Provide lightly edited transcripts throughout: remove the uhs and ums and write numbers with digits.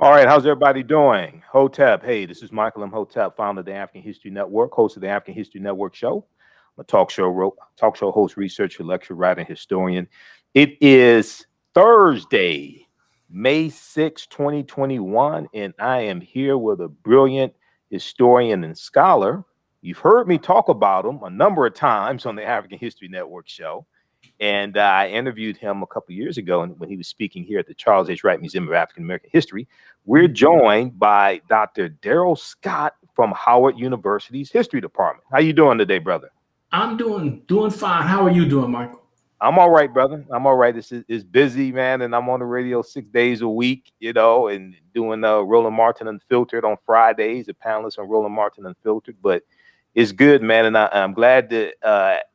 All right, how's everybody doing? Hotep, hey, this is Michael Imhotep, founder of the African History Network, host of the African History Network show. I'm a talk show host, researcher, lecturer, writer, and historian. It is Thursday, May 6, 2021, and I am here with a brilliant historian and scholar. You've heard me talk about him a number of times on the African History Network show. And I interviewed him a couple of years ago when he was speaking here at the Charles H. Wright Museum of African American History. We're joined by Dr. Daryl Scott from Howard University's History Department. How you doing today, brother? I'm doing fine. How are you doing, Michael? I'm all right, brother. I'm all right. It's busy, man, and I'm on the radio 6 days a week, and doing Roland Martin Unfiltered on Fridays, a panelist on Roland Martin Unfiltered. But it's good, man, and I'm glad to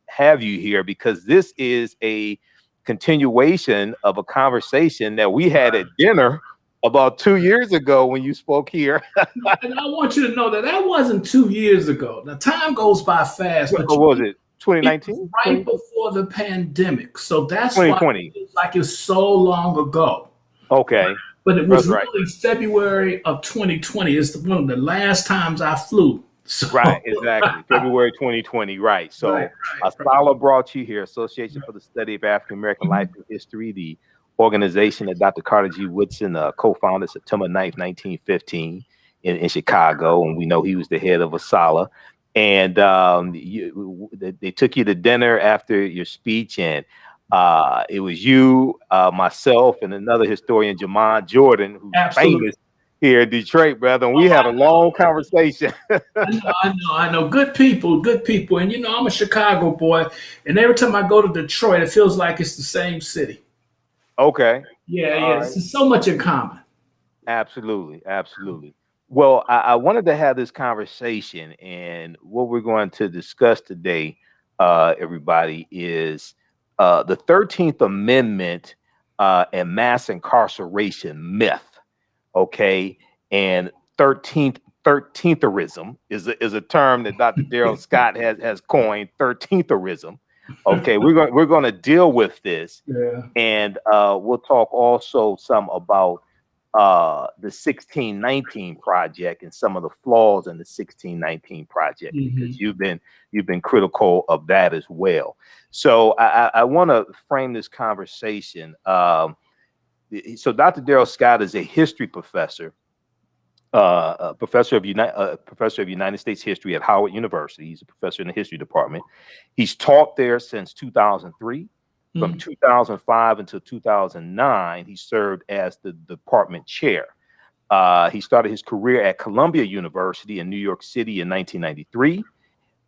have you here because this is a continuation of a conversation that we had at dinner about 2 years ago when you spoke here. And I want you to know that wasn't 2 years ago. Now, time goes by fast. What was it? 2019? Right before the pandemic. So that's 2020. Why it feels like it's so long ago. Okay. But it was really February of 2020. It's one of the last times I flew. So. Right, exactly. February 2020, right. So Asala brought you here, Association for the Study of African American Life and History, the organization that Dr. Carter G. Woodson co-founded September 9th, 1915 in Chicago. And we know he was the head of Asala. And they took you to dinner after your speech, and it was you, myself, and another historian, Jamon Jordan, who's famous here in Detroit, brother, and we had a long conversation. I know. Good people. And I'm a Chicago boy, and every time I go to Detroit, it feels like it's the same city. Okay. Yeah. Right. There's so much in common. Absolutely. Well, I wanted to have this conversation, and what we're going to discuss today, everybody, is the 13th Amendment and mass incarceration myth. Okay, and Thirteentherism is a term that Dr. Daryl Scott has coined. Thirteentherism. Okay, we're going to deal with this, and we'll talk also some about the 1619 project and some of the flaws in the 1619 project, because you've been critical of that as well. So I want to frame this conversation. So Dr. Daryl Scott is a history professor, professor of United States history at Howard University. He's a professor in the history department. He's taught there since 2003. From 2005 until 2009, he served as the department chair. He started his career at Columbia University in New York City in 1993.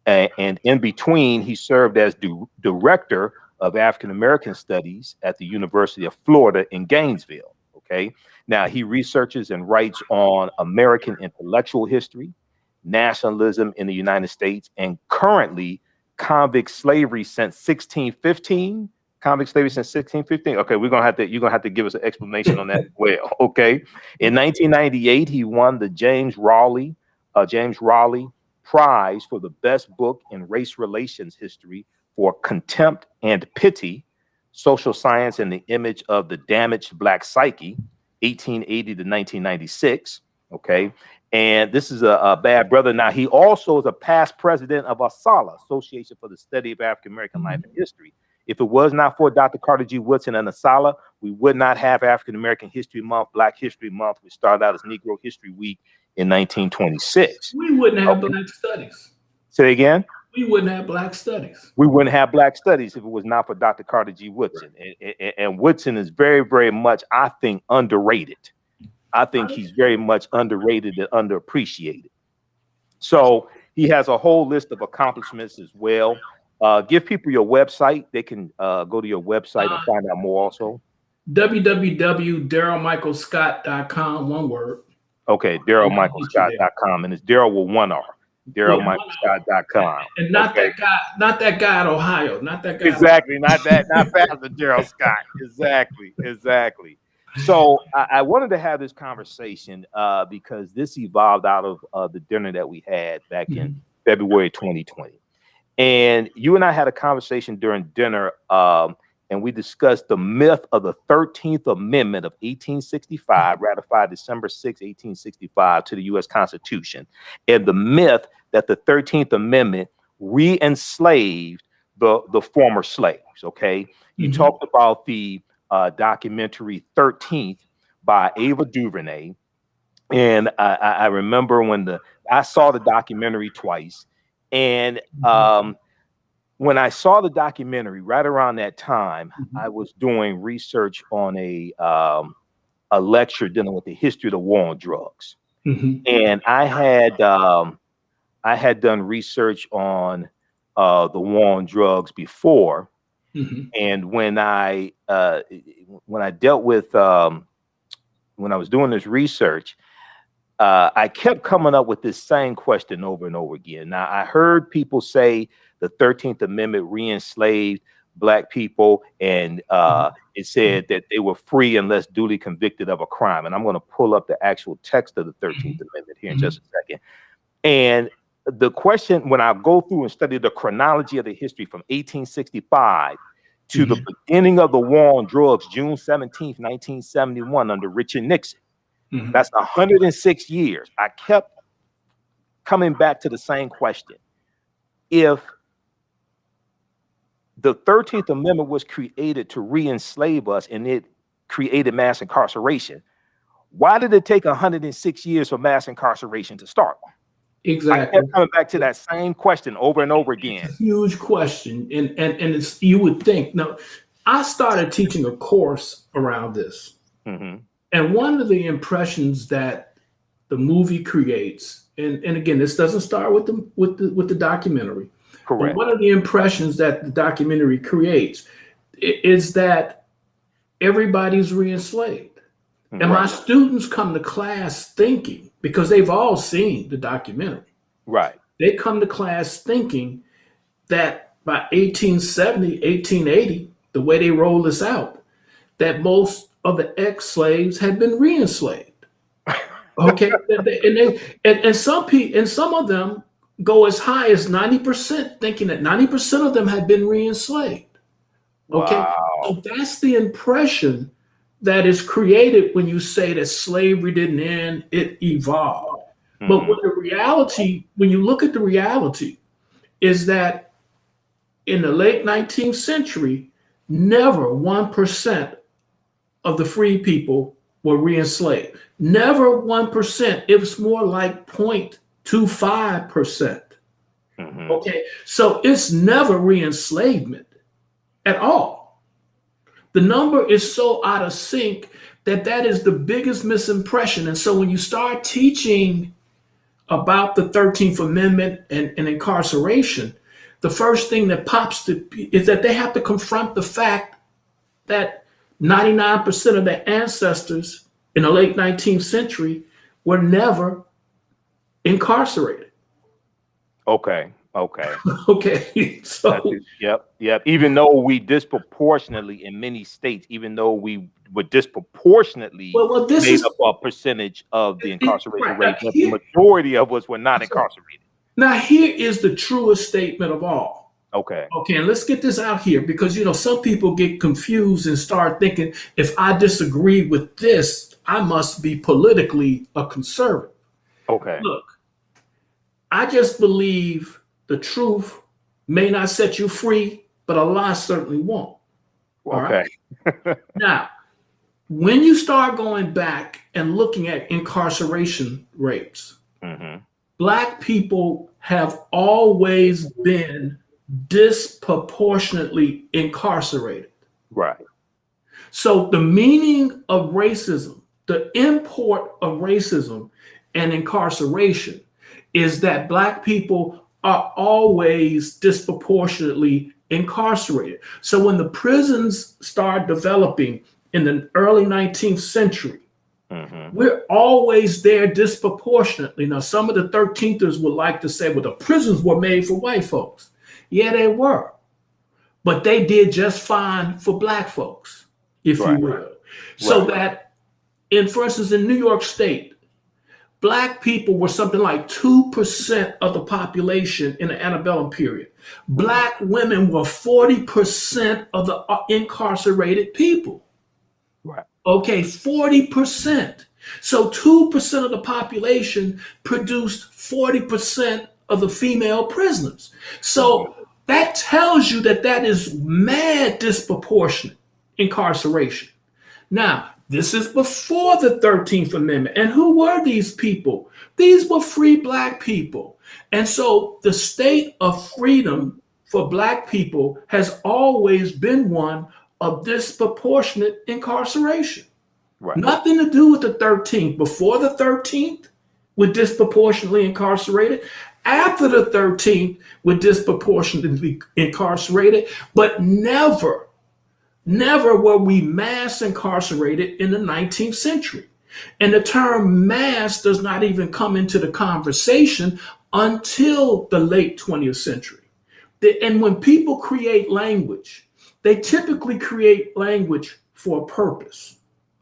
And in between, he served as director of African American Studies at the University of Florida in Gainesville. Okay. Now he researches and writes on American intellectual history, nationalism in the United States, and currently convict slavery since 1615. Convict slavery since 1615. Okay, you're gonna have to give us an explanation on that as well. Okay. In 1998, he won the James Raleigh Prize for the best book in race relations history for Contempt and Pity, Social Science and the Image of the Damaged Black Psyche, 1880 to 1996. Okay. And this is a bad brother. Now, he also is a past president of ASALA, Association for the Study of African American Life and History. If it was not for Dr. Carter G. Woodson and ASALA, we would not have African American History Month, Black History Month, which started out as Negro History Week in 1926. We wouldn't have Black studies. Say again? We wouldn't have Black studies. We wouldn't have Black studies if it was not for Dr. Carter G. Woodson. And Woodson is very, very much, I think, underrated. I think he's very much underrated and underappreciated. So he has a whole list of accomplishments as well. Give people your website. They can go to your website and find out more also. www.darylmichaelscott.com, one word. Okay, DarylMichaelScott.com, and it's Daryl with one R. DarylMichaelScott.com. And not that guy in Ohio. Not that guy. Exactly, not Pastor Daryl Scott. Exactly. So I wanted to have this conversation because this evolved out of the dinner that we had back in February 2020. And you and I had a conversation during dinner and we discussed the myth of the 13th Amendment of 1865, ratified December 6, 1865 to the U.S. Constitution, and the myth that the 13th Amendment re-enslaved the former slaves, okay? You talked about the documentary 13th by Ava Duvernay, and I remember when I saw the documentary twice, and when I saw the documentary right around that time, I was doing research on a lecture dealing with the history of the war on drugs, and I had done research on the war on drugs before, and when I dealt with when I was doing this research, I kept coming up with this same question over and over again. Now, I heard people say the 13th Amendment re-enslaved Black people, and it said that they were free unless duly convicted of a crime. And I'm going to pull up the actual text of the 13th Amendment here in just a second. And the question, when I go through and study the chronology of the history from 1865 to the beginning of the war on drugs, June 17th, 1971, under Richard Nixon, that's 106 years. I kept coming back to the same question. If the 13th Amendment was created to re-enslave us and it created mass incarceration, why did it take 106 years for mass incarceration to start? Exactly. I kept coming back to that same question over and over again. It's a huge question. And it's, you would think, now, I started teaching a course around this. And one of the impressions that the movie creates, and again, this doesn't start with the documentary. Correct. But one of the impressions that the documentary creates is that everybody's re-enslaved. And my students come to class thinking, because they've all seen the documentary. Right. They come to class thinking that by 1870, 1880, the way they roll this out, that most of the ex-slaves had been re-enslaved. Okay. and some of them go as high as 90%, thinking that 90% of them had been re-enslaved. Okay. Wow. So that's the impression that is created when you say that slavery didn't end, it evolved. But when when you look at the reality, is that in the late 19th century, never 1% of the free people were re-enslaved. Never 1%. It was more like 0.25%. Okay, so it's never re-enslavement at all. The number is so out of sync that is the biggest misimpression. And so when you start teaching about the 13th Amendment and incarceration, the first thing that pops is that they have to confront the fact that 99% of their ancestors in the late 19th century were never incarcerated. Okay. Okay. So yep. Even though we disproportionately in many states, even though we were disproportionately made up a percentage of the incarceration rate, but the majority of us were not incarcerated. Now, here is the truest statement of all. Okay, and let's get this out here, because some people get confused and start thinking, if I disagree with this, I must be politically a conservative. Okay. Look, I just believe the truth may not set you free, but Allah certainly won't. Okay. Right? Now, when you start going back and looking at incarceration rates, Black people have always been disproportionately incarcerated. Right. So the meaning of racism, the import of racism and incarceration, is that Black people are always disproportionately incarcerated. So when the prisons start developing in the early 19th century, we're always there disproportionately. Now, some of the 13thers would like to say, well, the prisons were made for white folks. Yeah, they were. But they did just fine for Black folks, if you will. So that, for instance, in New York State, Black people were something like 2% of the population in the antebellum period. Black women were 40% of the incarcerated people. Right. Okay, 40%. So 2% of the population produced 40% of the female prisoners. So that tells you that that is mad disproportionate incarceration. Now, this is before the 13th Amendment. And who were these people? These were free Black people. And so the state of freedom for Black people has always been one of disproportionate incarceration. Right. Nothing to do with the 13th. Before the 13th, we're disproportionately incarcerated. After the 13th, we're disproportionately incarcerated, but never were we mass incarcerated in the 19th century. And the term mass does not even come into the conversation until the late 20th century. And when people create language, they typically create language for a purpose.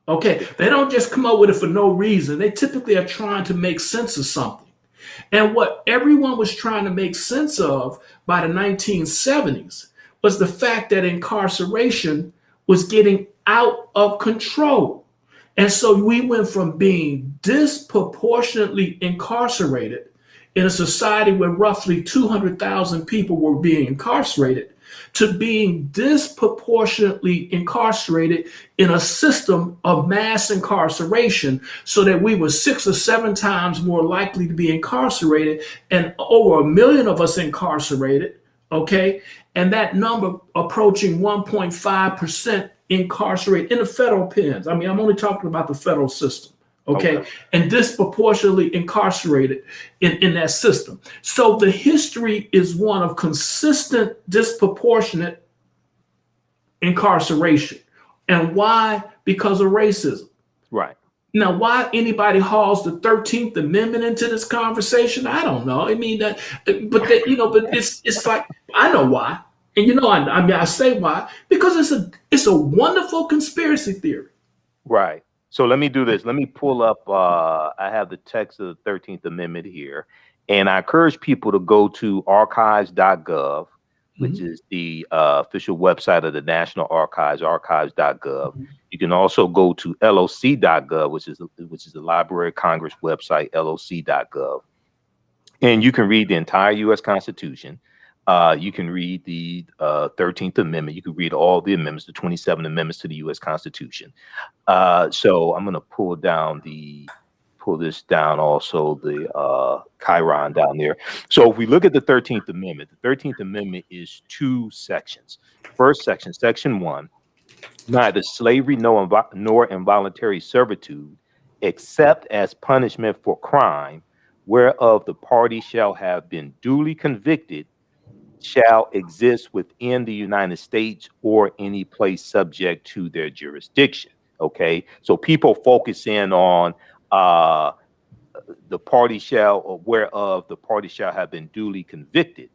Okay, they don't just come up with it for no reason. They typically are trying to make sense of something. And what everyone was trying to make sense of by the 1970s was the fact that incarceration was getting out of control. And so we went from being disproportionately incarcerated in a society where roughly 200,000 people were being incarcerated to being disproportionately incarcerated in a system of mass incarceration, so that we were 6 or 7 times more likely to be incarcerated, and over 1 million of us incarcerated, okay? And that number approaching 1.5% incarcerated in the federal pens. I mean, I'm only talking about the federal system. Okay, and disproportionately incarcerated in that system. So the history is one of consistent disproportionate incarceration. And why? Because of racism. Right. Now, why anybody hauls the 13th Amendment into this conversation, I don't know. I mean, but it's like, I know why. And I say why, because it's a wonderful conspiracy theory. Right. So let me do this. Let me pull up. I have the text of the 13th Amendment here. And I encourage people to go to archives.gov, which is the official website of the National Archives, archives.gov. You can also go to loc.gov, which is the Library of Congress website, loc.gov. And you can read the entire U.S. Constitution. You can read the 13th Amendment. You can read all the amendments, the 27 amendments to the U.S. Constitution. So I'm going to pull this down also, the Chiron down there. So if we look at the 13th Amendment, the 13th Amendment is 2 sections. First section, section 1, neither slavery nor involuntary servitude, except as punishment for crime, whereof the party shall have been duly convicted, shall exist within the United States or any place subject to their jurisdiction. Okay, so people focus in on the party shall, or whereof the party shall have been duly convicted,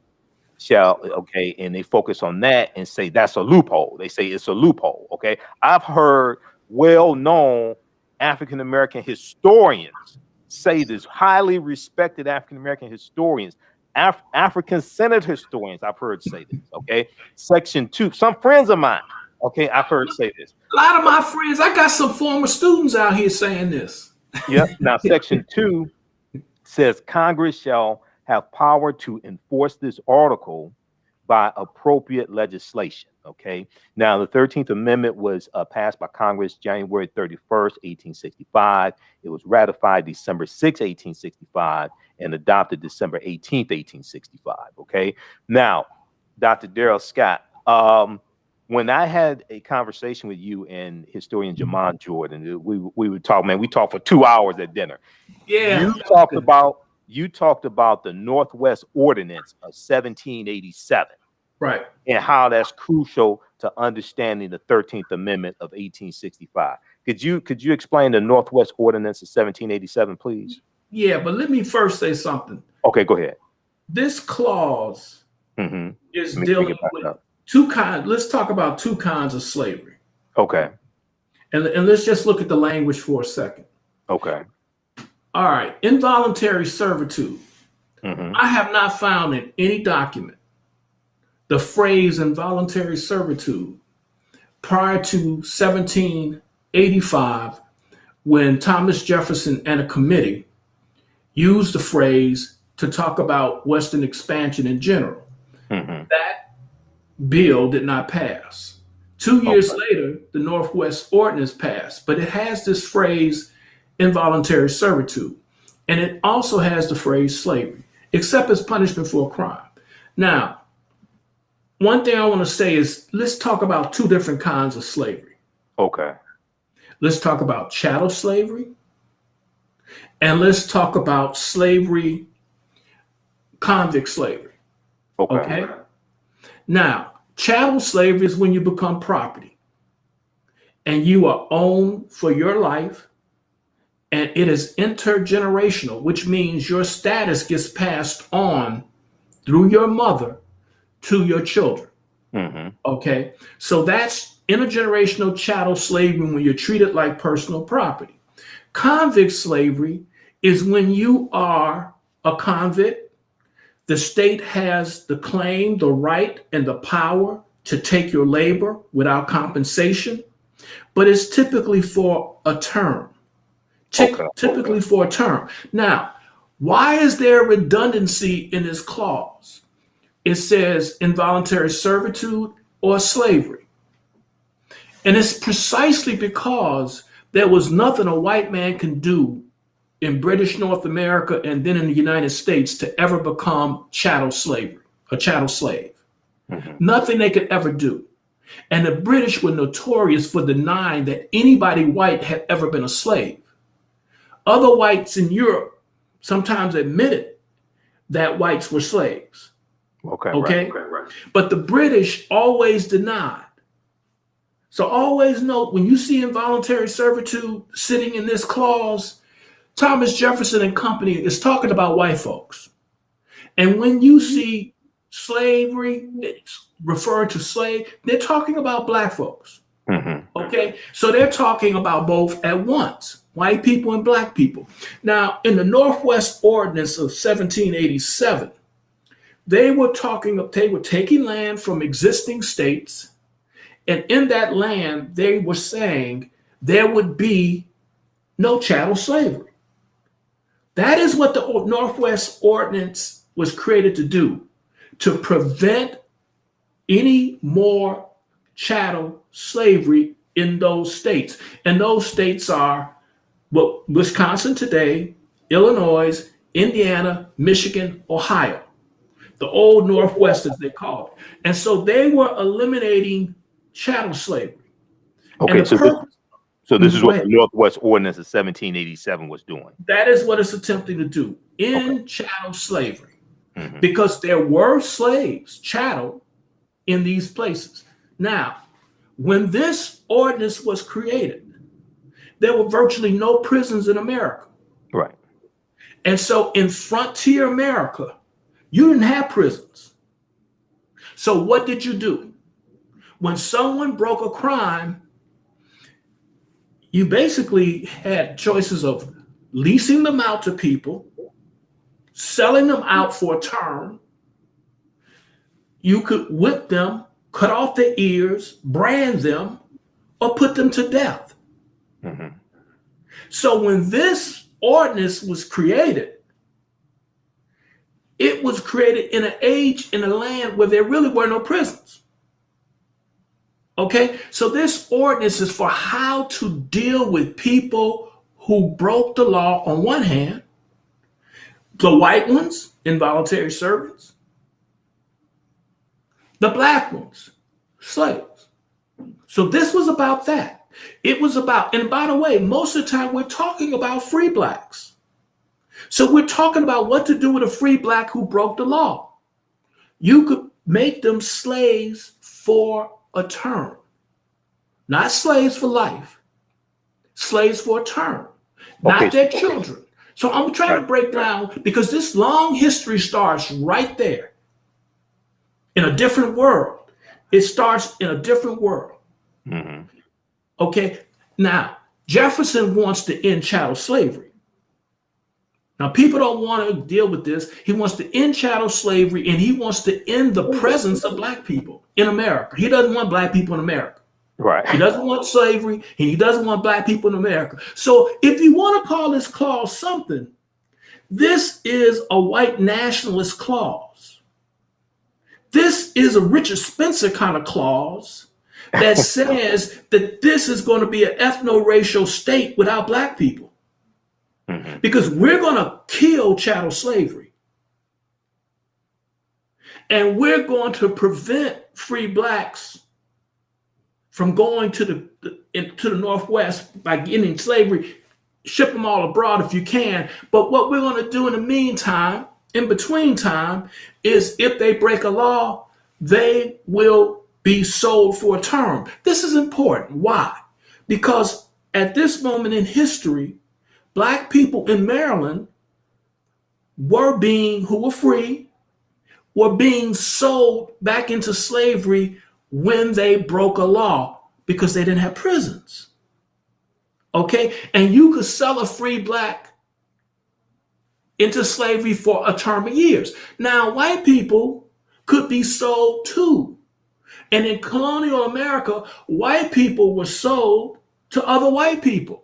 and they focus on that and say that's a loophole. They say it's a loophole. Okay, I've heard well-known African-American historians say this, highly respected African-American historians, African Senate historians, I've heard say this. Okay, section 2, some friends of mine, okay, I've heard say this. A lot of my friends, I got some former students out here saying this. Yep. Now, section 2 says Congress shall have power to enforce this article by appropriate legislation. Okay. Now, the 13th Amendment was passed by Congress January 31st, 1865. It was ratified December 6, 1865, and adopted December 18th, 1865. Okay. Now, Dr. Daryl Scott, when I had a conversation with you and historian Jamon Jordan, we would talk, man, we talked for 2 hours at dinner. Yeah. You talked about the Northwest Ordinance of 1787. Right. And how that's crucial to understanding the 13th Amendment of 1865. Could you explain the Northwest Ordinance of 1787, please? Yeah, but let me first say something. Okay, go ahead. This clause is dealing with 2 kinds. Let's talk about 2 kinds of slavery. Okay. And let's just look at the language for a second. Okay. All right, involuntary servitude. Mm-hmm. I have not found in any document the phrase involuntary servitude prior to 1785, when Thomas Jefferson and a committee used the phrase to talk about Western expansion in general. Mm-hmm. That bill did not pass. 2 years later, the Northwest Ordinance passed, but it has this phrase involuntary servitude. And it also has the phrase slavery, except as punishment for a crime. Now, one thing I want to say is let's talk about two different kinds of slavery. Okay. Let's talk about chattel slavery, and let's talk about slavery, convict slavery. Okay? Now, chattel slavery is when you become property and you are owned for your life, and it is intergenerational, which means your status gets passed on through your mother to your children. Mm-hmm. Okay? So that's intergenerational chattel slavery, when you're treated like personal property. Convict slavery is when you are a convict. The state has the claim, the right, and the power to take your labor without compensation, but it's typically for a term. Typically for a term. Now, why is there redundancy in this clause? It says involuntary servitude or slavery. And it's precisely because there was nothing a white man can do in British North America and then in the United States to ever become chattel slavery, a chattel slave. Mm-hmm. Nothing they could ever do. And the British were notorious for denying that anybody white had ever been a slave. Other whites in Europe sometimes admitted that whites were slaves. Okay? Right. But the British always denied. So always note, when you see involuntary servitude sitting in this clause, Thomas Jefferson and company is talking about white folks. And when you see slavery, it's referring to slave, they're talking about black folks. Mm-hmm. Okay? So they're talking about both at once, white people and black people. Now, in the Northwest Ordinance of 1787, they were taking land from existing states, and in that land, they were saying there would be no chattel slavery. That is what the Northwest Ordinance was created to do, to prevent any more chattel slavery in those states. And those states are Wisconsin today, Illinois, Indiana, Michigan, Ohio, the old Northwest, as they call it. And so they were eliminating chattel slavery. Okay, so this is what the Northwest Ordinance of 1787 was doing. That is what it's attempting to do in chattel slavery, because there were slaves, chattel, in these places. Now, when this ordinance was created, there were virtually no prisons in America. Right. And so in frontier America, you didn't have prisons. So what did you do? When someone broke a crime, you basically had choices of leasing them out to people, selling them out for a term. You could whip them, cut off their ears, brand them, or put them to death. Mm-hmm. So when this ordinance was created, it was created in an age, in a land where there really were no prisons. Okay, so this ordinance is for how to deal with people who broke the law on one hand, the white ones, involuntary servants, the black ones, slaves. So this was about that. It was about, and by the way, most of the time we're talking about free blacks. So we're talking about what to do with a free black who broke the law. You could make them slaves for a term, not slaves for life, slaves for a term, not their children. So I'm trying to break down, because this long history starts right there in a different world. It starts in a different world. Mm-hmm. Okay, now Jefferson wants to end chattel slavery. Now, people don't want to deal with this. He wants to end chattel slavery, and he wants to end the presence of black people in America. He doesn't want black people in America. Right. He doesn't want slavery, and he doesn't want black people in America. So if you want to call this clause something, this is a white nationalist clause. This is a Richard Spencer kind of clause that says that this is going to be an ethno-racial state without black people. Because we're going to kill chattel slavery. And we're going to prevent free blacks from going to the Northwest by getting slavery, ship them all abroad if you can. But what we're going to do in the meantime, in between time, is if they break a law, they will be sold for a term. This is important. Why? Because at this moment in history, black people in Maryland who were free, were being sold back into slavery when they broke a law because they didn't have prisons. Okay? And you could sell a free black into slavery for a term of years. Now, white people could be sold too. And in colonial America, white people were sold to other white people.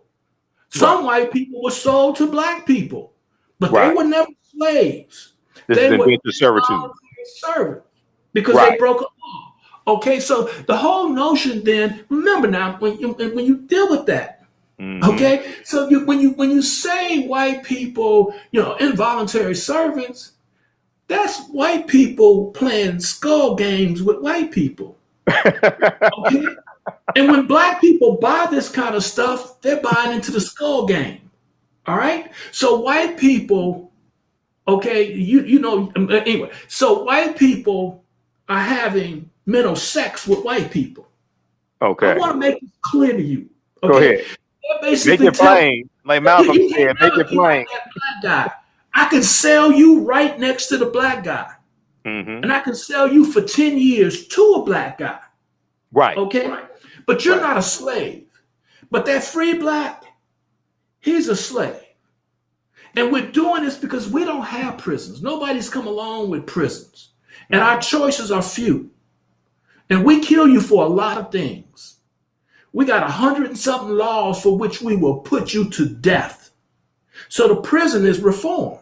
Some white people were sold to black people, but they were never slaves. They were servitude because they broke a law. Okay, so the whole notion then, remember now, when you deal with that, okay, so when you say white people, involuntary servants, that's white people playing skull games with white people. Okay. And when black people buy this kind of stuff, they're buying into the skull game. All right. So white people, okay, anyway, so white people are having mental sex with white people. Okay. I want to make it clear to you. Okay? Go ahead. Make it plain. Like Malcolm said, make it plain. Black guy. I can sell you right next to the black guy. And I can sell you for 10 years to a black guy. Right. Okay. But you're not a slave. But that free black, he's a slave. And we're doing this because we don't have prisons. Nobody's come along with prisons. And our choices are few. And we kill you for a lot of things. We got 100 and something laws for which we will put you to death. So the prison is reform.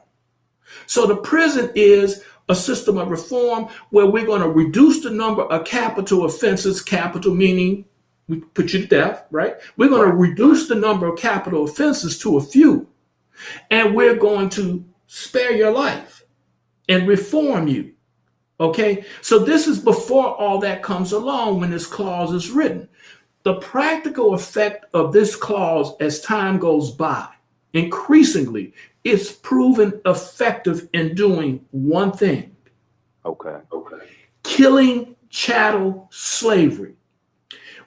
So the prison is a system of reform where we're going to reduce the number of capital offenses, capital meaning we put you to death, right? We're going to reduce the number of capital offenses to a few, and we're going to spare your life and reform you, okay? So this is before all that comes along when this clause is written. The practical effect of this clause as time goes by, increasingly, it's proven effective in doing one thing. Okay. Killing chattel slavery.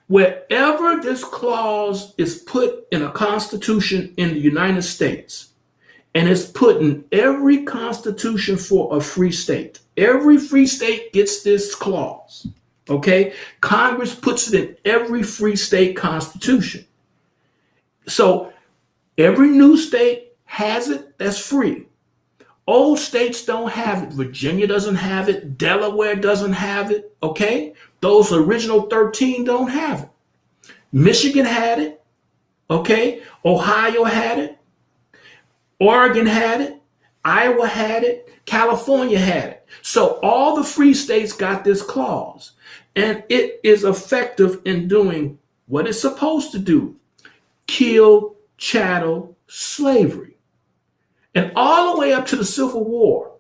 Wherever this clause is put in a constitution in the United States, and it's put in every constitution for a free state, every free state gets this clause, okay? Congress puts it in every free state constitution. So every new state has it, that's free. Old states don't have it. Virginia doesn't have it. Delaware doesn't have it, okay? Those original 13 don't have it. Michigan had it, okay? Ohio had it. Oregon had it. Iowa had it. California had it. So all the free states got this clause. And it is effective in doing what it's supposed to do. Kill chattel slavery. And all the way up to the Civil War,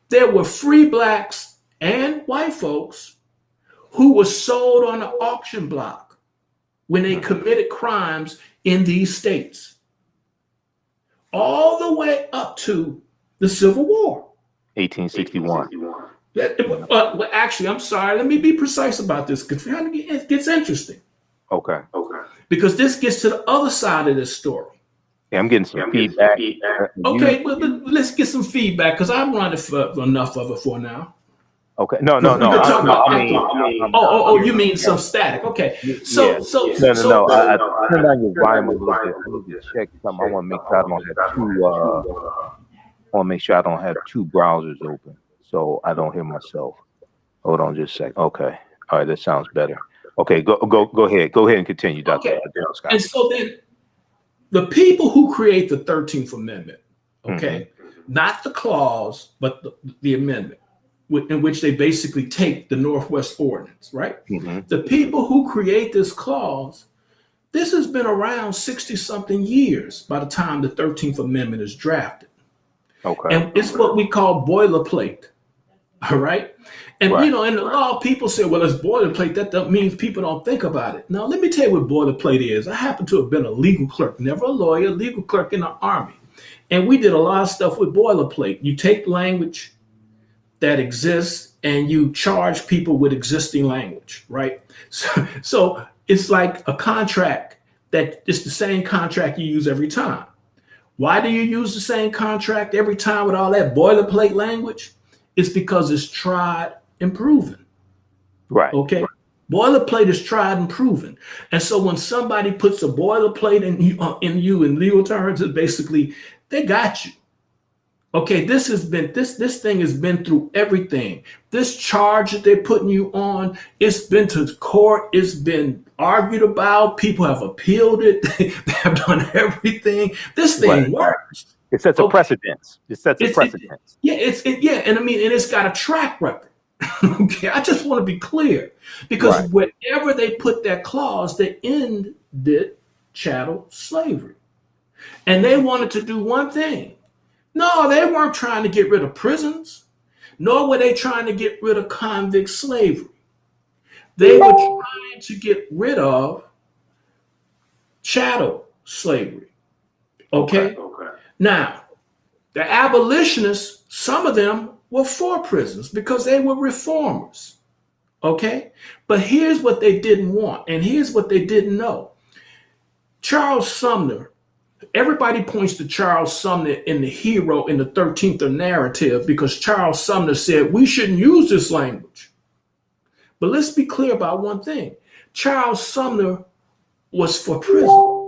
there were free blacks and white folks who were sold on the auction block when they committed crimes in these states. All the way up to the Civil War. 1861. Well, actually, I'm sorry. Let me be precise about this because it gets interesting. Okay. Because this gets to the other side of this story. Yeah, I'm getting some feedback. Okay, well, let's get some feedback because I'm running for enough of it for now. Okay. No. You mean some static? Okay. No. I turned on your volume a little bit. I need to check something. I want to make sure I don't have want to make sure I don't have two browsers open so I don't hear myself. Hold on just a sec. Okay. All right, that sounds better. Okay, go ahead. Go ahead and continue, Dr. Okay. Daryl Scott. And so then the people who create the 13th Amendment, okay, not the clause, but the amendment, in which they basically take the Northwest Ordinance, right? The people who create this clause, this has been around 60-something years by the time the 13th Amendment is drafted. Okay. And it's what we call boilerplate, all right? And, you know, in the law, people say, well, it's boilerplate. That means people don't think about it. Now, let me tell you what boilerplate is. I happen to have been a legal clerk, never a lawyer, legal clerk in the Army. And we did a lot of stuff with boilerplate. You take language that exists and you charge people with existing language, right? So it's like a contract that it's the same contract you use every time. Why do you use the same contract every time with all that boilerplate language? It's because it's tried and proven. Right. Okay. Right. Boilerplate is tried and proven. And so when somebody puts a boilerplate in you in legal terms, it's basically they got you. Okay, this thing has been through everything. This charge that they're putting you on, it's been to court, it's been argued about, people have appealed it, they have done everything. This thing works. It sets a precedence. It sets a precedence. And I mean, and it's got a track record. Okay, I just want to be clear, because wherever they put that clause, they ended chattel slavery. And they wanted to do one thing. No, they weren't trying to get rid of prisons, nor were they trying to get rid of convict slavery. They were trying to get rid of chattel slavery. Okay? Now, the abolitionists, some of them were for prisons because they were reformers. Okay? But here's what they didn't want, and here's what they didn't know. Charles Sumner, everybody points to Charles Sumner in the hero in the 13th narrative because Charles Sumner said we shouldn't use this language. But let's be clear about one thing. Charles Sumner was for prison.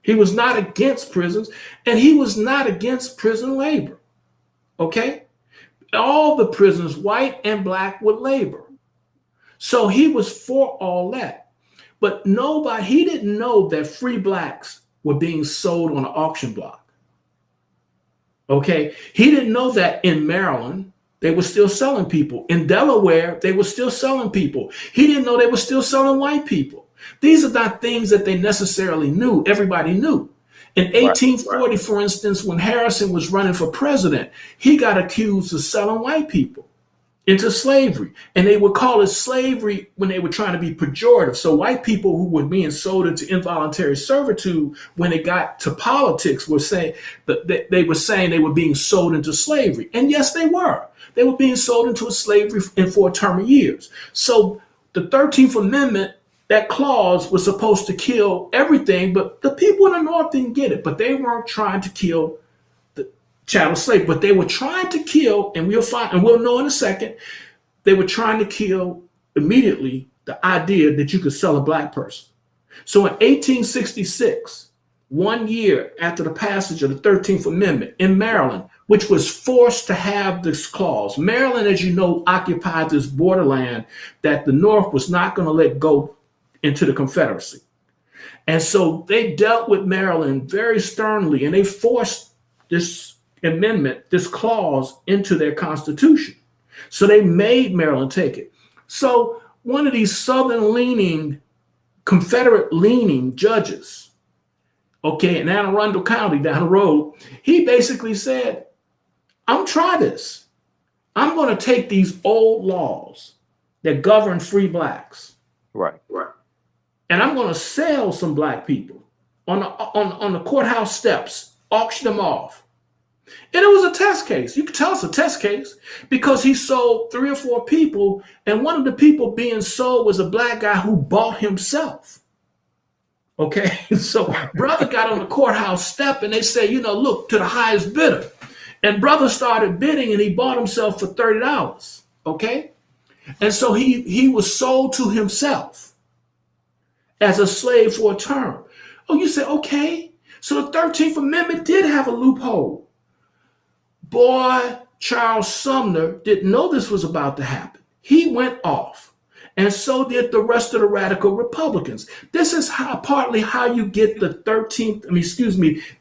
He was not against prisons, and he was not against prison labor. Okay? All the prisons, white and black, would labor. So he was for all that. But he didn't know that free blacks were being sold on an auction block. Okay? He didn't know that in Maryland, they were still selling people. In Delaware, they were still selling people. He didn't know they were still selling white people. These are not things that they necessarily knew. Everybody knew. In 1840, for instance, when Harrison was running for president, he got accused of selling white people into slavery. And they would call it slavery when they were trying to be pejorative. So white people who were being sold into involuntary servitude, when it got to politics, were saying that they were saying they were being sold into slavery. And yes, they were. They were being sold into a slavery for a term of years. So the 13th Amendment, that clause was supposed to kill everything, but the people in the North didn't get it. But they weren't trying to kill the chattel slave, but they were trying to kill, and we'll know in a second, they were trying to kill immediately the idea that you could sell a black person. So in 1866, 1 year after the passage of the 13th Amendment in Maryland, which was forced to have this clause, Maryland, as you know, occupied this borderland that the North was not going to let go into the Confederacy. And so they dealt with Maryland very sternly, and they forced this amendment, this clause, into their constitution. So they made Maryland take it. So one of these Southern-leaning, Confederate-leaning judges, okay, in Anne Arundel County down the road, he basically said, I'm trying this. I'm going to take these old laws that govern free blacks. Right. And I'm going to sell some black people on the courthouse steps, auction them off. And it was a test case. You could tell it's a test case because he sold 3 or 4 people, and one of the people being sold was a black guy who bought himself. Okay, so brother got on the courthouse step and they say, look, to the highest bidder. And brother started bidding and he bought himself for $30. Okay, and so he was sold to himself as a slave for a term. Oh, you say, okay, so the 13th Amendment did have a loophole. Boy, Charles Sumner didn't know this was about to happen. He went off. And so did the rest of the radical Republicans. This is partly how you get the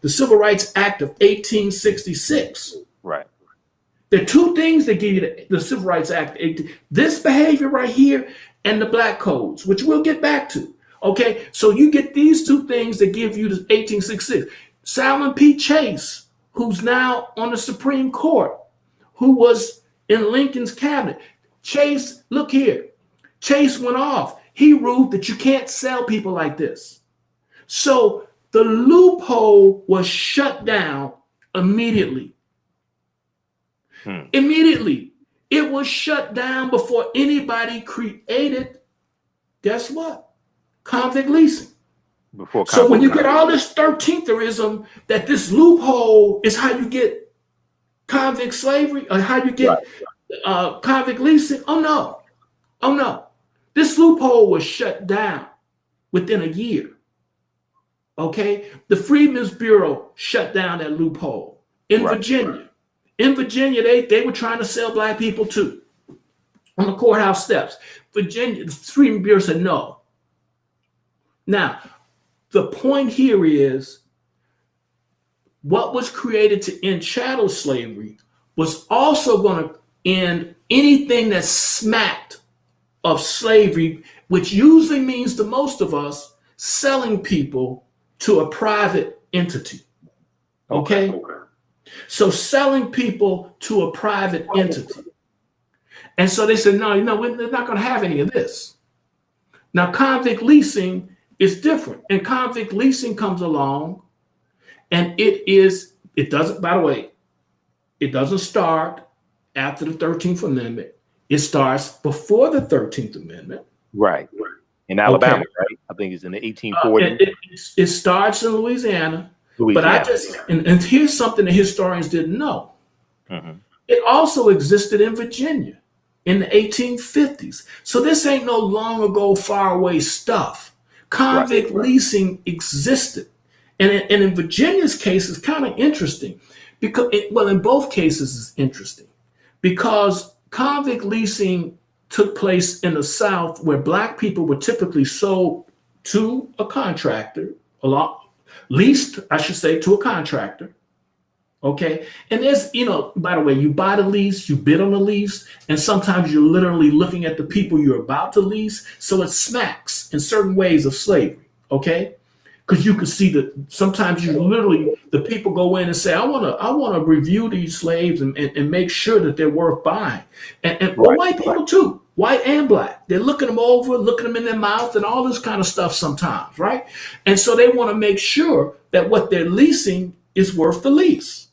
the Civil Rights Act of 1866. Right. There are two things that give you the Civil Rights Act. This behavior right here and the black codes, which we'll get back to. Okay, so you get these two things that give you the 1866. Salmon P. Chase, who's now on the Supreme Court, who was in Lincoln's cabinet. Chase, look here. Chase went off. He ruled that you can't sell people like this. So the loophole was shut down immediately. Immediately. It was shut down before anybody created, guess what? Convict leasing. So when you get all this 13therism, that this loophole is how you get convict slavery or how you get convict leasing. Oh no. This loophole was shut down within a year. Okay? The Freedmen's Bureau shut down that loophole in Virginia. In Virginia, they were trying to sell black people too on the courthouse steps. Virginia, the Freedmen's Bureau said no. Now, the point here is what was created to end chattel slavery was also going to end anything that smacked of slavery, which usually means to most of us selling people to a private entity. Okay? So selling people to a private entity. And so they said, no, we're not going to have any of this. Now, convict leasing is different. And convict leasing comes along and it doesn't start after the 13th Amendment. It starts before the 13th Amendment. Right. In Alabama, right? I think it's in the 1840s. It starts in Louisiana. But and here's something that historians didn't know. It also existed in Virginia in the 1850s. So this ain't no long ago, far away stuff. Convict leasing existed. And in Virginia's case, it's kind of interesting because, in both cases, it's interesting because convict leasing took place in the South where black people were typically sold to a contractor, leased, I should say, to a contractor. Okay. And there's, by the way, you buy the lease, you bid on the lease, and sometimes you're literally looking at the people you're about to lease. So it smacks in certain ways of slavery. Okay. Because you can see that sometimes the people go in and say, I want to review these slaves and make sure that they're worth buying. And white people too, white and black. They're looking them over, looking them in their mouth and all this kind of stuff sometimes, right? And so they want to make sure that what they're leasing is worth the lease.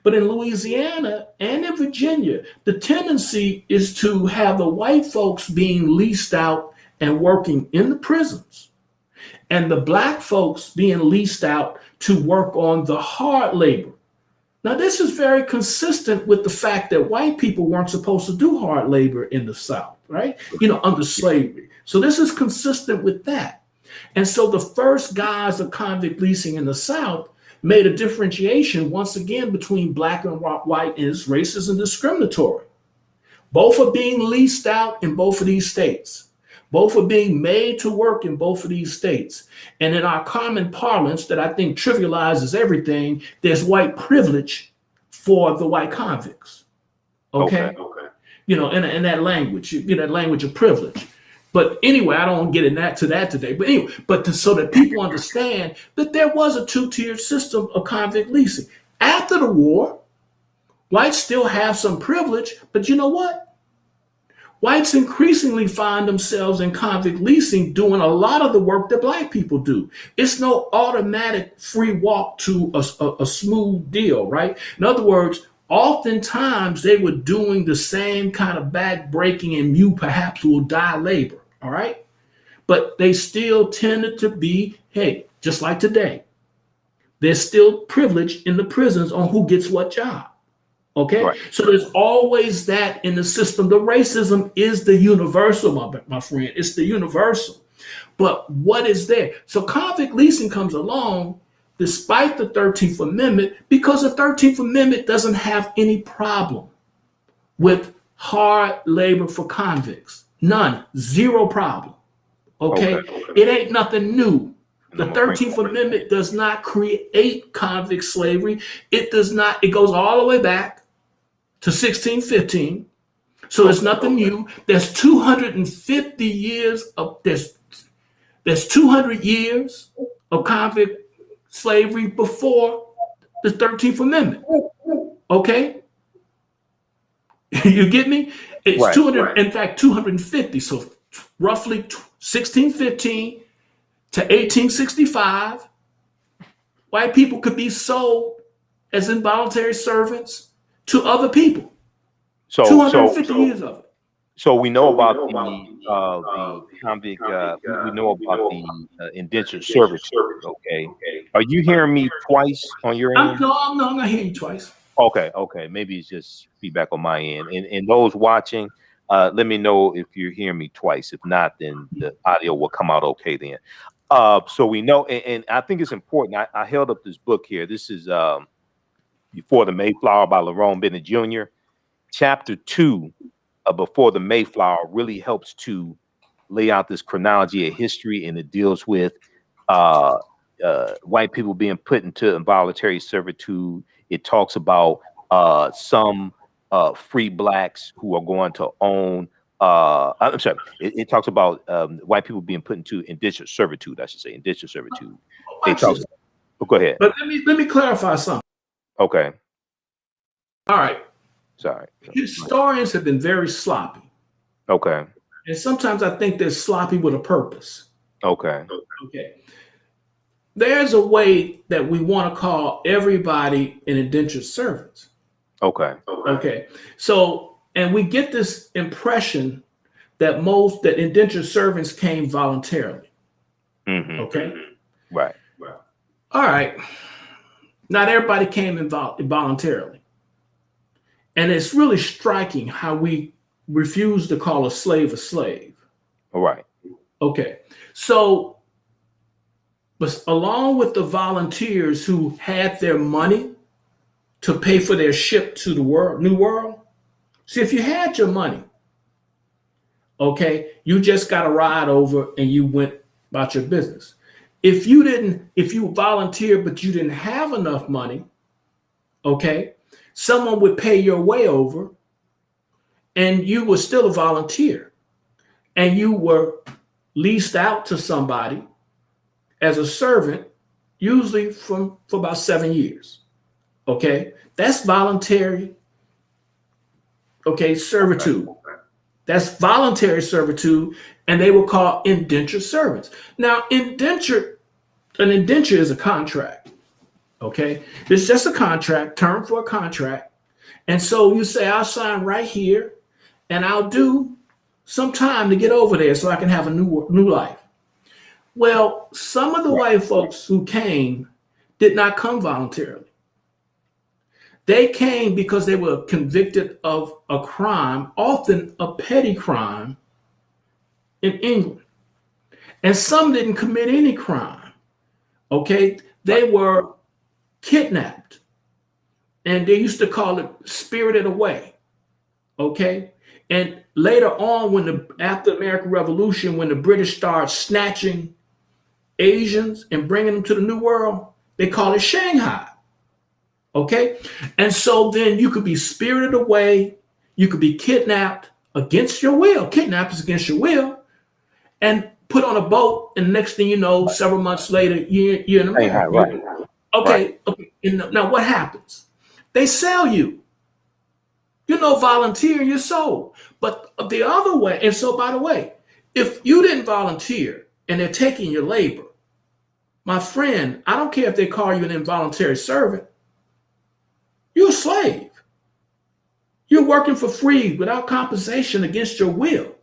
But in Louisiana and in Virginia, the tendency is to have the white folks being leased out and working in the prisons, and the black folks being leased out to work on the hard labor. Now, this is very consistent with the fact that white people weren't supposed to do hard labor in the South, right? Under slavery. So this is consistent with that. And so the first guys of convict leasing in the South made a differentiation once again between black and white, and it's racist and discriminatory. Both are being leased out in both of these states. Both are being made to work in both of these states. And in our common parlance that I think trivializes everything, there's white privilege for the white convicts. Okay. In that language, that language of privilege. But anyway, I don't want to get into that today. But anyway, so that people understand that there was a two-tiered system of convict leasing. After the war, whites still have some privilege, but you know what? Whites increasingly find themselves in convict leasing doing a lot of the work that black people do. It's no automatic free walk to a smooth deal, right? In other words, oftentimes they were doing the same kind of back-breaking and you perhaps will die labor, all right? But they still tended to be, just like today, there's still privilege in the prisons on who gets what job. Okay, right. So there's always that in the system. The racism is the universal, my friend. It's the universal. But what is there? So convict leasing comes along despite the 13th Amendment, because the 13th Amendment doesn't have any problem with hard labor for convicts. None. Zero problem. Okay? It ain't nothing new. The 13th Amendment does not create convict slavery. It does not. It goes all the way back to 1615. So it's nothing new. There's 250 years of there's 200 years of convict slavery before the 13th Amendment. Okay? You get me? It's right, 200, right. In fact, 250. So roughly 1615 to 1865, white people could be sold as involuntary servants to other people. So 250 years of it. So we know about the convict. We know about the indentured servitude. Okay. Are you hearing me twice on your end? No, I'm not hearing you twice. Okay. Maybe it's just feedback on my end. And those watching, let me know if you're hearing me twice. If not, then the audio will come out okay then. So we know, and I think it's important. I held up this book here. This is Before the Mayflower by Lerone Bennett Jr. Chapter 2 of Before the Mayflower really helps to lay out this chronology of history, and it deals with white people being put into involuntary servitude. It talks about some free blacks who are going to own. I'm sorry. It talks about white people being put into indentured servitude. I should say indentured servitude. Go ahead. But let me clarify something. Okay. All right. Sorry. Historians have been very sloppy. Okay. And sometimes I think they're sloppy with a purpose. Okay. There's a way that we want to call everybody an indentured servant. Okay. So, and we get this impression that indentured servants came voluntarily. Mm-hmm. Okay. Right. All right. Not everybody came voluntarily. And it's really striking how we refuse to call a slave a slave. All right. Okay. So, but along with the volunteers who had their money to pay for their ship to the New World, see, if you had your money, okay, you just got a ride over and you went about your business. If you volunteered but you didn't have enough money, okay, someone would pay your way over and you were still a volunteer and you were leased out to somebody as a servant, usually for about 7 years. Okay, that's voluntary. Okay, servitude. That's voluntary servitude, and they were called indentured servants. Now, an indenture is a contract. Okay, it's just a contract, term for a contract. And so you say, I'll sign right here, and I'll do some time to get over there so I can have a new life. Well, some of the white folks who came did not come voluntarily. They came because they were convicted of a crime, often a petty crime, in England. And some didn't commit any crime. Okay, they were kidnapped, and they used to call it spirited away. Okay, and later on, after the American Revolution, when the British started snatching Asians and bringing them to the New World, they call it Shanghai. Okay, and so then you could be spirited away, you could be kidnapped against your will. Kidnapped is against your will, and put on a boat, and next thing you know, several months later, you're in America. Right. Okay. Now what happens? They sell you. You're no volunteer, you're sold. But the other way, and so by the way, if you didn't volunteer and they're taking your labor, my friend, I don't care if they call you an involuntary servant, you're a slave. You're working for free without compensation against your will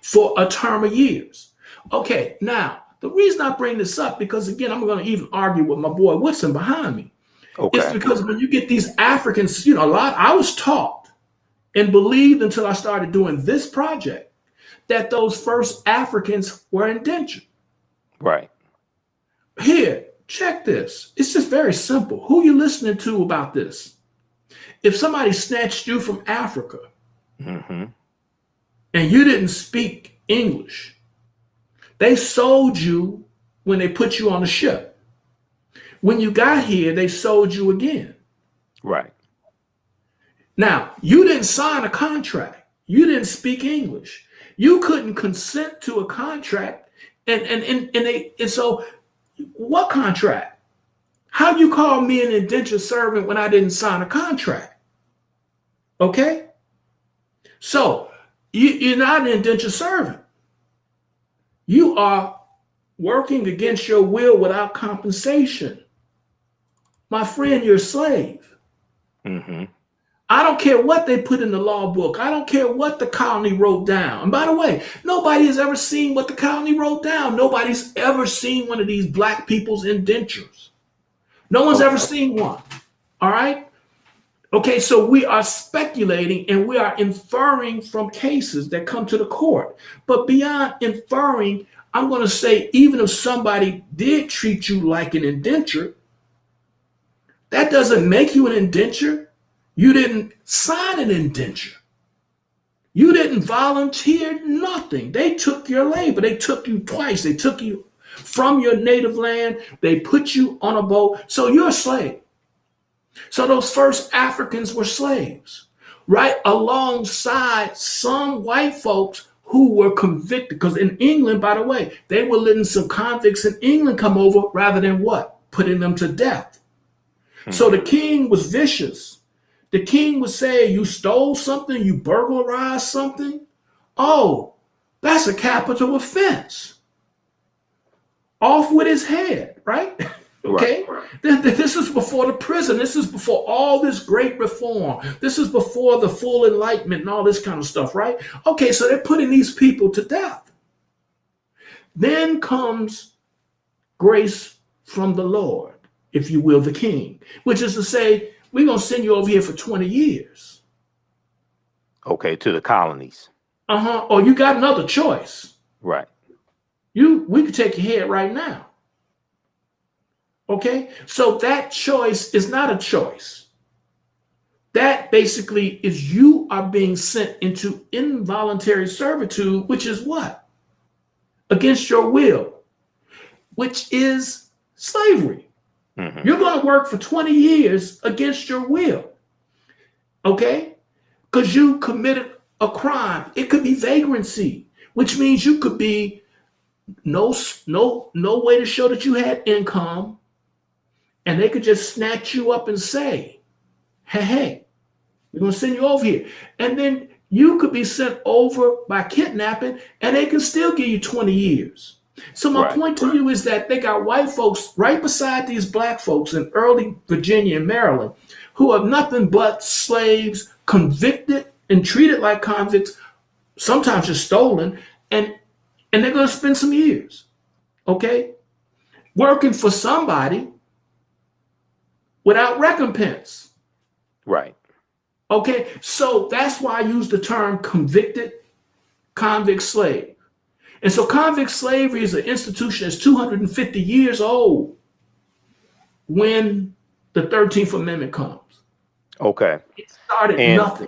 for a term of years. Okay, now, the reason I bring this up, because again, I'm going to even argue with my boy Woodson behind me. Okay. It's because when you get these Africans, I was taught and believed until I started doing this project that those first Africans were indentured. Right. Here, check this. It's just very simple. Who you listening to about this? If somebody snatched you from Africa Mm-hmm. and you didn't speak English, they sold you when they put you on a ship. When you got here, they sold you again. Right. Now, you didn't sign a contract. You didn't speak English. You couldn't consent to a contract. And so what contract? How you call me an indentured servant when I didn't sign a contract? Okay? So you're not an indentured servant. You are working against your will without compensation. My friend, you're a slave. Mm-hmm. I don't care what they put in the law book. I don't care what the colony wrote down. And by the way, nobody has ever seen what the colony wrote down. Nobody's ever seen one of these black people's indentures. No one's ever seen one. All right? Okay, so we are speculating and we are inferring from cases that come to the court. But beyond inferring, I'm going to say, even if somebody did treat you like an indenture, that doesn't make you an indenture. You didn't sign an indenture. You didn't volunteer nothing. They took your labor. They took you twice. They took you from your native land. They put you on a boat. So you're a slave. So those first Africans were slaves, right? Alongside some white folks who were convicted. Because in England, by the way, they were letting some convicts in England come over rather than what? Putting them to death. So the king was vicious. The king would say, you stole something, you burglarized something. Oh, that's a capital offense. Off with his head, right? Okay. Right. This is before the prison. This is before all this great reform. This is before the full enlightenment and all this kind of stuff, right? Okay, so they're putting these people to death. Then comes grace from the Lord, if you will, the king, which is to say, we're going to send you over here for 20 years. Okay, to the colonies. Or you got another choice. Right. We could take your head right now. Okay, so that choice is not a choice. That basically is you are being sent into involuntary servitude, which is what? Against your will, which is slavery. Mm-hmm. You're going to work for 20 years against your will. Okay, because you committed a crime. It could be vagrancy, which means you could be no way to show that you had income. And they could just snatch you up and say, hey, we're going to send you over here. And then you could be sent over by kidnapping and they can still give you 20 years. So my point to you is that they got white folks right beside these black folks in early Virginia and Maryland who are nothing but slaves, convicted and treated like convicts, sometimes just stolen, and they're going to spend some years, okay, working for somebody without recompense. Right. Okay, so that's why I use the term convicted convict slave. And so convict slavery is an institution that's 250 years old when the 13th Amendment comes. Okay. It started nothing.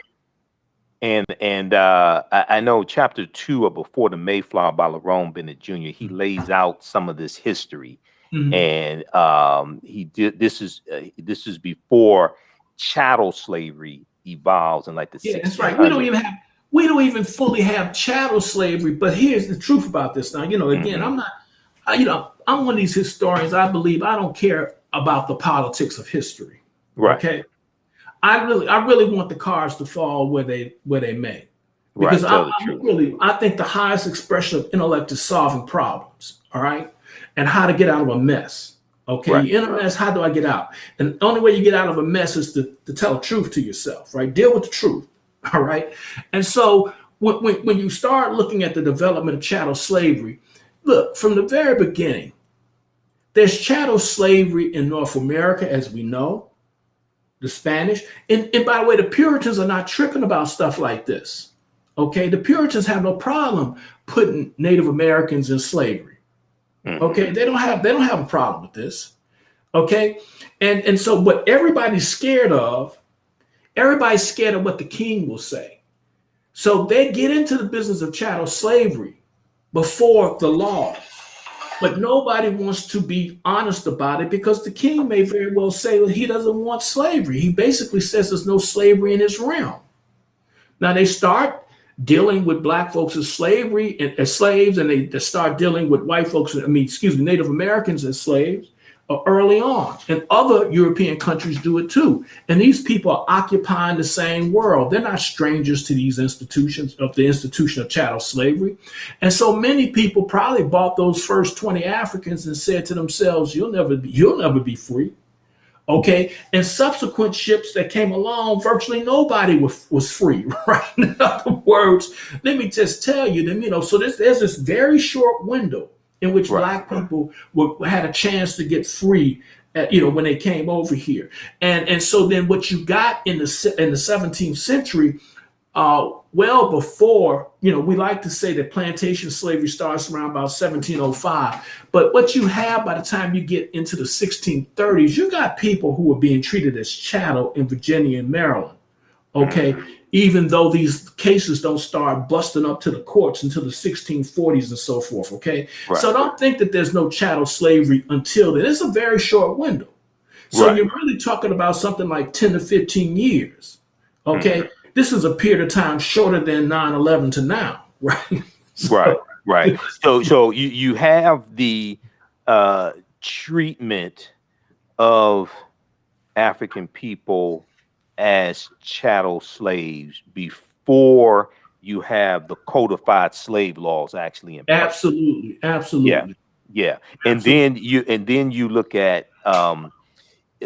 And I know chapter 2 of Before the Mayflower by Lerone Bennett Jr., he lays out some of this history. Mm-hmm. And he did. This is before chattel slavery evolves in like the 1600s. That's right. We don't even fully have chattel slavery. But here's the truth about this. Now, again, mm-hmm. I'm one of these historians. I believe I don't care about the politics of history. Right. Okay. I really want the cards to fall where they may, because I think the highest expression of intellect is solving problems. All right. And how to get out of a mess. Okay, right. You're in a mess. How do I get out? And the only way you get out of a mess is to tell the truth to yourself, right? Deal with the truth. All right. And so when you start looking at the development of chattel slavery, look, from the very beginning, there's chattel slavery in North America, as we know, the Spanish. And by the way, the Puritans are not tripping about stuff like this. Okay, the Puritans have no problem putting Native Americans in slavery. Okay, they don't have a problem with this. Okay. And so what everybody's scared of what the king will say. So they get into the business of chattel slavery before the law. But nobody wants to be honest about it because the king may very well say that he doesn't want slavery. He basically says there's no slavery in his realm. Now they start dealing with black folks as slavery and as slaves, and they start dealing with white folks, Native Americans as slaves early on. And other European countries do it too. And these people are occupying the same world. They're not strangers to these institutions of the institution of chattel slavery. And so many people probably bought those first 20 Africans and said to themselves, you'll never be free. Okay. And subsequent ships that came along, virtually nobody was free, right? In other words, let me just tell you them, so there's this very short window in which Black people had a chance to get free, when they came over here. And so then what you got in the 17th century, well before, we like to say that plantation slavery starts around about 1705. But what you have by the time you get into the 1630s, you got people who are being treated as chattel in Virginia and Maryland. Okay. Even though these cases don't start busting up to the courts until the 1640s and so forth. Okay. Right. So don't think that there's no chattel slavery until then. It's a very short window. So you're really talking about something like 10 to 15 years. Okay. This is a period of time shorter than 9/11 to now. Right. Right. So you have the treatment of African people as chattel slaves before you have the codified slave laws actually in place. Absolutely. Yeah. And then you look at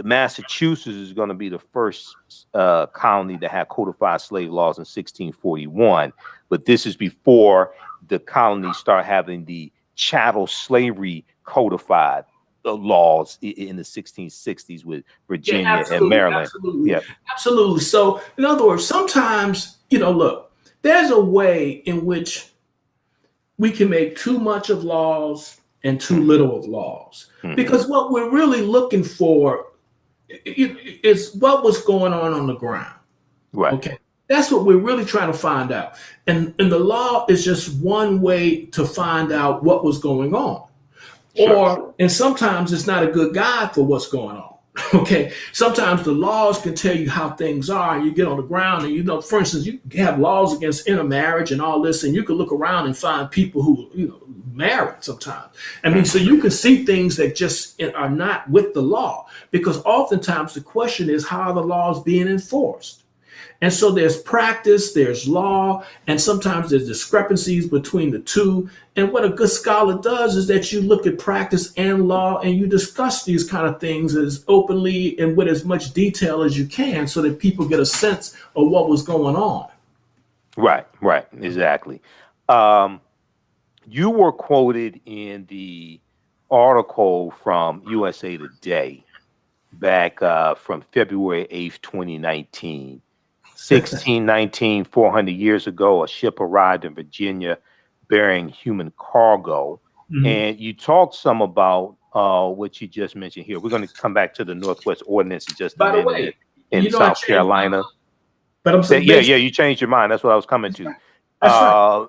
Massachusetts is going to be the first colony to have codified slave laws in 1641, but this is before the colonies start having the chattel slavery codified laws in the 1660s with Virginia and Maryland. Absolutely. So in other words, sometimes, look, there's a way in which we can make too much of laws and too little of laws, because what we're really looking for is what was going on the ground. Right. Okay. That's what we're really trying to find out. And the law is just one way to find out what was going on. And sometimes it's not a good guide for what's going on. Okay. Sometimes the laws can tell you how things are, and you get on the ground and, for instance, you have laws against intermarriage and all this, and you can look around and find people who, married sometimes. So you can see things that just are not with the law, because oftentimes the question is, how are the laws being enforced? And so there's practice, there's law, and sometimes there's discrepancies between the two. And what a good scholar does is that you look at practice and law and you discuss these kind of things as openly and with as much detail as you can so that people get a sense of what was going on. Right, exactly. You were quoted in the article from USA Today back from February 8th, 2019. 1619, 400 years ago, a ship arrived in Virginia bearing human cargo. And you talked some about what you just mentioned here. We're going to come back to the Northwest Ordinance in just a minute. By the way, in South Carolina. But I'm saying, you changed your mind. That's what I was coming to. That's right.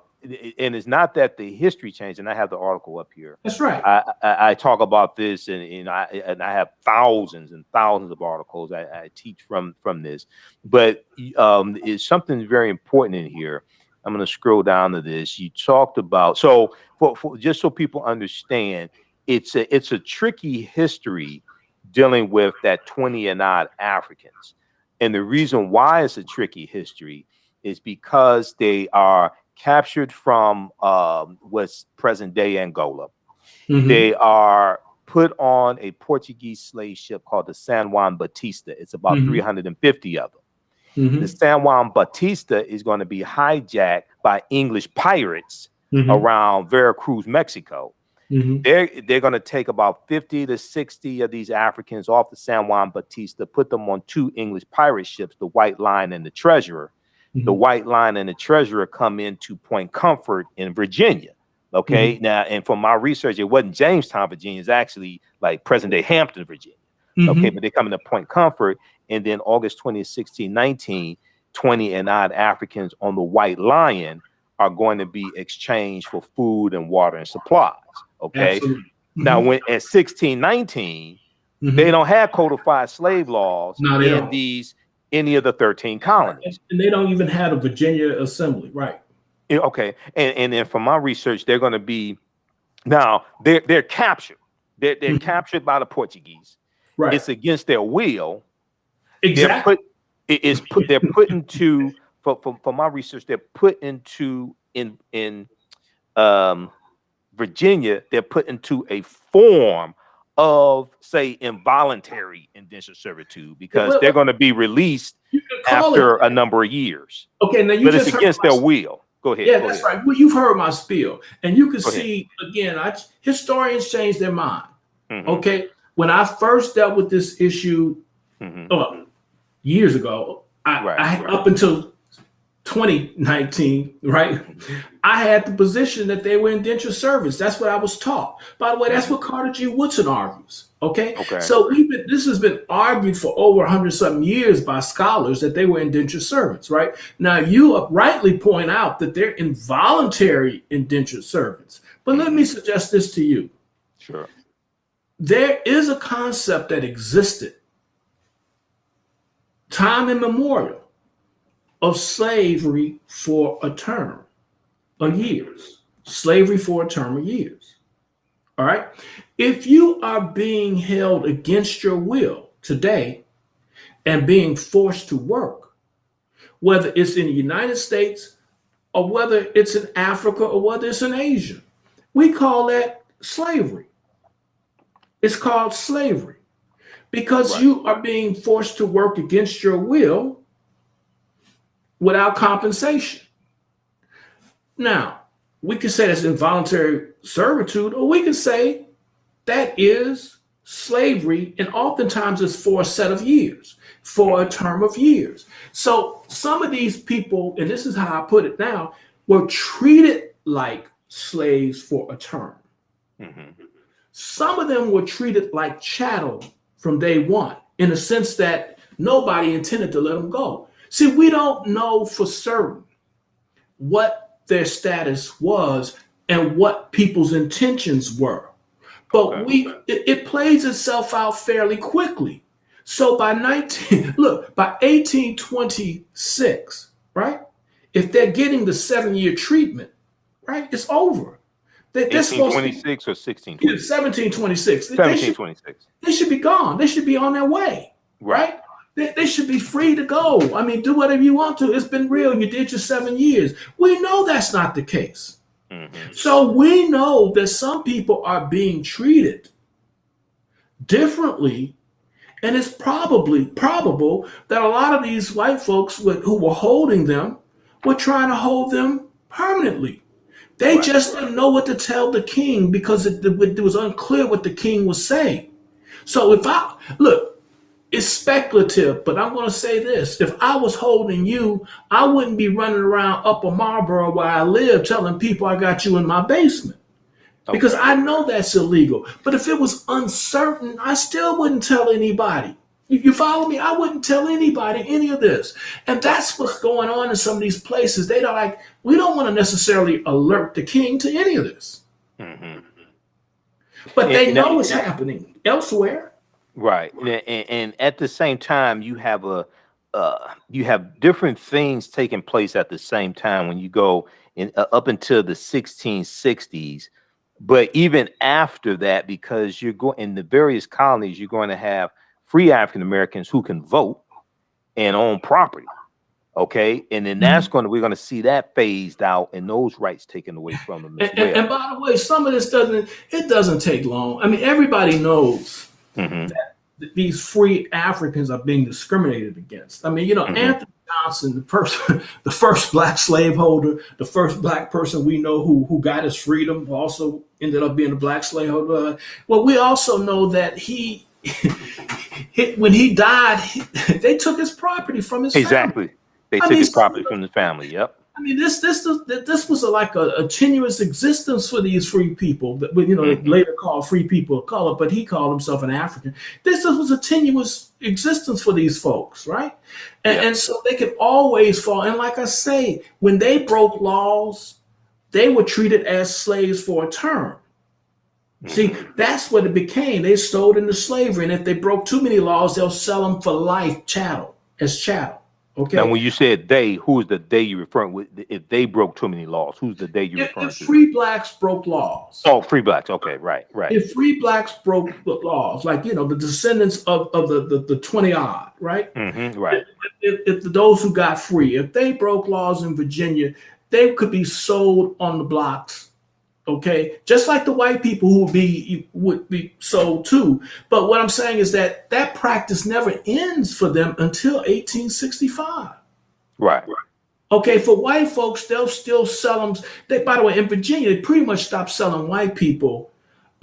And it's not that the history changed, and I have the article up here. That's right. I talk about this, and I have thousands and thousands of articles I teach from this. But it's something very important in here. I'm going to scroll down to this. You talked about, so for just so people understand, it's a tricky history dealing with that 20 and odd Africans. And the reason why it's a tricky history is because they are captured from what's present day Angola. They are put on a Portuguese slave ship called the San Juan Batista. It's about 350 of them. The San Juan Batista is going to be hijacked by English pirates around Veracruz, Mexico. They're going to take about 50 to 60 of these Africans off the San Juan Batista, put them on two English pirate ships, the White Lion and the Treasurer. The White Lion and the Treasurer come into Point Comfort in Virginia. Okay. Now, and from my research, it wasn't Jamestown, Virginia. It's actually like present day Hampton, Virginia. Okay, but they're coming to Point Comfort, and then August 20th, 1619, 20 and odd Africans on the White Lion are going to be exchanged for food and water and supplies. Okay. Absolutely. Now, when at 1619, they don't have codified slave laws in any of the 13 colonies. And they don't even have a Virginia Assembly, right? Okay. And then from my research, they're going to be now they're captured. They're captured by the Portuguese. Right. It's against their will. Exactly. They're put into for my research, they're put into in Virginia, they're put into a form of, say, involuntary indentured servitude, because they're going to be released after a number of years. Okay, now but it's against their will. Go ahead. Yeah, that's right. Well, you've heard my spiel, and you can see again. Historians change their mind. Okay, when I first dealt with this issue years ago, I up until 2019, right? I had the position that they were indentured servants. That's what I was taught. By the way, that's what Carter G. Woodson argues. Okay. So this has been argued for over 100-something years by scholars that they were indentured servants, right? Now, you rightly point out that they're involuntary indentured servants. But let me suggest this to you. Sure. There is a concept that existed time immemorial of slavery for a term of years. Slavery for a term of years. All right. If you are being held against your will today and being forced to work, whether it's in the United States or whether it's in Africa or whether it's in Asia, we call that slavery. It's called slavery because you are being forced to work against your will without compensation. Now, we can say that's involuntary servitude, or we can say that is slavery, and oftentimes it's for a set of years, for a term of years. So some of these people, and this is how I put it now, were treated like slaves for a term. Some of them were treated like chattel from day one, in the sense that nobody intended to let them go. See, we don't know for certain what their status was and what people's intentions were. But it plays itself out fairly quickly. So by 1826, right? If they're getting the 7-year treatment, right, it's over. 1826 or 1626? 1726. 1726. They should be gone. They should be on their way, right? They should be free to go. I mean, do whatever you want to. It's been real. You did your 7 years. We know that's not the case. So we know that some people are being treated differently, and it's probable that a lot of these white folks who were holding them were trying to hold them permanently. They just didn't know what to tell the king because it was unclear what the king was saying. So it's speculative, but I'm going to say this. If I was holding you, I wouldn't be running around Upper Marlboro where I live telling people I got you in my basement, because I know that's illegal. But if it was uncertain, I still wouldn't tell anybody. You follow me? I wouldn't tell anybody any of this. And that's what's going on in some of these places. We don't want to necessarily alert the king to any of this. But they know it's happening elsewhere. Right. And at the same time, you have different things taking place at the same time when you go up until the 1660s. But even after that, because you're going in the various colonies, you're going to have free African Americans who can vote and own property. Okay. And then we're going to see that phased out and those rights taken away from them as well. And by the way, some of this doesn't take long. I mean, everybody knows that these free Africans are being discriminated against. I mean, Anthony Johnson, the first black slaveholder, the first black person we know who got his freedom, also ended up being a black slaveholder. Well, we also know that when he died, they took his property from his family. They took his property from the family. Yep. I mean, this was like a tenuous existence for these free people that, you know, later called free people of color, but he called himself an African. This was a tenuous existence for these folks, right? And so they could always fall. And like I say, when they broke laws, they were treated as slaves for a term. See, that's what it became. They sold into slavery, and if they broke too many laws, they'll sell them for life as chattel. Okay. Now, when you said they, who is the they you referring with? If they broke too many laws, who's the they you referring to? Free blacks broke laws. Oh, free blacks. Okay, right. If free blacks broke the laws, like, you know, the descendants of the 20 odd, right? Right. If those who got free, if they broke laws in Virginia, they could be sold on the blocks. Okay, just like the white people who would be sold too. But what I'm saying is that practice never ends for them until 1865. Right. Okay, for white folks, they'll still sell them. By the way, in Virginia, they pretty much stopped selling white people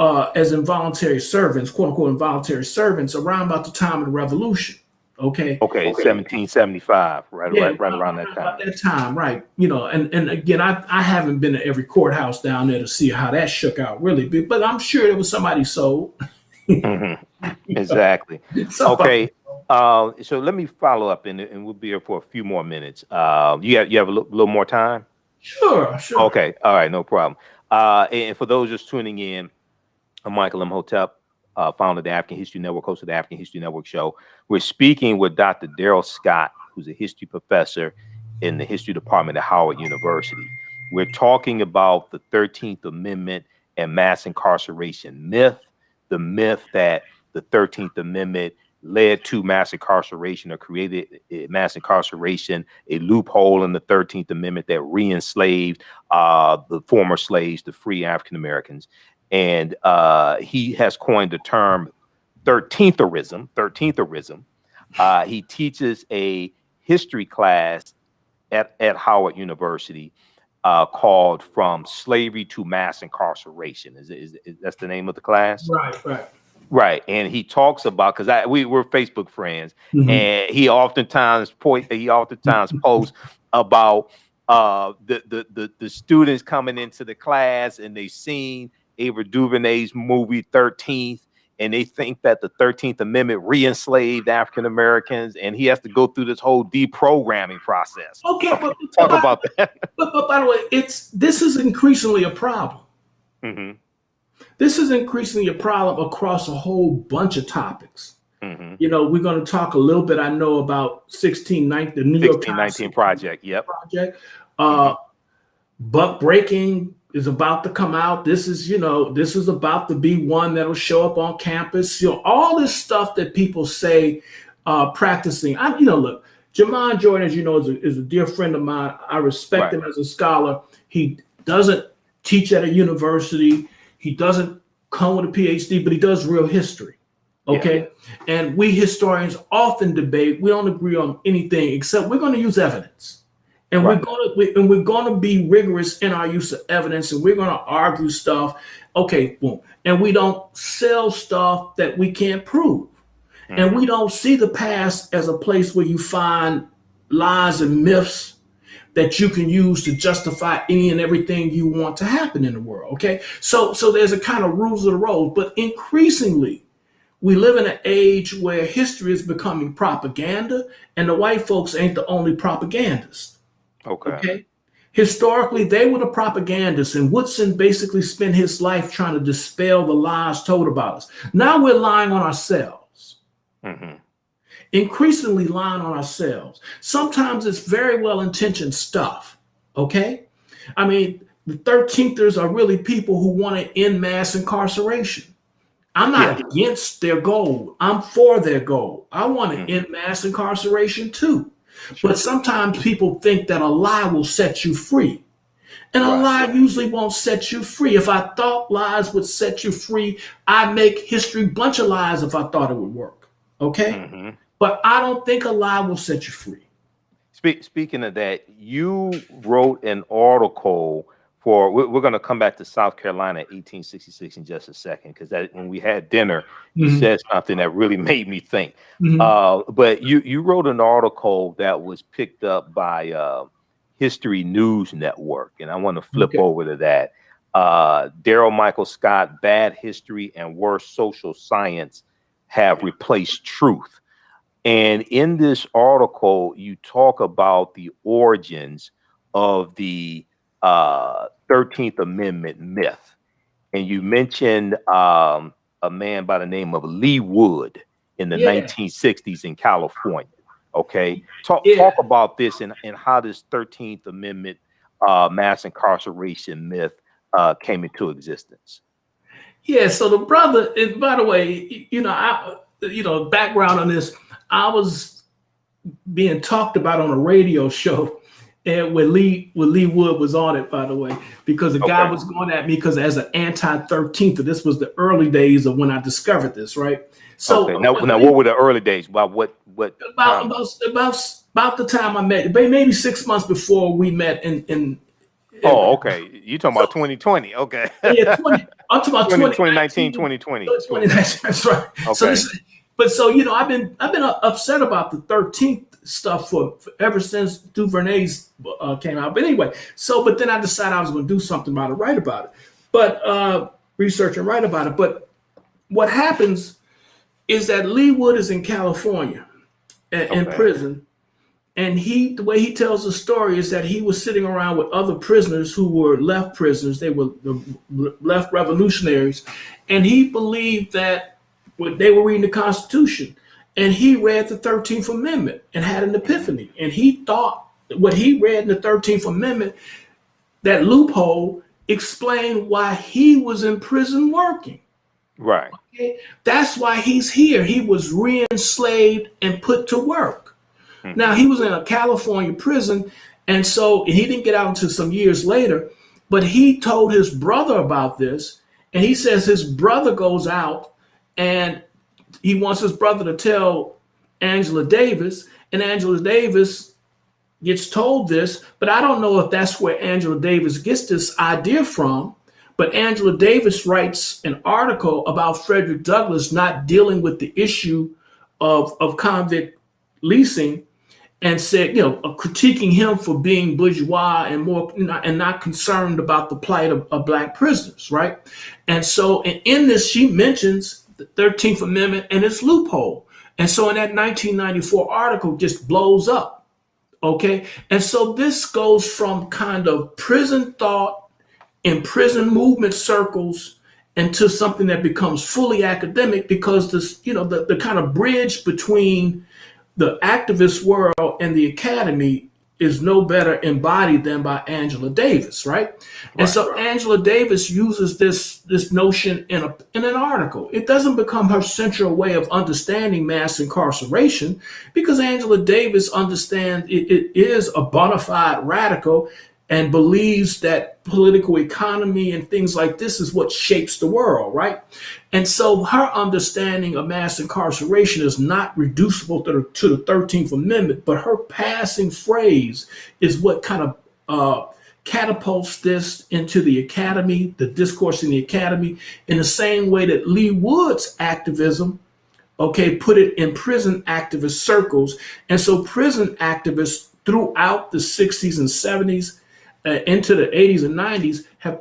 as involuntary servants, quote unquote, involuntary servants, around about the time of the Revolution. Okay, 1775, right around that time. About that time, right? You know, and again, I haven't been to every courthouse down there to see how that shook out, really, but I'm sure there was somebody sold. Exactly. Okay. So let me follow up, and we'll be here for a few more minutes. You have a little more time? Sure. Okay. All right. No problem. And for those just tuning in, I'm Michael Imhotep, founder of the African History Network, host of the African History Network show. We're speaking with Dr. Daryl Scott, who's a history professor in the history department at Howard University. We're talking about the 13th Amendment and mass incarceration myth, the myth that the 13th Amendment led to mass incarceration or created mass incarceration, a loophole in the 13th Amendment that re-enslaved the former slaves, the free African Americans. And he has coined the term Thirteentherism. He teaches a history class at Howard University called "From Slavery to Mass Incarceration." Is that's the name of the class? Right. And he talks about, because we're Facebook friends, and he oftentimes posts about the students coming into the class, and they've seen Ava Duvernay's movie 13th, and they think that the 13th Amendment re-enslaved African Americans, and he has to go through this whole deprogramming process. Okay, but talk about that. But by the way, this is increasingly a problem. This is increasingly a problem across a whole bunch of topics. You know, we're going to talk a little bit, I know, about 1619, the New York Times 1619 Project. Buck breaking is about to come out. This is about to be one that'll show up on campus. You know, all this stuff that people say practicing. Look, Jamon Jordan, as you know, is a dear friend of mine. I respect him as a scholar. He doesn't teach at a university. He doesn't come with a PhD, but he does real history. Okay. And we historians often debate. We don't agree on anything except we're going to use evidence. And we're going to be rigorous in our use of evidence, and we're going to argue stuff. Okay, boom. And we don't sell stuff that we can't prove. And we don't see the past as a place where you find lies and myths that you can use to justify any and everything you want to happen in the world. Okay. So there's a kind of rules of the road, but increasingly we live in an age where history is becoming propaganda, and the white folks ain't the only propagandists. Okay. Historically, they were the propagandists, and Woodson basically spent his life trying to dispel the lies told about us. Now we're lying on ourselves. Increasingly lying on ourselves. Sometimes it's very well-intentioned stuff. Okay. I mean, the 13thers are really people who want to end mass incarceration. I'm not against their goal. I'm for their goal. I want to end mass incarceration too. But sometimes people think that a lie will set you free. And a lie usually won't set you free. If I thought lies would set you free, I'd make history bunch of lies if I thought it would work. Okay? But I don't think a lie will set you free. Speaking of that, you wrote an article for, we're going to come back to South Carolina 1866 in just a second, because when we had dinner, you said something that really made me think. But you wrote an article that was picked up by History News Network, and I want to flip over to that. Daryl Michael Scott, Bad History and Worse Social Science have replaced truth. And in this article, you talk about the origins of the 13th Amendment myth. And you mentioned a man by the name of Lee Wood in the 1960s in California. Okay. Talk about this and how this 13th Amendment mass incarceration myth came into existence. Yeah. So the brother, and by the way, background on this, I was being talked about on a radio show, and when Lee Wood was on it, by the way, because the guy was going at me because as an anti-13th, this was the early days of when I discovered this, right? So now what were the early days? About about the time I met, maybe 6 months before we met in you talking about 2020? Okay. Yeah, I'm talking about 2019, 2020. 2019, that's right. Okay. So I've been upset about the 13th stuff for ever since Duvernay's came out. But anyway, but then I decided I was going to do something about it, write about it, but research and write about it. But what happens is that Lee Wood is in California in prison. And the way he tells the story is that he was sitting around with other prisoners who were left prisoners. They were left revolutionaries. And he believed that they were reading the Constitution. And he read the 13th Amendment and had an epiphany. And he thought what he read in the 13th Amendment, that loophole, explained why he was in prison working. Right. Okay? That's why he's here. He was re-enslaved and put to work. Now, he was in a California prison, and he didn't get out until some years later, but he told his brother about this, and he says his brother goes out, and he wants his brother to tell Angela Davis, and Angela Davis gets told this, but I don't know if that's where Angela Davis gets this idea from, but Angela Davis writes an article about Frederick Douglass not dealing with the issue of convict leasing, and said, critiquing him for being bourgeois and not concerned about the plight of Black prisoners, right? And so, in this, she mentions the 13th Amendment and its loophole. And so, in that 1994 article, just blows up, okay? And so, this goes from kind of prison thought in prison movement circles into something that becomes fully academic, because this, the kind of bridge between the activist world and the academy is no better embodied than by Angela Davis, right? And so Angela Davis uses this notion in an article. It doesn't become her central way of understanding mass incarceration, because Angela Davis understands it is a bona fide radical and believes that political economy and things like this is what shapes the world, right? And so her understanding of mass incarceration is not reducible to the 13th Amendment, but her passing phrase is what kind of catapults this into the academy, the discourse in the academy, in the same way that Lee Wood's activism, put it in prison activist circles. And so prison activists throughout the 60s and 70s, into the 80s and 90s, have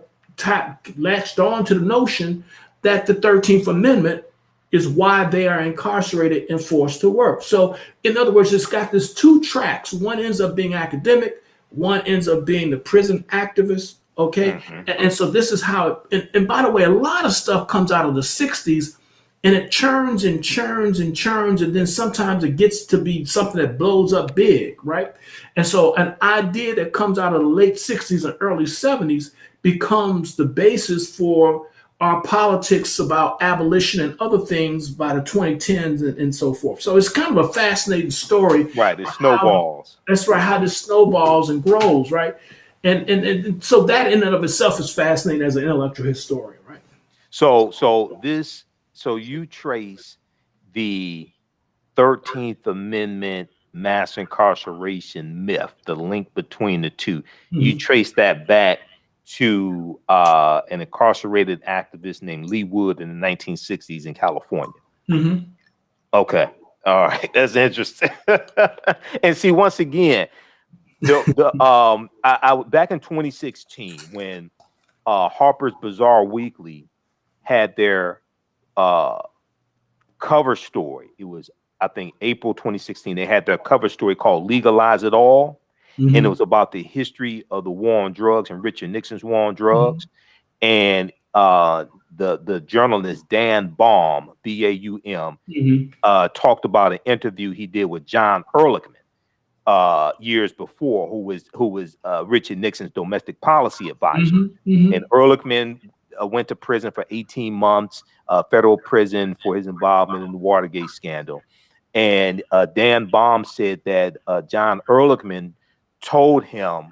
latched on to the notion that the 13th Amendment is why they are incarcerated and forced to work. So, in other words, it's got this two tracks. One ends up being academic, one ends up being the prison activist, okay? And so this is how and by the way, a lot of stuff comes out of the 60s, and it churns and churns and churns, and then sometimes it gets to be something that blows up big, right? And so an idea that comes out of the late 60s and early 70s becomes the basis for our politics about abolition and other things by the 2010s and so forth. So it's kind of a fascinating story. Right, it snowballs. That's right, how this snowballs and grows, right? And so that in and of itself is fascinating as an intellectual historian, right? So you trace the 13th Amendment mass incarceration myth, the link between the two. You trace that back to an incarcerated activist named Lee Wood in the 1960s in California. Okay. All right. That's interesting. And see, once again, I back in 2016 when Harper's Bazaar Weekly had their cover story. It was, I think, April 2016. They had their cover story called "Legalize It All," and it was about the history of the war on drugs and Richard Nixon's war on drugs. And the journalist Dan Baum, Baum, talked about an interview he did with John Ehrlichman years before, who was Richard Nixon's domestic policy advisor. And Ehrlichman went to prison for 18 months, federal prison, for his involvement in the Watergate scandal. And Dan Baum said that John Ehrlichman told him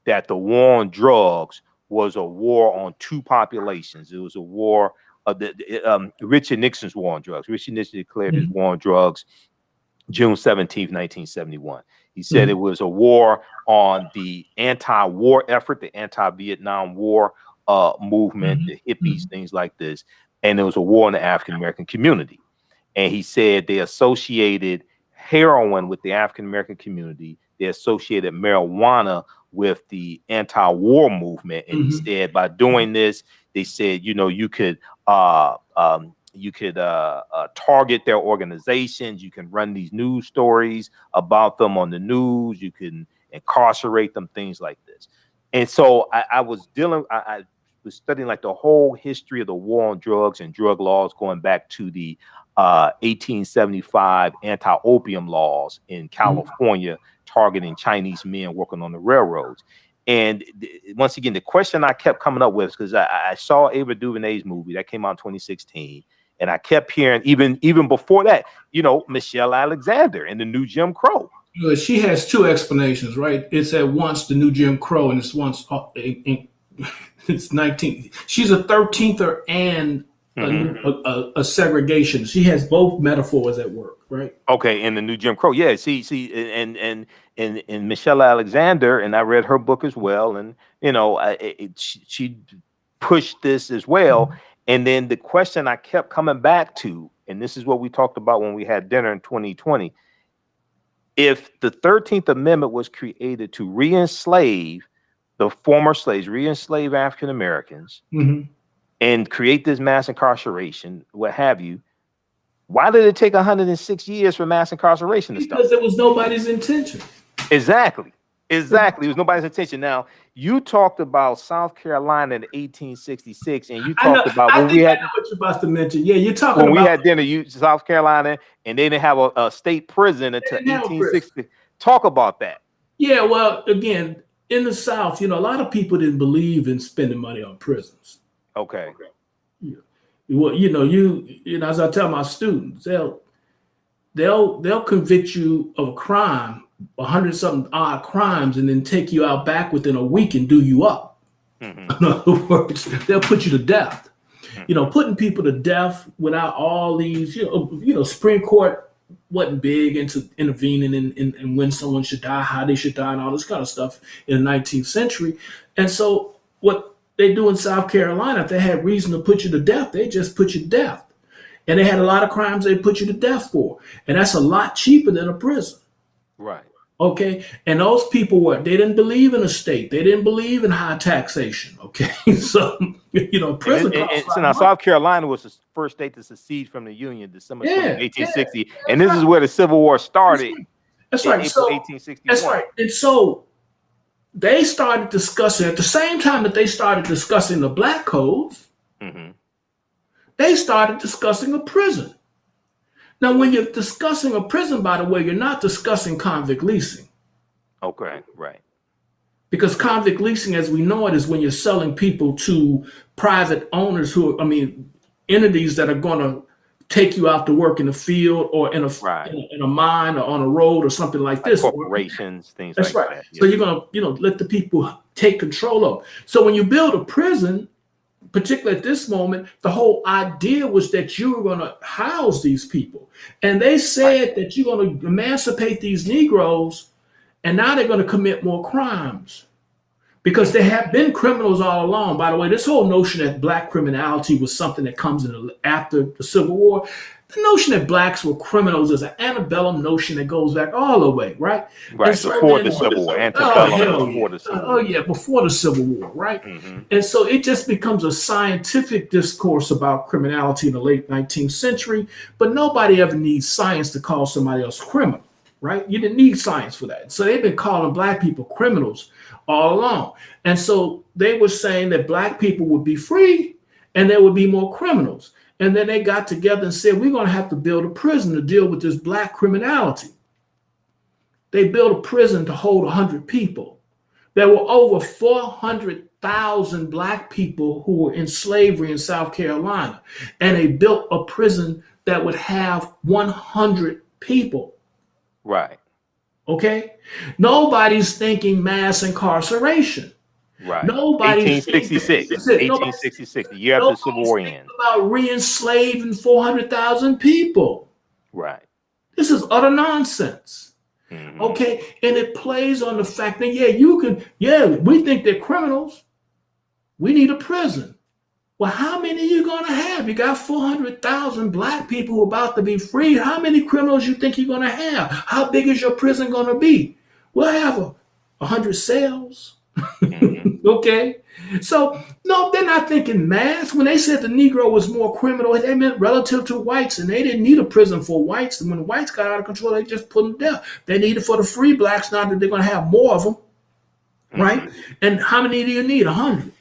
that the war on drugs was a war on two populations. It was a war of Richard Nixon's war on drugs. Richard Nixon declared his war on drugs June 17th, 1971. He said it was a war on the anti-war effort, the anti-Vietnam War movement, the hippies, things like this. And it was a war on the African-American community. And he said they associated heroin with the African-American community. They associated marijuana with the anti-war movement. And he said by doing this, they said, you know, you could target their organizations. You can run these news stories about them on the news. You can incarcerate them, things like this. And so I was studying like the whole history of the war on drugs and drug laws going back to the 1875 anti-opium laws in California, targeting Chinese men working on the railroads. And once again, the question I kept coming up with, because I saw Ava Duvernay's movie that came out in 2016, and I kept hearing, even before that, you know, Michelle Alexander and the New Jim Crow. She has two explanations, right? It's at once the New Jim Crow, and it's once it's 19. She's a 13th and a segregation. She has both metaphors at work, right? Okay, in the New Jim Crow, yeah. See, and Michelle Alexander, and I read her book as well, and you know, she pushed this as well. And then the question I kept coming back to, and this is what we talked about when we had dinner in 2020. If the 13th Amendment was created to re-enslave the former slaves, re-enslave African Americans, and create this mass incarceration, what have you, why did it take 106 years for mass incarceration to start? Because it was nobody's intention. Exactly. It was nobody's intention. Now, you talked about South Carolina in 1866, and you talked about when we had what you're about to mention. Yeah, you're talking when about we had dinner, South Carolina, and they didn't have a state prison until 1860. Talk about that. Yeah, well, again, in the South, you know, a lot of people didn't believe in spending money on prisons. Okay. Yeah. Well, you know, as I tell my students, they'll convict you of a crime, 100-something odd crimes, and then take you out back within a week and do you up. In other words, they'll put you to death. You know, putting people to death without all these, you know, Supreme Court wasn't big into intervening in when someone should die, how they should die, and all this kind of stuff in the 19th century. And so what they do in South Carolina, if they had reason to put you to death, they just put you to death. And they had a lot of crimes they put you to death for. And that's a lot cheaper than a prison. Right. Okay. And those people they didn't believe in a state. They didn't believe in high taxation. Okay. So, you know, prison. So now South Carolina was the first state to secede from the Union, December 1860. And this is where the Civil War started. That's right. April 1861. That's right. And so they started discussing, at the same time that they started discussing the black codes, they started discussing a prison. Now, when you're discussing a prison, by the way, you're not discussing convict leasing. Okay, right. Because convict leasing, as we know it, is when you're selling people to private owners entities that are going to take you out to work in the field or in a mine or on a road or something like this. Corporations, things like that. That's right. So you're going to, let the people take control of. So when you build a prison, particularly at this moment, the whole idea was that you were going to house these people. And they said that you're going to emancipate these Negroes, and now they're going to commit more crimes. Because there have been criminals all along. By the way, this whole notion that black criminality was something that comes in after the Civil War, The notion that blacks were criminals is an antebellum notion that goes back all the way, right? Right, So before the Civil War, antebellum, before the Civil War. Oh, yeah, before the Civil War, right? And so it just becomes a scientific discourse about criminality in the late 19th century, but nobody ever needs science to call somebody else criminal, right? You didn't need science for that. So they've been calling black people criminals all along. And so they were saying that black people would be free and there would be more criminals. And then they got together and said, we're going to have to build a prison to deal with this black criminality. They built a prison to hold 100 people. There were over 400,000 black people who were in slavery in South Carolina. And they built a prison that would have 100 people. Right. Okay? Nobody's thinking mass incarceration. Right. Nobody's 1866. 1866, the year after the Civil War ends. About re-enslaving 400,000 people. Right. This is utter nonsense. Okay, and it plays on the fact that we think they're criminals. We need a prison. Well, how many are you going to have? You got 400,000 black people who are about to be freed. How many criminals you think you're going to have? How big is your prison going to be? We'll have 100 cells. Okay, so no, they're not thinking mass. When they said the Negro was more criminal, they meant relative to whites, and they didn't need a prison for whites. And when the whites got out of control, they just put them down. They need it for the free blacks now that they're going to have more of them, right? And how many do you need? 100.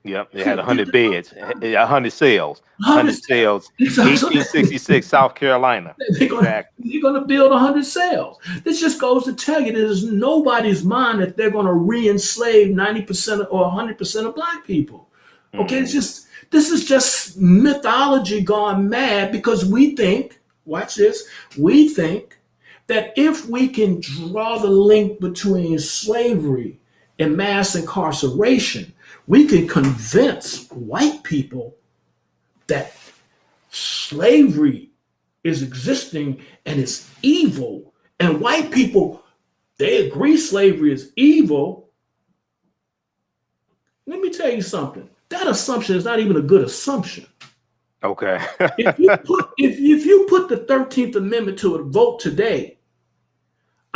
Yep, they had 100 beds, 100 cells, 100 cells, 1866, South Carolina. They're going to build 100 cells. This just goes to tell you there's nobody's mind that they're going to re-enslave 90% or 100% of black people. Okay, this is just mythology gone mad because we think, watch this, we think that if we can draw the link between slavery and mass incarceration, we can convince white people that slavery is existing and it's evil. And white people, they agree slavery is evil. Let me tell you something. That assumption is not even a good assumption. Okay. if you put the 13th Amendment to a vote today,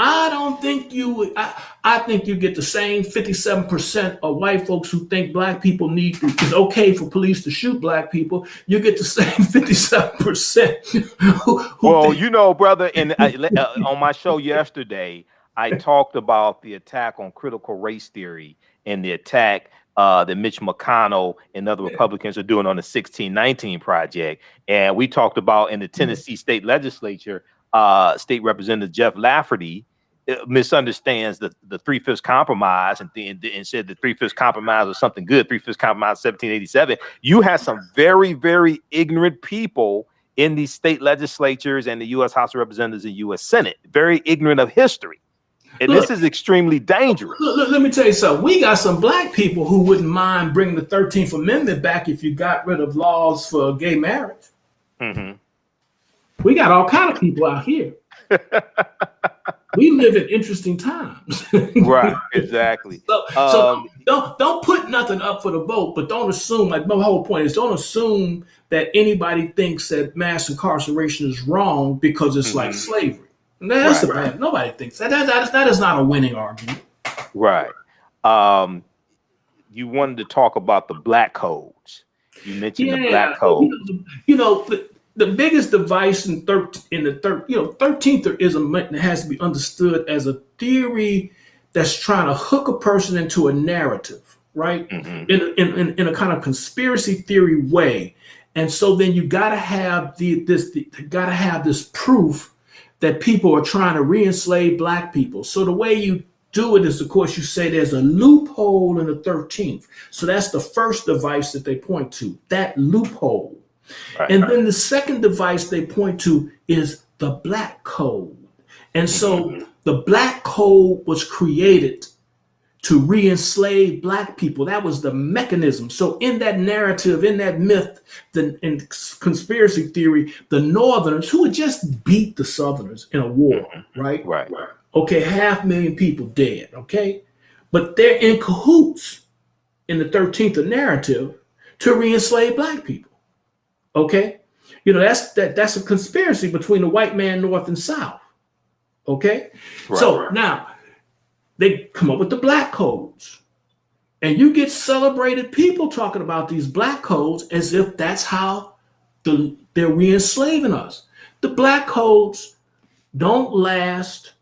I don't think you would. I think you get the same 57% of white folks who think black people it's okay for police to shoot black people. You get the same 57%. Well, you know, brother, and on my show yesterday, I talked about the attack on critical race theory and the attack that Mitch McConnell and other Republicans are doing on the 1619 Project. And we talked about in the Tennessee state legislature, State Representative Jeff Lafferty misunderstands the 3/5 compromise and said the 3/5 compromise was something good. 3/5 compromise 1787. You had some very, very ignorant people in these state legislatures and the U.S. House of Representatives and U.S. Senate, very ignorant of history. And this is extremely dangerous. Let me tell you something. We got some black people who wouldn't mind bringing the 13th Amendment back if you got rid of laws for gay marriage. We got all kinds of people out here. We live in interesting times. Right, exactly. So don't put nothing up for the vote, but don't assume, like my whole point is, don't assume that anybody thinks that mass incarceration is wrong because it's like slavery. That's bad. Nobody thinks that. That is not a winning argument. Right. You wanted to talk about the black codes. You mentioned the black code. The biggest device in the 13therism has to be understood as a theory that's trying to hook a person into a narrative, right? In a kind of conspiracy theory way. And so then you got to have this proof that people are trying to re-enslave black people. So the way you do it is, of course, you say there's a loophole in the 13th. So that's the first device that they point to, that loophole. Right. And then the second device they point to is the black code. And so the black code was created to re-enslave black people. That was the mechanism. So in that narrative, in that myth, in conspiracy theory, the Northerners, who had just beat the Southerners in a war, right? Okay, 500,000 people dead, okay? But they're in cahoots in the 13th narrative to re-enslave black people. Okay, You know, that's a conspiracy between the white man, North and South. Okay? Right. So now they come up with the black codes. And you get celebrated people talking about these black codes as if that's how they're re-enslaving us. The black codes don't last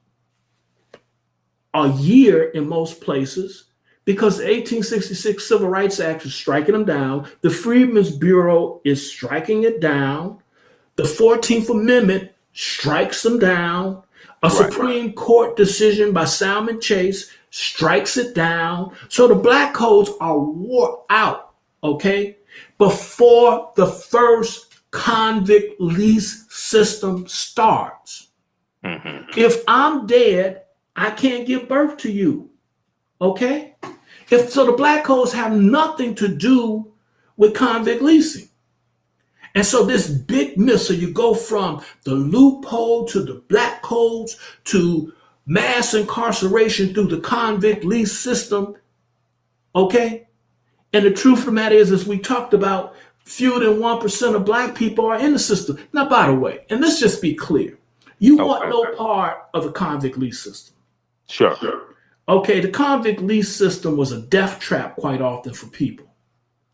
a year in most places because the 1866 Civil Rights Act is striking them down. The Freedmen's Bureau is striking it down. The 14th Amendment strikes them down. A Supreme Court decision by Salmon Chase strikes it down. So the black codes are wore out, okay, before the first convict lease system starts. If I'm dead, I can't give birth to you, okay? So the black codes have nothing to do with convict leasing. And so this big myth, so you go from the loophole to the black codes to mass incarceration through the convict lease system, okay? And the truth of the matter is, as we talked about, fewer than 1% of black people are in the system. Now, by the way, and let's just be clear, you want no part of the convict lease system. Sure. Okay, the convict lease system was a death trap quite often for people,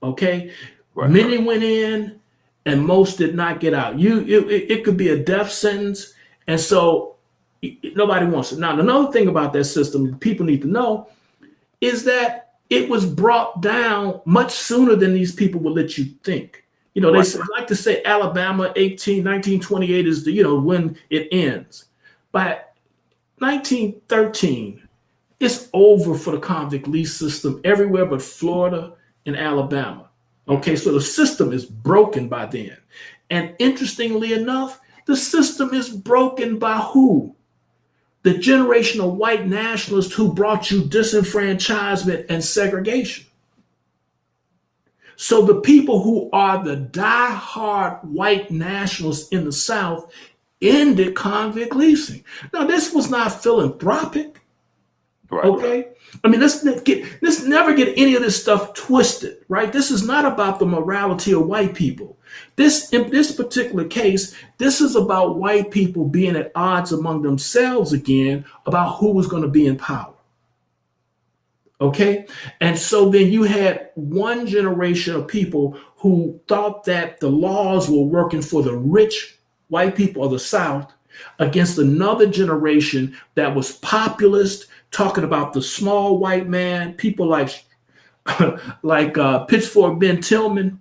okay? Many went in and most did not get out. It could be a death sentence, and so nobody wants it. Now, another thing about that system people need to know is that it was brought down much sooner than these people will let you think. You know, they like to say Alabama 1928 is the, when it ends. By 1913, it's over for the convict lease system everywhere but Florida and Alabama. Okay, so the system is broken by then. And interestingly enough, the system is broken by who? The generation of white nationalists who brought you disenfranchisement and segregation. So the people who are the die-hard white nationalists in the South ended convict leasing. Now, this was not philanthropic. Okay, I mean, let's never get any of this stuff twisted, right? This is not about the morality of white people. In this particular case, this is about white people being at odds among themselves again about who was going to be in power. Okay, and so then you had one generation of people who thought that the laws were working for the rich white people of the South against another generation that was populist, talking about the small white man, people like Pitchfork Ben Tillman.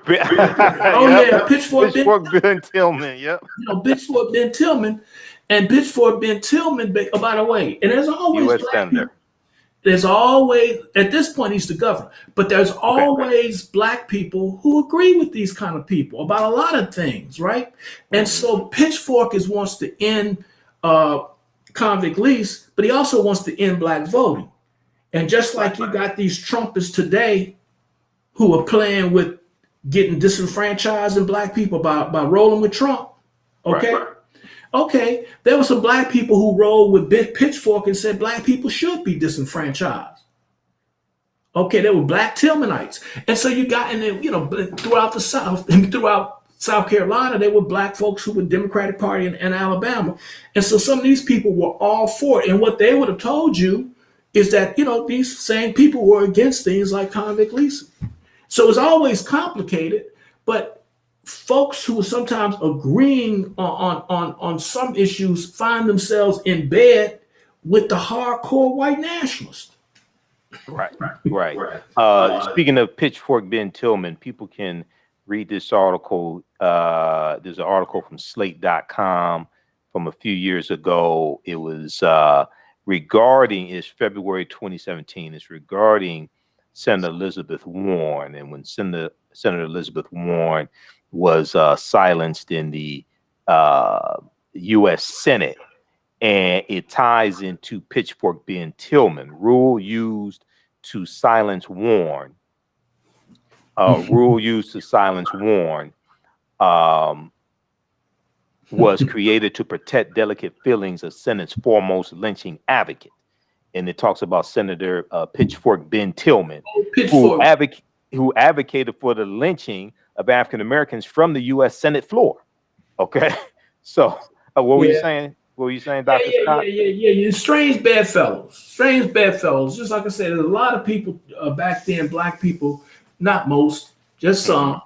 Pitchfork Ben Tillman. Yep. Pitchfork Ben Tillman, and Pitchfork Ben Tillman. Oh, by the way, and there's always black people. There's always, at this point, he's the governor, but there's always black people who agree with these kind of people about a lot of things, right? And so Pitchfork wants to end convict lease, but he also wants to end black voting. And just like you got these Trumpists today who are playing with getting disenfranchised and black people by rolling with Trump, okay? Okay, there were some black people who rolled with Pitchfork and said black people should be disenfranchised. Okay, they were black Tillmanites. And so you got, and then, throughout the South, and throughout South Carolina, there were black folks who were Democratic Party in Alabama. And so some of these people were all for it. And what they would have told you is that, these same people were against things like convict leasing. So it's always complicated, but folks who are sometimes agreeing on some issues find themselves in bed with the hardcore white nationalists. Right. Speaking of Pitchfork Ben Tillman, people can read this article. There's an article from slate.com from a few years ago. It was it's February 2017. It's regarding Senator Elizabeth Warren. And when Senator Elizabeth Warren was silenced in the U.S. Senate, and it ties into Pitchfork Ben Tillman, rule used to silence Warren. Was created to protect delicate feelings of Senate's foremost lynching advocate. And it talks about Senator Pitchfork Ben Tillman, who advocated for the lynching of African Americans from the U.S. Senate floor. Okay, so what were you saying? What were you saying, Dr. Scott? Yeah. Strange bedfellows. Just like I said, there's a lot of people back then, black people, not most, just some,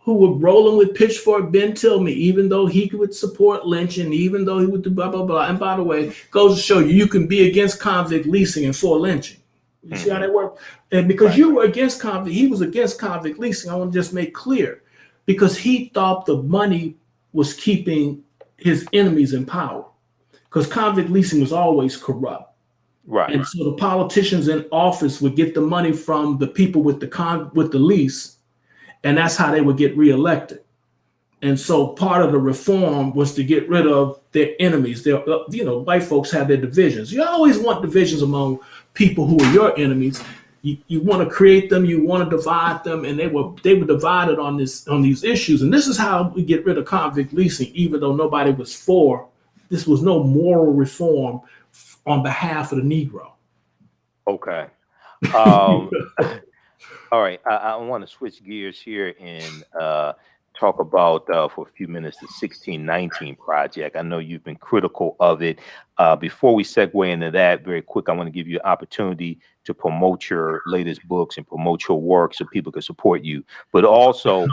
who were rolling with pitchfork Ben Tillman, even though he would support lynching, even though he would do blah, blah, blah. And by the way, goes to show you, you can be against convict leasing and for lynching. You see how that works? And because you were against convict, he was against convict leasing. I want to just make clear, because he thought the money was keeping his enemies in power. Because convict leasing was always corrupt. Right. And so the politicians in office would get the money from the people with the lease, and that's how they would get reelected. And so part of the reform was to get rid of their enemies. White folks have their divisions. You always want divisions among people who are your enemies. You want to create them, you want to divide them, and they were divided on these issues. And this is how we get rid of convict leasing, even though nobody was for. This was no moral reform on behalf of the Negro. Okay. All right. I want to switch gears here and talk about for a few minutes the 1619 Project. I know you've been critical of it. Before we segue into that, very quick, I want to give you an opportunity to promote your latest books and promote your work so people can support you. But also,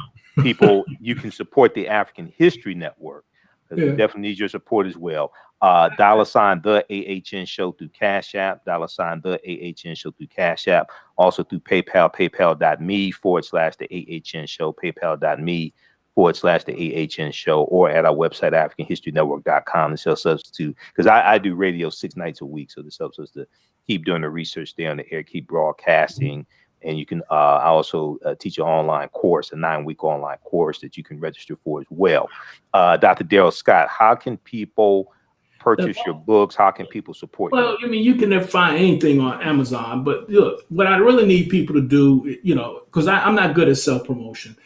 you can support the African History Network. We definitely need your support as well. $ TheAHNShow through Cash App, $ TheAHNShow through Cash App, also through PayPal, paypal.me/TheAHNShow, paypal.me/TheAHNShow, or at our website, AfricanHistoryNetwork.com. This helps us to, because I do radio 6 nights a week, so this helps us to keep doing the research there on the air, keep broadcasting. And you can I also teach an online course, a 9-week online course that you can register for as well. Dr. Daryl Scott, how can people purchase your books? How can people support you? Well, I mean, you can never find anything on Amazon, but look, what I really need people to do, because I'm not good at self-promotion,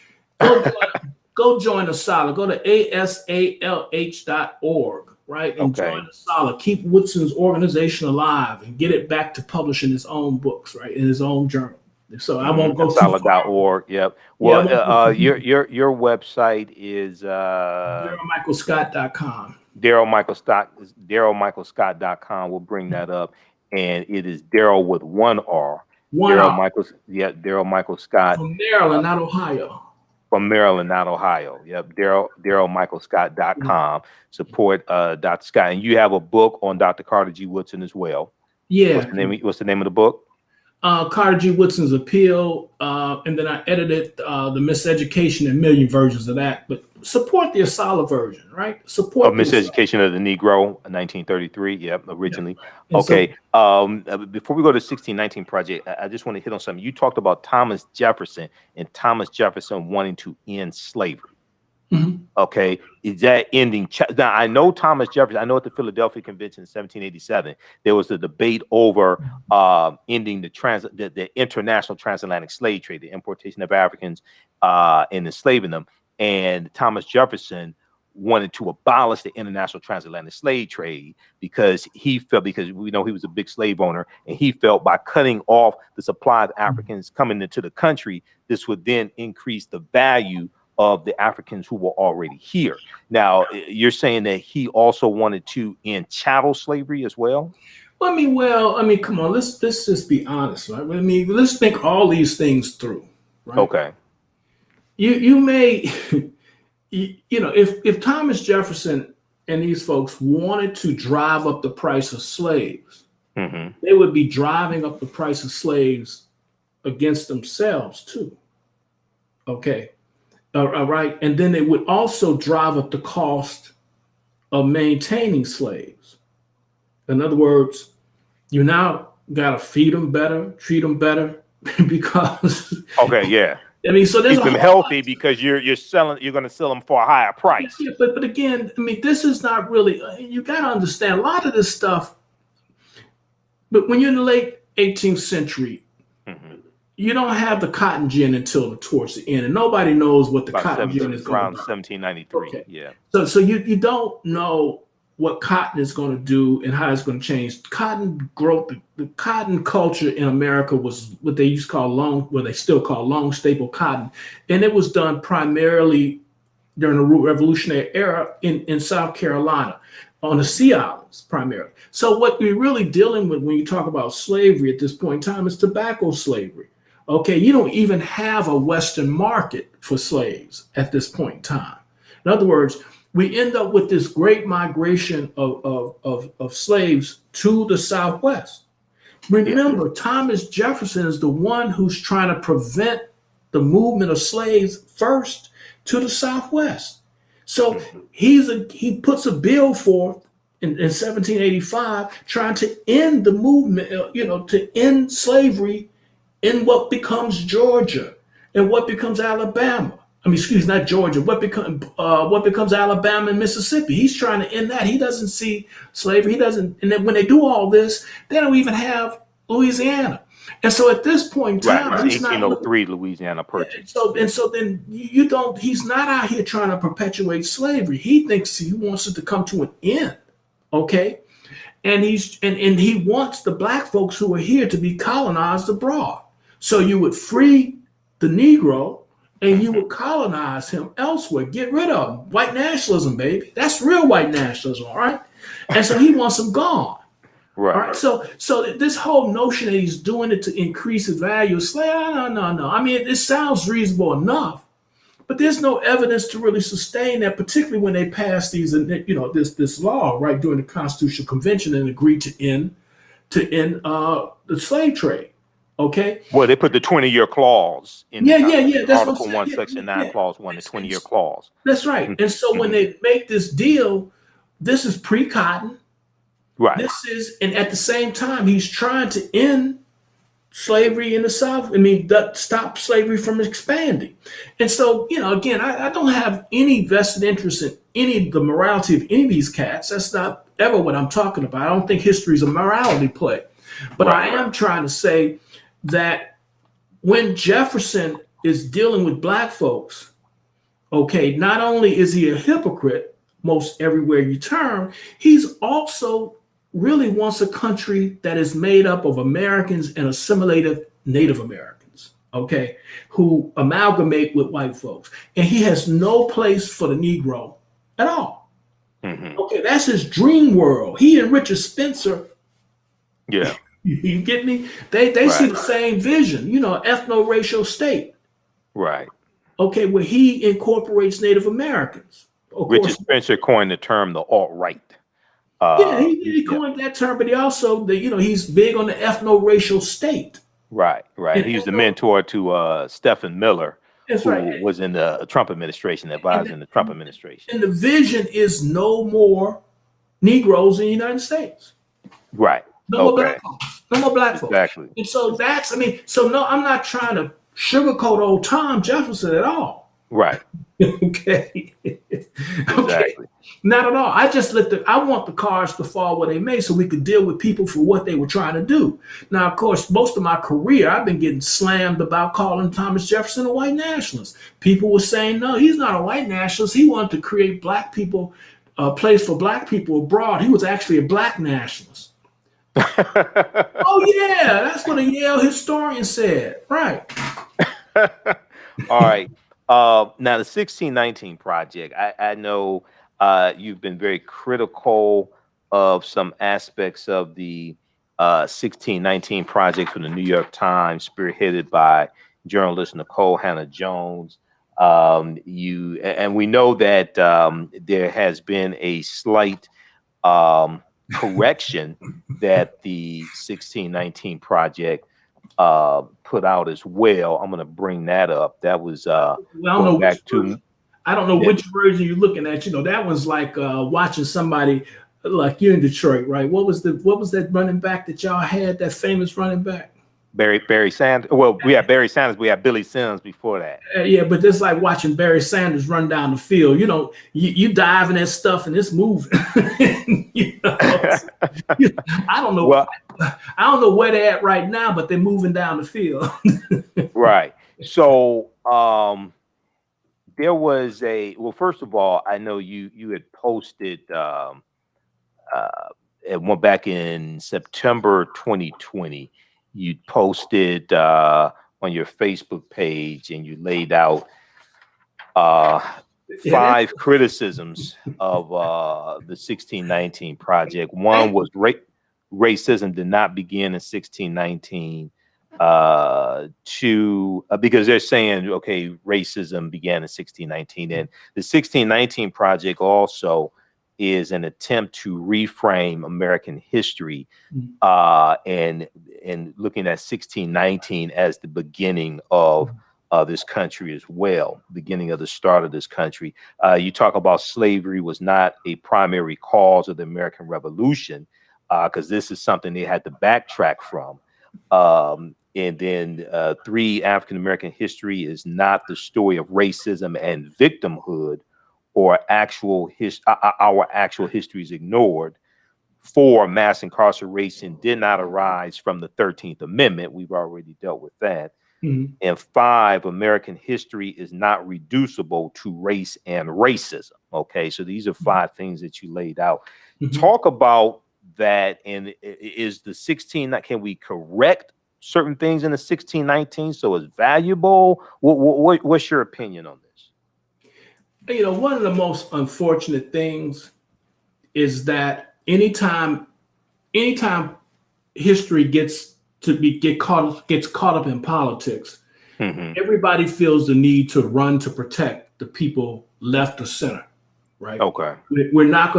go join ASALH. Go to asalh.org, right? And join ASALH. Keep Woodson's organization alive and get it back to publishing his own books, right, in his own journal. So I won't go ASALH.org. Yep. Well, your website is DarylMichaelScott.com. DarylMichaelScott.com. We'll bring that up, and it is Daryl with one R. Daryl Michael Scott. From Maryland, not Ohio. From Maryland, not Ohio. Yep. DarylMichaelScott.com. Support Dr. Scott, and you have a book on Dr. Carter G. Woodson as well. Yeah. What's the name of the book? Carter G. Woodson's Appeal, and then I edited the Miseducation and million versions of that. But support the ASALH version, right? Support Miseducation of the Negro, 1933. Yep, originally. Yeah. Okay. Before we go to 1619 Project, I just want to hit on something. You talked about Thomas Jefferson and Thomas Jefferson wanting to end slavery. Mm-hmm. Okay, is that ending? Now I know Thomas Jefferson. I know at the Philadelphia Convention in 1787 there was a debate over ending the international transatlantic slave trade, the importation of Africans and enslaving them. And Thomas Jefferson wanted to abolish the international transatlantic slave trade because we know he was a big slave owner, and he felt by cutting off the supply of Africans coming into the country, this would then increase the value of the Africans who were already here. Now, you're saying that he also wanted to end chattel slavery as well? Well, I mean, come on, let's just be honest, right? I mean, let's think all these things through, right? Okay. You may, if Thomas Jefferson and these folks wanted to drive up the price of slaves, mm-hmm. they would be driving up the price of slaves against themselves too. Okay. Right. And then they would also drive up the cost of maintaining slaves. In other words, you now got to feed them better, treat them better, because. Okay. Yeah. I mean, so there's keep them healthy because you're going to sell them for a higher price. Yeah, but again, I mean, this is not really. You got to understand a lot of this stuff. But when you're in the late 18th century. Mm-hmm. You don't have the cotton gin until towards the end, and nobody knows what the cotton gin is going to be. Around 1793. Okay. Yeah. So you don't know what cotton is going to do and how it's going to change. Cotton growth, the cotton culture in America was what they used to call they still call long staple cotton. And it was done primarily during the Revolutionary era in South Carolina, on the Sea Islands primarily. So what we're really dealing with when you talk about slavery at this point in time is tobacco slavery. Okay, you don't even have a Western market for slaves at this point in time. In other words, we end up with this great migration of slaves to the Southwest. Remember, Thomas Jefferson is the one who's trying to prevent the movement of slaves first to the Southwest. So he puts a bill forth in 1785 trying to end the movement, to end slavery in what becomes Georgia and what becomes Alabama. I mean, excuse me, not Georgia. What becomes Alabama and Mississippi? He's trying to end that. He doesn't see slavery. He doesn't. And then when they do all this, they don't even have Louisiana. And so at this point in time, right. 1803 Louisiana Purchase. So then you don't. He's not out here trying to perpetuate slavery. He thinks he wants it to come to an end. Okay, and he wants the black folks who are here to be colonized abroad. So you would free the Negro and you would colonize him elsewhere. Get rid of him. White nationalism, baby. That's real white nationalism, all right? And so he wants them gone. Right. All right. So this whole notion that he's doing it to increase the value of slavery, no. I mean, it sounds reasonable enough, but there's no evidence to really sustain that, particularly when they passed these, this law, right, during the Constitutional Convention and agreed to end the slave trade. Okay. Well, they put the 20-year clause in That's Article 1, Section 9, Clause 1, the 20-year clause. That's right. And so when they make this deal, this is pre-cotton. Right. And at the same time, he's trying to end slavery in the South. I mean, stop slavery from expanding. And so, again, I don't have any vested interest in the morality of any of these cats. That's not ever what I'm talking about. I don't think history is a morality play. But I am trying to say that when Jefferson is dealing with black folks, okay, not only is he a hypocrite most everywhere you turn, he's also really wants a country that is made up of Americans and assimilated Native Americans, okay, who amalgamate with white folks. And he has no place for the Negro at all. Mm-hmm. Okay, that's his dream world. He and Richard Spencer. Yeah. You get me? They see the same vision, ethno-racial state. Right. Okay, where he incorporates Native Americans. Richard Spencer coined the term the alt-right. He coined that term, but he also, he's big on the ethno-racial state. Right. And he was the mentor to Stephen Miller, who was in the Trump administration, advised in the Trump administration. And the vision is no more Negroes in the United States. Right. No more black folks. No more black folks. Exactly. And so no, I'm not trying to sugarcoat old Tom Jefferson at all. Right. Okay. Exactly. Not at all. I want the cards to fall where they may so we could deal with people for what they were trying to do. Now, of course, most of my career, I've been getting slammed about calling Thomas Jefferson a white nationalist. People were saying, no, he's not a white nationalist. He wanted to create black people, a place for black people abroad. He was actually a black nationalist. Oh, yeah. That's what a Yale historian said. Right. All right. Now, the 1619 Project, I know you've been very critical of some aspects of the 1619 Project from the New York Times, spearheaded by journalist Nicole Hannah-Jones. And we know that there has been a slight correction that the 1619 Project put out as well. I'm going to bring that up. That was I don't know which version you're looking at. That was like watching somebody like you in Detroit, right? What was that running back that y'all had? That famous running back? Barry Sanders. Well, we had Barry Sanders. We had Billy Sims before that. Yeah, but it's like watching Barry Sanders run down the field. You dive in that stuff and it's moving. I don't know. Well, I don't know where they're at right now, but they're moving down the field. Right. So there was well, first of all, I know you had posted It went back in September 2020. You posted on your Facebook page, and you laid out 5 criticisms of the 1619 project. One was racism did not begin in 1619. Because they're saying, okay, racism began in 1619, and the 1619 project also is an attempt to reframe American history, and looking at 1619 as the beginning of this country as well, beginning of the start of this country. You talk about slavery was not a primary cause of the American Revolution, because this is something they had to backtrack from. And then 3, African American history is not the story of racism and victimhood, or our actual history is ignored. 4, mass incarceration did not arise from the 13th Amendment. We've already dealt with that. And 5, American history is not reducible to race and racism. Okay, so these are 5 things that you laid out. Talk about that. And is the 16, can we correct certain things in the 1619 so it's valuable? What's your opinion on this? One of the most unfortunate things is that anytime history gets caught up in politics, everybody feels the need to run to protect the people left or center, right? Okay. We're not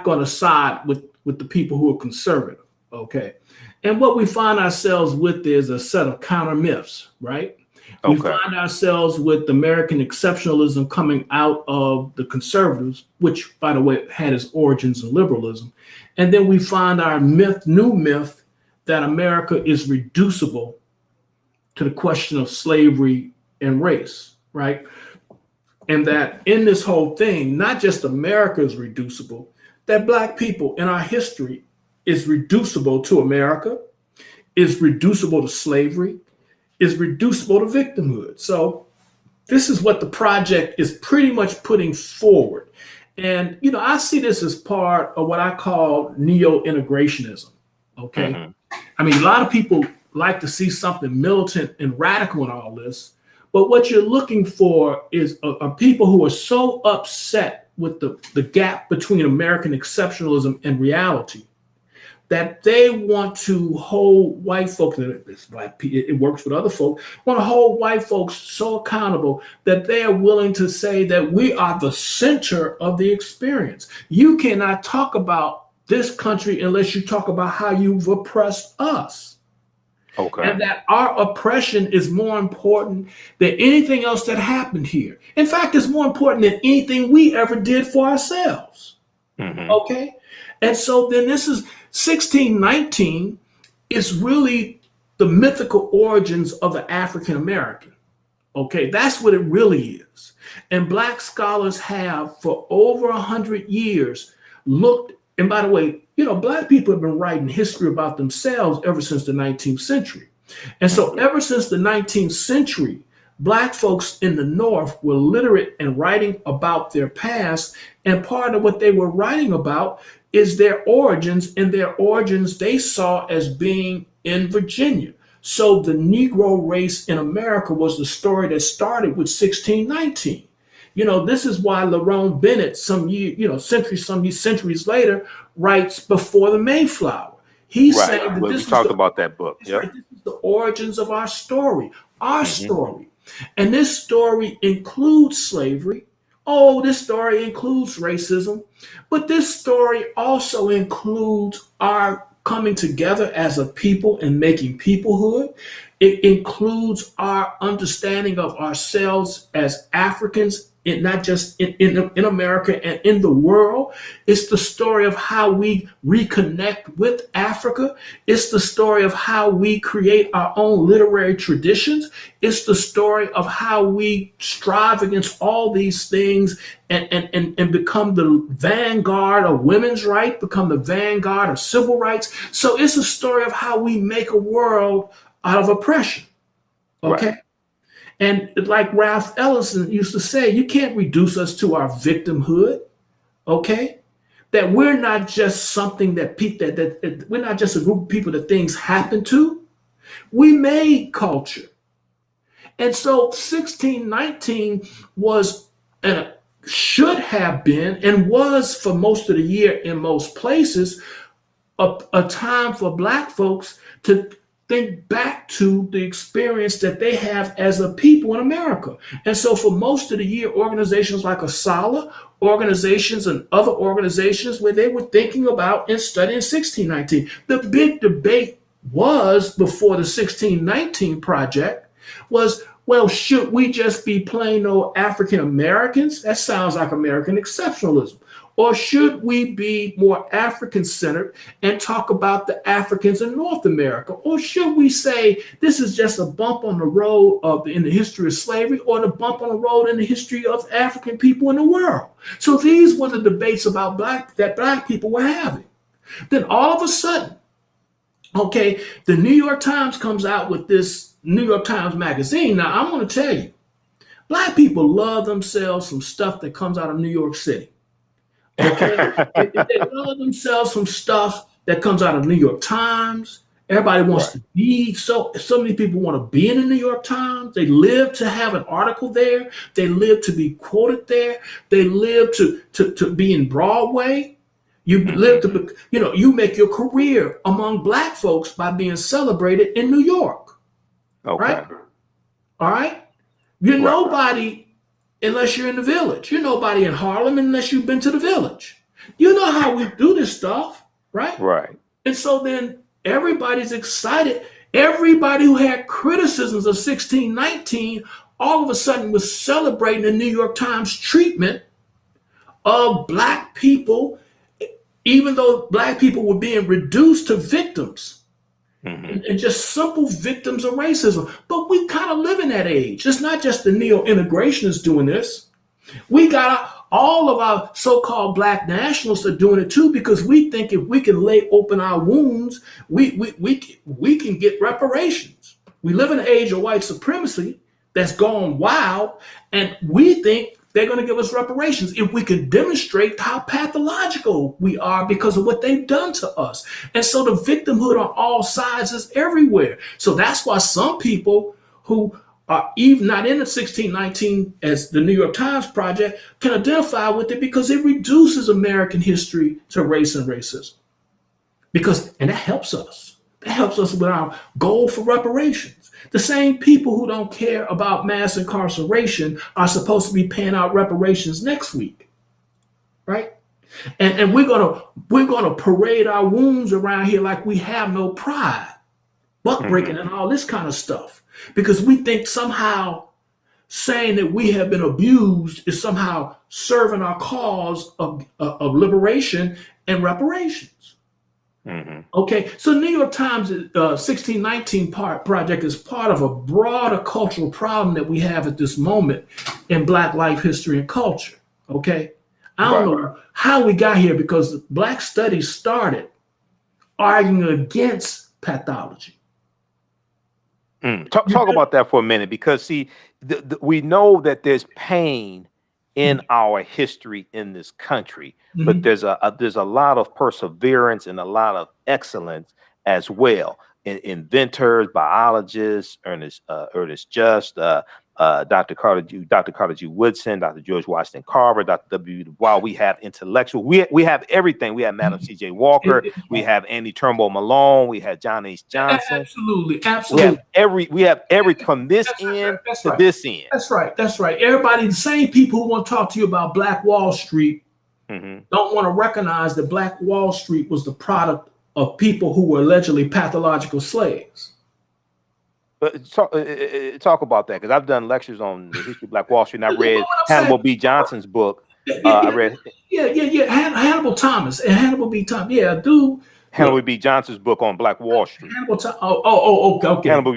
gonna side with the people who are conservative, okay? And what we find ourselves with is a set of counter myths, right? We find ourselves with American exceptionalism coming out of the conservatives, which, by the way, had its origins in liberalism. And then we find our new myth that America is reducible to the question of slavery and race, right? And that in this whole thing, not just America is reducible, that Black people in our history is reducible to America, is reducible to slavery, is reducible to victimhood. So this is what the project is pretty much putting forward. And, I see this as part of what I call neo-integrationism, okay? I mean, a lot of people like to see something militant and radical in all this, but what you're looking for is people who are so upset with the gap between American exceptionalism and reality that they want to hold white folks, it works with other folks, want to hold white folks so accountable that they are willing to say that we are the center of the experience. You cannot talk about this country unless you talk about how you've oppressed us. Okay. And that our oppression is more important than anything else that happened here. In fact, it's more important than anything we ever did for ourselves. Okay. And so then this is 1619 is really the mythical origins of the African American. Okay, that's what it really is. And Black scholars have for over 100 years looked, and by the way, Black people have been writing history about themselves ever since the 19th century. And so ever since the 19th century, Black folks in the North were literate and writing about their past. And part of what they were writing about is their origins, and their origins they saw as being in Virginia. So the Negro race in America was the story that started with 1619. This is why Lerone Bennett, centuries later, writes Before the Mayflower. He's saying that we talked about that book. This is the origins of our story, story. And this story includes slavery. Oh, this story includes racism, but this story also includes our coming together as a people and making peoplehood. It includes our understanding of ourselves as Africans, not just in America and in the world. It's the story of how we reconnect with Africa. It's the story of how we create our own literary traditions. It's the story of how we strive against all these things and become the vanguard of women's rights, become the vanguard of civil rights. So it's a story of how we make a world out of oppression. Okay. Right. And like Ralph Ellison used to say, you can't reduce us to our victimhood. Okay. that we're not just something that people that we're not just a group of people that things happen to. We made culture. And so 1619 was and should have been and was for most of the year in most places a time for Black folks to think back to the experience that they have as a people in America. And so for most of the year, organizations like ASALH, organizations and other organizations where they were thinking about and studying 1619. The big debate was before the 1619 project was, well, should we just be plain old African Americans? That sounds like American exceptionalism. Or should we be more African-centered and talk about the Africans in North America? Or should we say this is just a bump on the road in the history of slavery, or the bump on the road in the history of African people in the world? So these were the debates about that Black people were having. Then all of a sudden, okay, the New York Times comes out with this New York Times magazine. Now, I'm going to tell you, Black people love themselves some stuff that comes out of New York City. Okay, they love themselves some stuff that comes out of New York Times. Everybody wants to be, so many people want to be in the New York Times. They live to have an article there. They live to be quoted there. They live to be in Broadway. You live to, you make your career among Black folks by being celebrated in New York. Okay. Right? All right. You're nobody unless you're in the Village. You're nobody in Harlem unless you've been to the Village. You know how we do this stuff, right? Right. And so then everybody's excited. Everybody who had criticisms of 1619 all of a sudden was celebrating the New York Times treatment of Black people, even though Black people were being reduced to victims. And just simple victims of racism. But we kind of live in that age. It's not just the neo-integrationists doing this. We got all of our so-called Black nationalists are doing it too, because we think if we can lay open our wounds, we can get reparations. We live in an age of white supremacy that's gone wild, and we think they're going to give us reparations if we can demonstrate how pathological we are because of what they've done to us. And so the victimhood on all sides is everywhere. So that's why some people who are even not in the 1619 as the New York Times project can identify with it, because it reduces American history to race and racism. And that helps us. That helps us with our goal for reparations. The same people who don't care about mass incarceration are supposed to be paying out reparations next week, right? And we're gonna parade our wounds around here like we have no pride, buck breaking and all this kind of stuff, because we think somehow saying that we have been abused is somehow serving our cause of liberation and reparations. Okay, so New York Times 1619 project is part of a broader cultural problem that we have at this moment in Black life, history, and culture. Okay, I don't know how we got here, because Black studies started arguing against pathology. Talk about that for a minute, because see, we know that there's pain in our history in this country, but there's a lot of perseverance and a lot of excellence as well. Inventors, biologists, Ernest Just, Dr. Carter G. Woodson, Dr. George Washington Carver, Dr. W. Du Bois. We have intellectual. We have everything. We have Madam C.J. Walker. We have Annie Turnbull Malone. We have John H. Johnson. Absolutely. We have every from this end to this end. That's right. Everybody, the same people who want to talk to you about Black Wall Street don't want to recognize that Black Wall Street was the product of people who were allegedly pathological slaves. Talk about that, because I've done lectures on the history of Black Wall Street, and I read Hannibal B. Johnson's book. I read Hannibal Thomas and Hannibal B. Thomas. Yeah, dude. Hannibal B. Johnson's book on Black Wall Street. Okay. Hannibal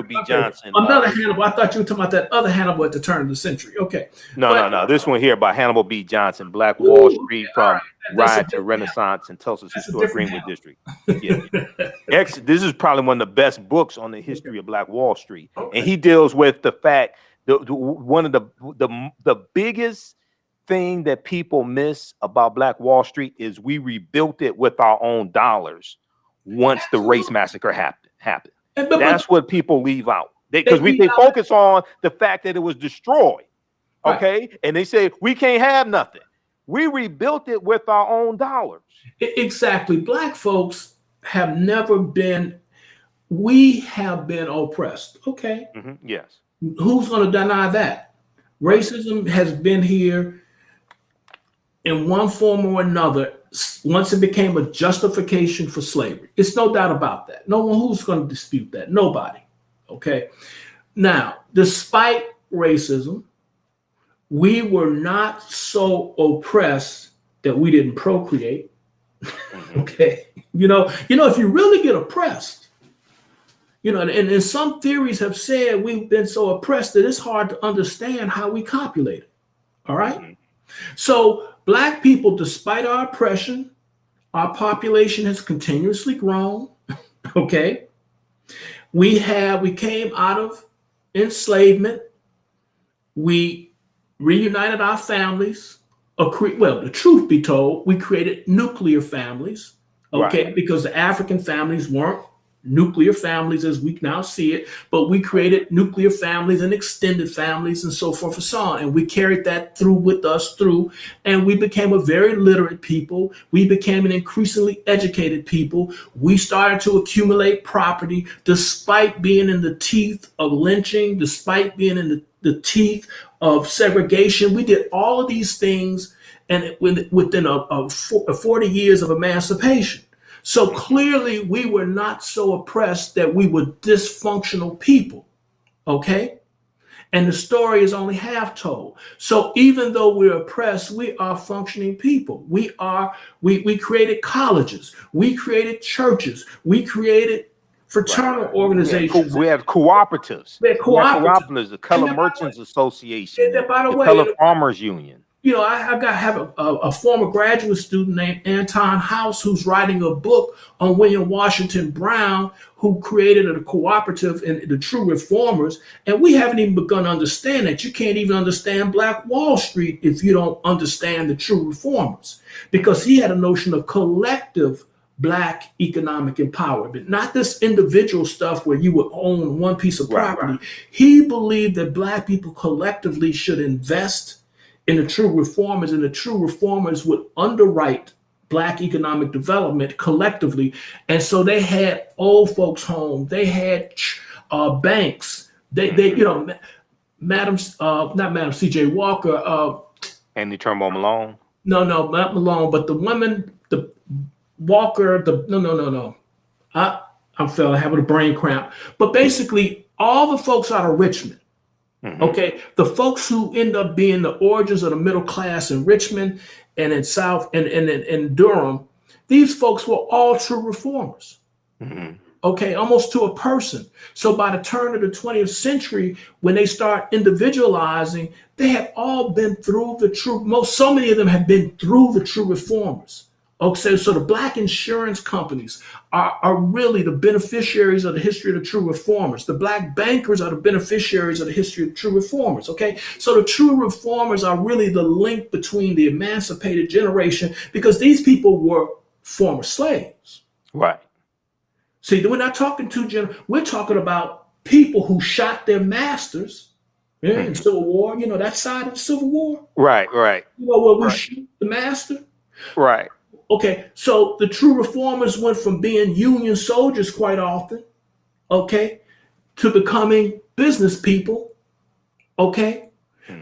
B. Johnson. Another Hannibal. I thought you were talking about that other Hannibal at the turn of the century. Okay. No. This one here by Hannibal B. Johnson, Black Wall Street from Riot to Renaissance in Tulsa's historic Greenwood District. Yeah. This is probably one of the best books on the history of Black Wall Street, and he deals with the fact that one of the biggest thing that people miss about Black Wall Street is we rebuilt it with our own dollars once the race massacre happened. That's what people leave out. Because they focus on the fact that it was destroyed. Okay. Right. And they say we can't have nothing. We rebuilt it with our own dollars. Exactly. Black folks have never been, we have been oppressed. Okay. Yes. Who's going to deny that? Racism has been here in one form or another once it became a justification for slavery. It's no doubt about that. No one who's going to dispute that. Nobody. Okay. Now, despite racism, we were not so oppressed that we didn't procreate. Okay. You know, if you really get oppressed, and some theories have said we've been so oppressed that it's hard to understand how we copulated. All right. So Black people, despite our oppression, our population has continuously grown. Okay. We came out of enslavement. We reunited our families. Well, the truth be told, we created nuclear families. Okay. Right. Because the African families weren't nuclear families as we now see it, but we created nuclear families and extended families and so forth and so on. And we carried that through with us and we became a very literate people. We became an increasingly educated people. We started to accumulate property despite being in the teeth of lynching, despite being in the teeth of segregation. We did all of these things and within a 40 years of emancipation. So clearly we were not so oppressed that we were dysfunctional people, okay? And the story is only half told. So even though we're oppressed, we are functioning people. We created colleges, we created churches, we created fraternal organizations. We have cooperatives. We have cooperatives, the Color Merchants Association, the Color Farmers Union. I have a former graduate student named Anton House who's writing a book on William Washington Brown, who created a cooperative in the True Reformers. And we haven't even begun to understand that. You can't even understand Black Wall Street if you don't understand the True Reformers, because he had a notion of collective Black economic empowerment, not this individual stuff where you would own one piece of property. Right. He believed that Black people collectively should invest in the True Reformers, and the True Reformers would underwrite Black economic development collectively. And so they had old folks' homes, they had banks, not Madam C.J. Walker. Andy Turnbull Malone? No, not Malone, but the women, the Walker, no. I'm having a brain cramp. But basically, all the folks out of Richmond, okay, the folks who end up being the origins of the middle class in Richmond and in South and in Durham, these folks were all true reformers. Okay, almost to a person. So by the turn of the 20th century, when they start individualizing, they have all been through so many of them have been through the true reformers. Okay, so the Black insurance companies are really the beneficiaries of the history of the true reformers. The Black bankers are the beneficiaries of the history of true reformers. Okay, so the true reformers are really the link between the emancipated generation, because these people were former slaves. Right. See, we're not talking we're talking about people who shot their masters in Civil War. That side of the Civil War. Right. Where we shoot the master. Right. Okay, so the true reformers went from being Union soldiers quite often, okay, to becoming business people, okay,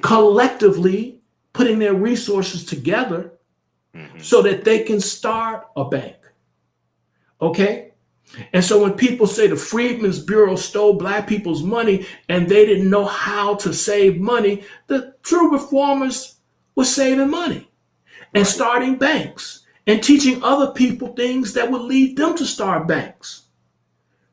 collectively putting their resources together so that they can start a bank, okay? And so when people say the Freedmen's Bureau stole Black people's money and they didn't know how to save money, the true reformers were saving money and starting banks and teaching other people things that would lead them to start banks.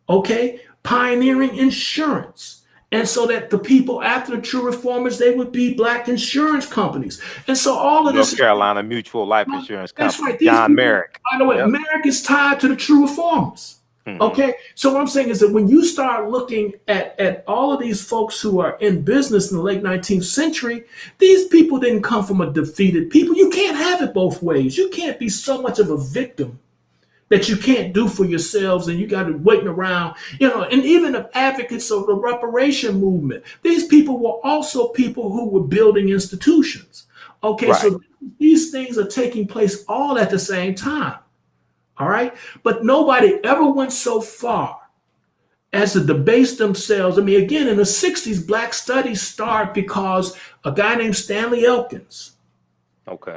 Okay? Pioneering insurance. And so that the people after the true reformers, they would be Black insurance companies. And so all of this— North Carolina Mutual Life Insurance Company. That's right. John Merrick. By the way, Merrick is tied to the true reformers. Okay, so what I'm saying is that when you start looking at all of these folks who are in business in the late 19th century, these people didn't come from a defeated people. You can't have it both ways. You can't be so much of a victim that you can't do for yourselves and you got to waiting around, and even the advocates of the reparation movement, these people were also people who were building institutions. Okay, right. So these things are taking place all at the same time. All right. But nobody ever went so far as to debase themselves. I mean, again, in the 60s, Black studies started because a guy named Stanley Elkins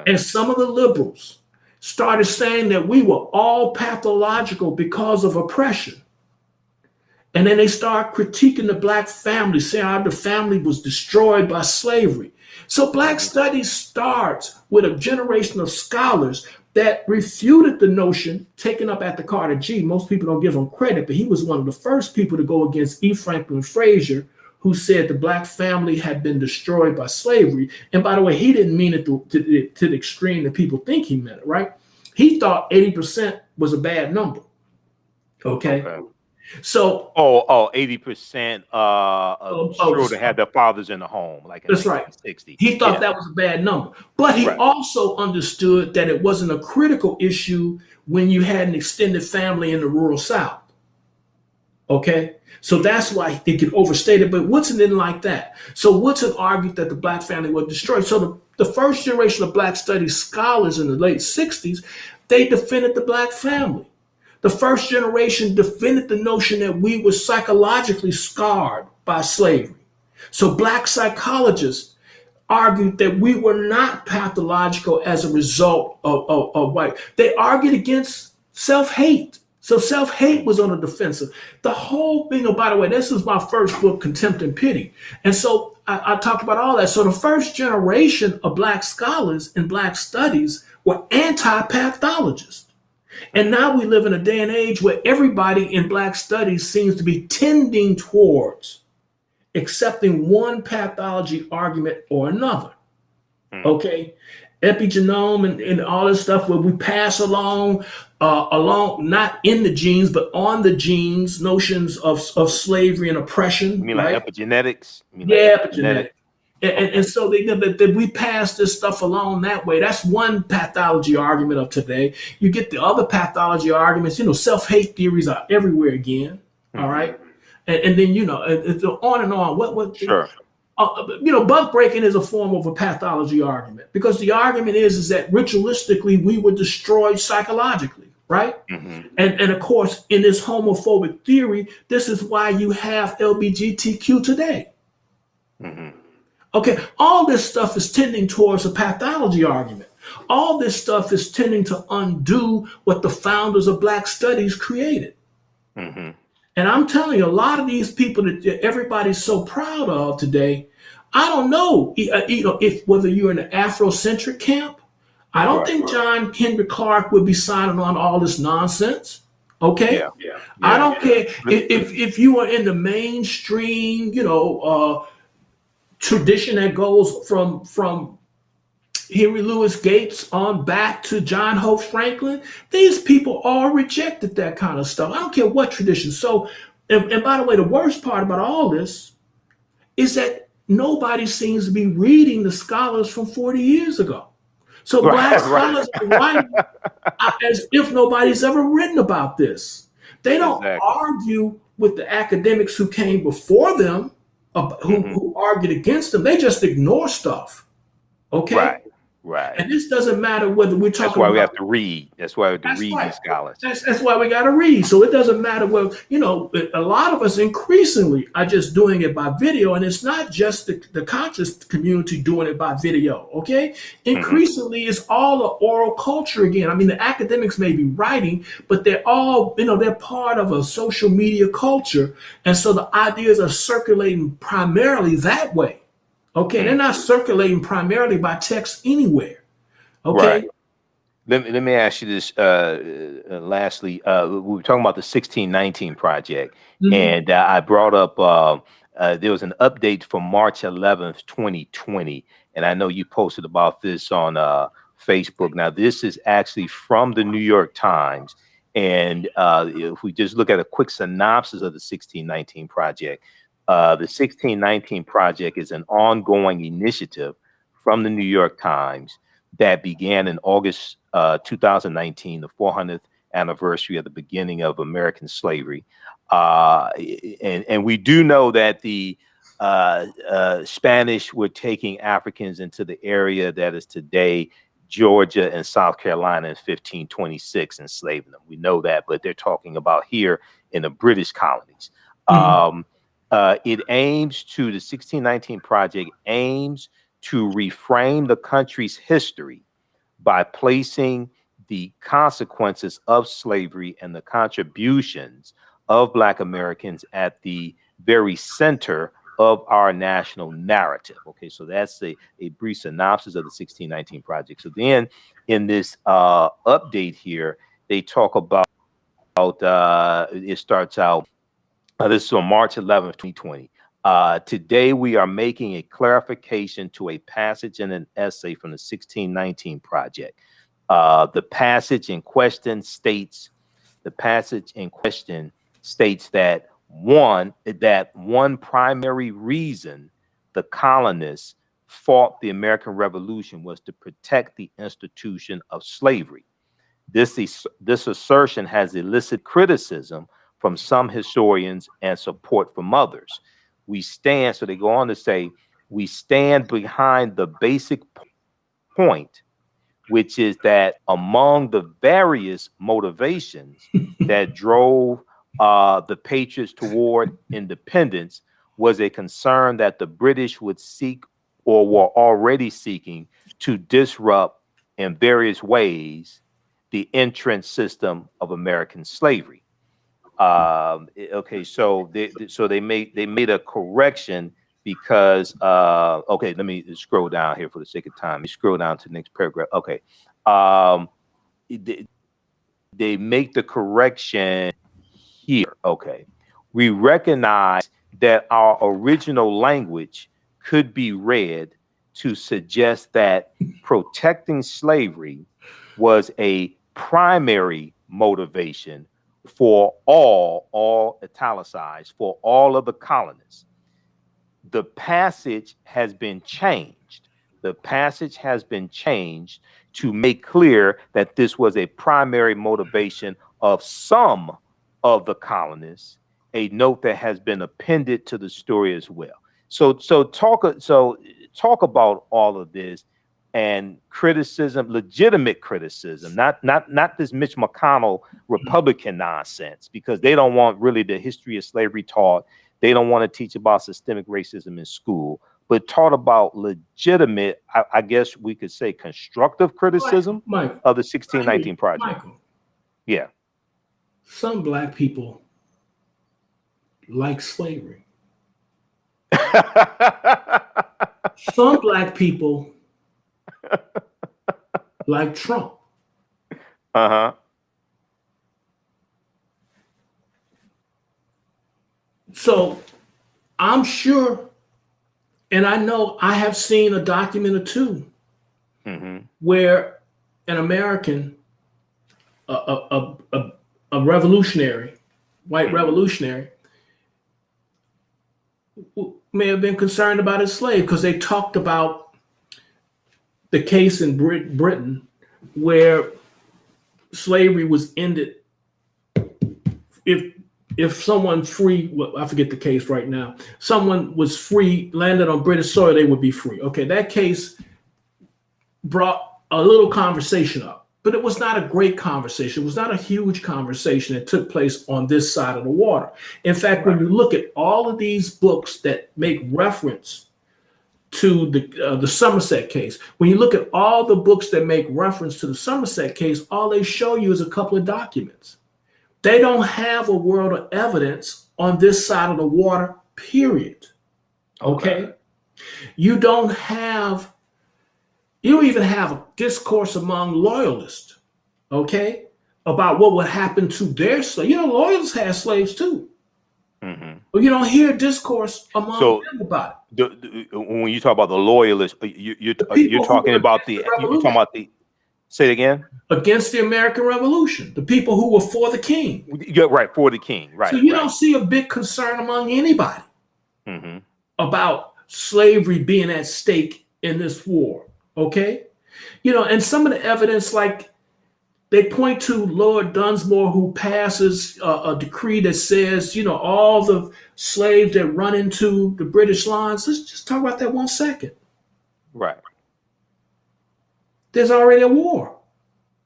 and some of the liberals started saying that we were all pathological because of oppression. And then they started critiquing the Black family, saying how the family was destroyed by slavery. So Black studies starts with a generation of scholars that refuted the notion taken up at the Carter G. Most people don't give him credit, but he was one of the first people to go against E. Franklin Frazier, who said the Black family had been destroyed by slavery. And by the way, he didn't mean it to the extreme that people think he meant it, right? He thought 80% was a bad number. Okay. So 80% of children had their fathers in the home, like in that's 1960. Right. He thought that was a bad number, but he also understood that it wasn't a critical issue when you had an extended family in the rural South. Okay, so that's why they could overstate it. But Woodson didn't like that. So Woodson argued that the Black family was destroyed. So the first generation of Black studies scholars in the late 60s, they defended the Black family. The first generation defended the notion that we were psychologically scarred by slavery. So Black psychologists argued that we were not pathological as a result of white. They argued against self-hate. So self-hate was on the defensive. The whole thing, by the way, this is my first book, Contempt and Pity. And so I talked about all that. So the first generation of Black scholars in Black studies were anti-pathologists. And now we live in a day and age where everybody in Black studies seems to be tending towards accepting one pathology argument or another. Okay? Epigenome and all this stuff where we pass along, not in the genes, but on the genes, notions of slavery and oppression. You mean like epigenetics? Epigenetics. And so that we pass this stuff along that way. That's one pathology argument of today. You get the other pathology arguments, self-hate theories are everywhere again. All right. And then, it's on and on. Sure. Bug breaking is a form of a pathology argument because the argument is that ritualistically we were destroyed psychologically. Right. And of course, in this homophobic theory, this is why you have LGBTQ today. Okay, all this stuff is tending towards a pathology argument. All this stuff is tending to undo what the founders of Black studies created. And I'm telling you, a lot of these people that everybody's so proud of today, I don't know, if whether you're in the Afrocentric camp, I don't think John Henry Clark would be signing on all this nonsense. Okay, I don't care if you are in the mainstream, tradition that goes from Henry Louis Gates on back to John Hope Franklin. These people all rejected that kind of stuff. I don't care what tradition. So, and by the way, the worst part about all this is that nobody seems to be reading the scholars from 40 years ago. So Black scholars are writing as if nobody's ever written about this. They don't argue with the academics who came before them, who argued against them. They just ignore stuff. Okay? Right. And this doesn't matter whether we're talking about... That's why we have to read. That's why we have to read these scholars. That's why we got to read. So it doesn't matter whether, a lot of us increasingly are just doing it by video. And it's not just the conscious community doing it by video, okay? Increasingly, it's all the oral culture again. I mean, the academics may be writing, but they're all, they're part of a social media culture. And so the ideas are circulating primarily that way. Okay, they're not circulating primarily by text anywhere. Okay. Right. Let me ask you this. Lastly, we were talking about the 1619 project, and I brought up there was an update from March 11th, 2020, and I know you posted about this on Facebook. Now, this is actually from the New York Times, And if we just look at a quick synopsis of the 1619 Project, the 1619 Project is an ongoing initiative from the New York Times that began in August 2019, the 400th anniversary of the beginning of American slavery. And we do know that the Spanish were taking Africans into the area that is today Georgia and South Carolina in 1526, enslaving them. We know that, but they're talking about here in the British colonies. It aims to, the 1619 Project aims to reframe the country's history by placing the consequences of slavery and the contributions of Black Americans at the very center of our national narrative. Okay, so that's a brief synopsis of the 1619 Project. So then in this update here, they talk about, it starts out, this is on March 11th, 2020. Today we are making a clarification to a passage in an essay from the 1619 Project. The passage in question states that one primary reason the colonists fought the American Revolution was to protect the institution of slavery. This assertion has elicited criticism from some historians and support from others. So they go on to say, we stand behind the basic point, which is that among the various motivations that drove the Patriots toward independence was a concern that the British would seek or were already seeking to disrupt in various ways the entrance system of American slavery. Okay, so they made a correction because okay, let me scroll down here for the sake of time. Let me scroll down to the next paragraph. Okay, they make the correction here. Okay, we recognize that our original language could be read to suggest that protecting slavery was a primary motivation for all italicized, for all of the colonists. The passage has been changed. The passage has been changed to make clear that this was a primary motivation of some of the colonists, a note that has been appended to the story as well. So talk about all of this and criticism, legitimate criticism, not this Mitch McConnell Republican nonsense, because they don't want really the history of slavery taught. They don't want to teach about systemic racism in school, but taught about legitimate, I guess we could say constructive criticism of the 1619 Project. Michael. Yeah. Some Black people like slavery. Some Black people like Trump. Uh-huh. So I'm sure, and I know I have seen a document or two where an American, a revolutionary, white revolutionary, may have been concerned about his slave because they talked about the case in Britain where slavery was ended if someone free, well, I forget the case right now, someone was free, landed on British soil, they would be free. Okay, that case brought a little conversation up, but it was not a great conversation. It was not a huge conversation that took place on this side of the water. In fact, when you look at all of these books that make reference to the Somerset case, when you look at all the books that make reference to the Somerset case, all they show you is a couple of documents. They don't have a world of evidence on this side of the water, period. Okay? You don't even have a discourse among loyalists, okay, about what would happen to their slaves. You know, loyalists had slaves too. But you don't hear discourse among them about it. When you talk about the loyalists, you're talking about Say it again. Against the American Revolution, the people who were for the king. Yeah, right, for the king. Right. So you don't see a big concern among anybody about slavery being at stake in this war. Okay. And some of the evidence, like they point to Lord Dunsmore, who passes a decree that says, all the slaves that run into the British lines. Let's just talk about that 1 second. Right. There's already a war.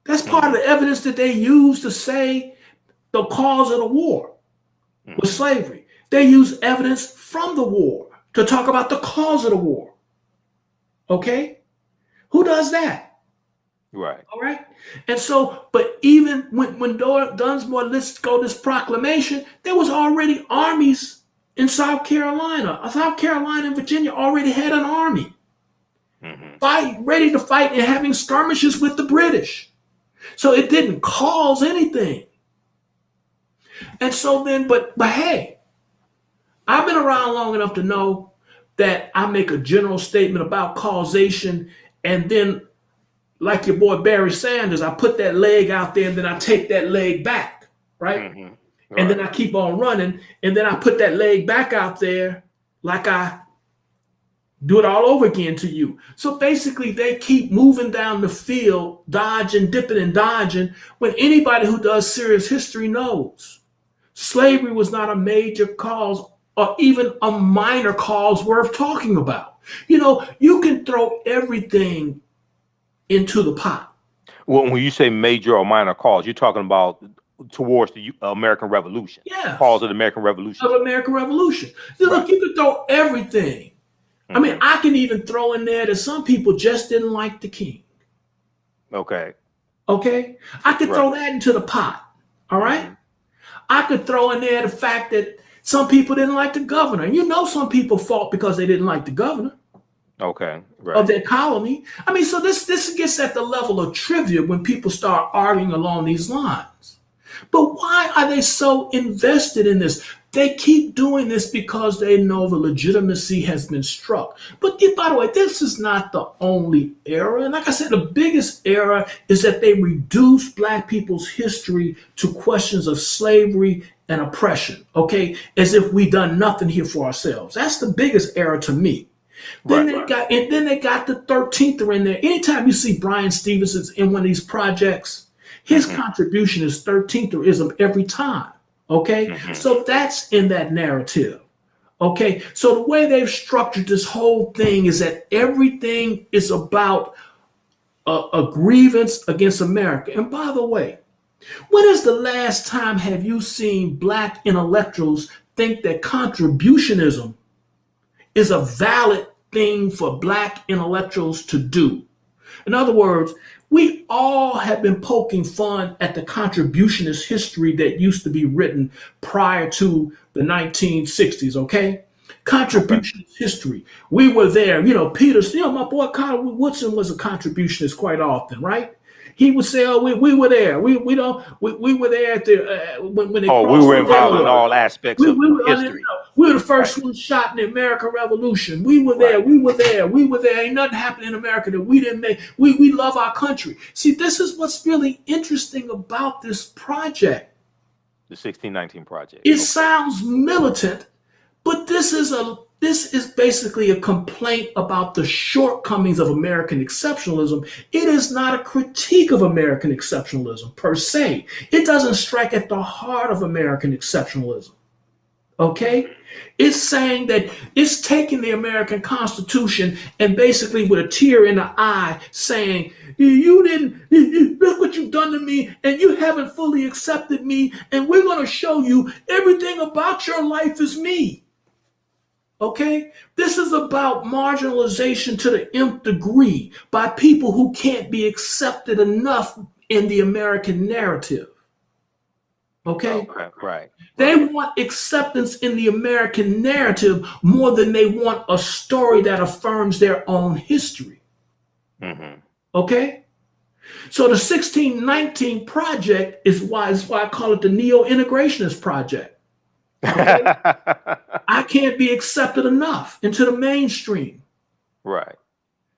That's part of the evidence that they use to say the cause of the war was slavery. They use evidence from the war to talk about the cause of the war. Okay? Who does that? Right. All right. And so, but even when Dunsmore lets go this proclamation, there was already armies in South Carolina. South Carolina and Virginia already had an army ready to fight and having skirmishes with the British. So it didn't cause anything. And so then, but hey, I've been around long enough to know that I make a general statement about causation, and then, like your boy Barry Sanders, I put that leg out there and then I take that leg back, right? Right. And then I keep on running, and then I put that leg back out there like I do it all over again to you. So basically, they keep moving down the field, dodging, dipping and dodging, when anybody who does serious history knows slavery was not a major cause or even a minor cause worth talking about. You can throw everything into the pot. Well, when you say major or minor cause, you're talking about towards the American Revolution. Yeah. Cause of the American Revolution. Of American Revolution. Look, you can throw everything. I mean, I can even throw in there that some people just didn't like the king. Okay. I could throw that into the pot. All right. I could throw in there the fact that some people didn't like the governor. Some people fought because they didn't like the governor. Okay. Right. Of their colony. I mean, so this gets at the level of trivia when people start arguing along these lines. But why are they so invested in this? They keep doing this because they know the legitimacy has been struck. But by the way, this is not the only error. And like I said, the biggest error is that they reduce Black people's history to questions of slavery and oppression, okay? As if we done nothing here for ourselves. That's the biggest error to me. Then they got the 13th in there. Anytime you see Brian Stevenson's in one of these projects, his contribution is 13therism every time. Okay, so that's in that narrative. Okay, so the way they've structured this whole thing is that everything is about a grievance against America. And by the way, when is the last time have you seen Black intellectuals think that contributionism is a valid thing for Black intellectuals to do? In other words, we all have been poking fun at the contributionist history that used to be written prior to the 1960s, okay? Contributionist history. We were there. Peter, my boy Carter Woodson was a contributionist quite often, right? He would say, "Oh, we were there. We were there at the when they." Oh, we were involved in all aspects of history. We were the first ones shot in the American Revolution. We were there. We were there. We were there. Ain't nothing happened in America that we didn't make. We love our country. See, this is what's really interesting about this project. The 1619 Project. It sounds militant, but this is basically a complaint about the shortcomings of American exceptionalism. It is not a critique of American exceptionalism per se. It doesn't strike at the heart of American exceptionalism. Okay? It's saying that it's taking the American Constitution and basically with a tear in the eye saying, look what you've done to me, and you haven't fully accepted me, and we're going to show you everything about your life is me. Okay? This is about marginalization to the nth degree by people who can't be accepted enough in the American narrative. Okay? Right. They want acceptance in the American narrative more than they want a story that affirms their own history. Okay? So the 1619 Project is why I call it the neo-integrationist project. Okay? I can't be accepted enough into the mainstream. Right.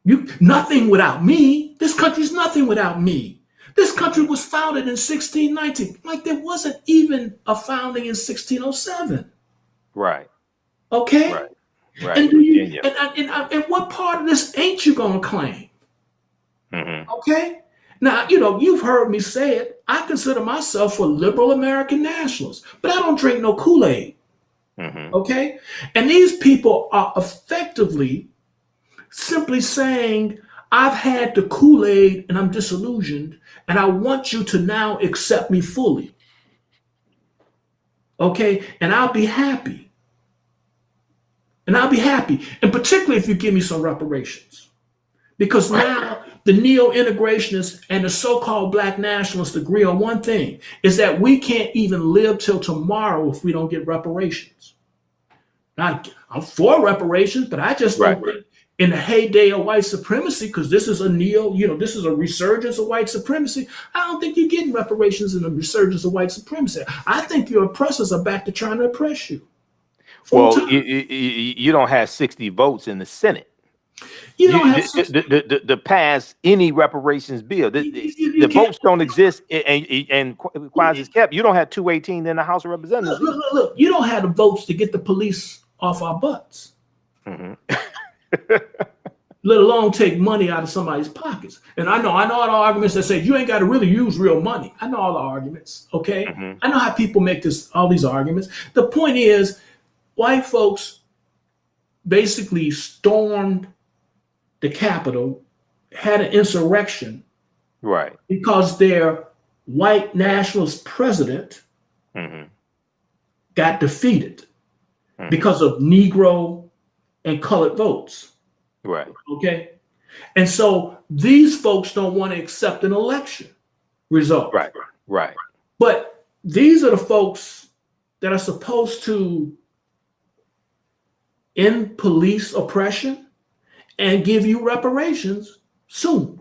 Nothing without me. This country's nothing without me. This country was founded in 1619. Like there wasn't even a founding in 1607. Right. Okay. Right. Right. And and what part of this ain't you gonna claim? Mm-hmm. Okay. Now, you've heard me say it. I consider myself a liberal American nationalist, but I don't drink no Kool-Aid. Mm-hmm. Okay. And these people are effectively simply saying, I've had the Kool-Aid and I'm disillusioned, and I want you to now accept me fully. Okay. And I'll be happy. And particularly if you give me some reparations. Because now the neo-integrationists and the so-called black nationalists agree on one thing, is that we can't even live till tomorrow if we don't get reparations. Now, I'm for reparations, but I just don't think in the heyday of white supremacy, because this is this is a resurgence of white supremacy, I don't think you're getting reparations in the resurgence of white supremacy. I think your oppressors are back to trying to oppress you. Well, you don't have 60 votes in the Senate. You don't have to pass any reparations bill. The votes don't exist, and Quasi is kept. You don't have 218 in the House of Representatives. Look, you don't have the votes to get the police off our butts. Mm-hmm. Let alone take money out of somebody's pockets. And I know all the arguments that say you ain't got to really use real money. I know all the arguments. Okay, mm-hmm. I know how people make all these arguments. The point is, white folks basically stormed the Capitol, had an insurrection, right? Because their white nationalist president mm-hmm. got defeated mm-hmm. because of Negro and colored votes, right? Okay, and so these folks don't want to accept an election result, right? But these are the folks that are supposed to end police oppression and give you reparations soon.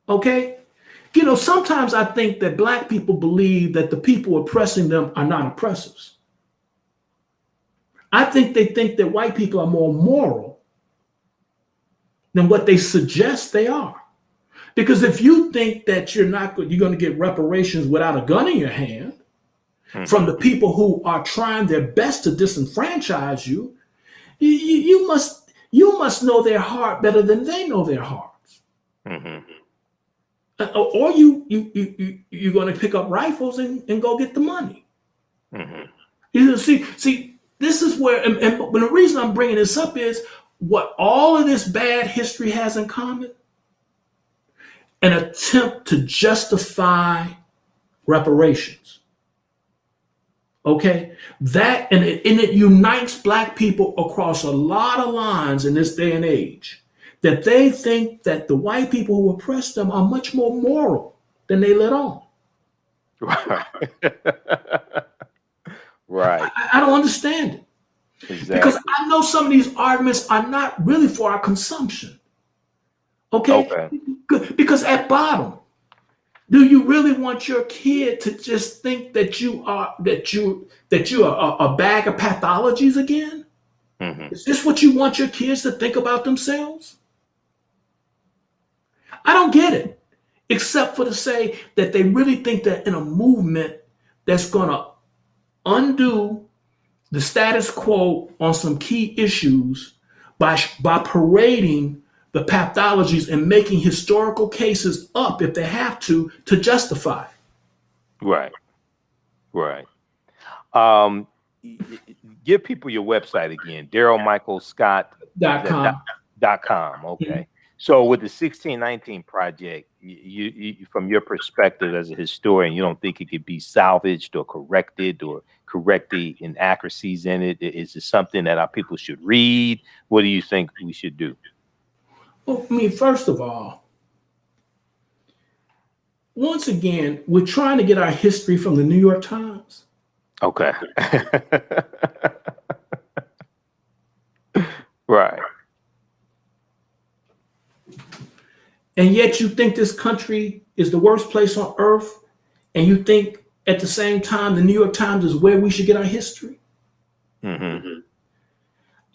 Okay? Sometimes I think that black people believe that the people oppressing them are not oppressors. I think they think that white people are more moral than what they suggest they are. Because if you think that you're going to get reparations without a gun in your hand mm-hmm. from the people who are trying their best to disenfranchise you, you must know their heart better than they know their hearts. Mm-hmm. Or you're going to pick up rifles and go get the money. Mm-hmm. See, this is where, and the reason I'm bringing this up is what all of this bad history has in common: an attempt to justify reparations. Okay, that and it unites black people across a lot of lines in this day and age, that they think that the white people who oppress them are much more moral than they let on. Right. Right. I don't understand it. Exactly. Because I know some of these arguments are not really for our consumption. Okay. Because at bottom, do you really want your kid to just think that you are a bag of pathologies again? Mm-hmm. Is this what you want your kids to think about themselves? I don't get it, except for to say that they really think that in a movement that's going to undo the status quo on some key issues by parading the pathologies and making historical cases up if they have to justify. Right. Give people your website again, DarylMichaelScott.com. Okay. Mm-hmm. So with the 1619 project, you from your perspective as a historian, you don't think it could be salvaged or correct the inaccuracies in it? Is it something that our people should read? What do you think we should do? Well, I mean, first of all, once again, we're trying to get our history from the New York Times. Okay. Right. And yet you think this country is the worst place on earth, and you think at the same time the New York Times is where we should get our history? Mm-hmm.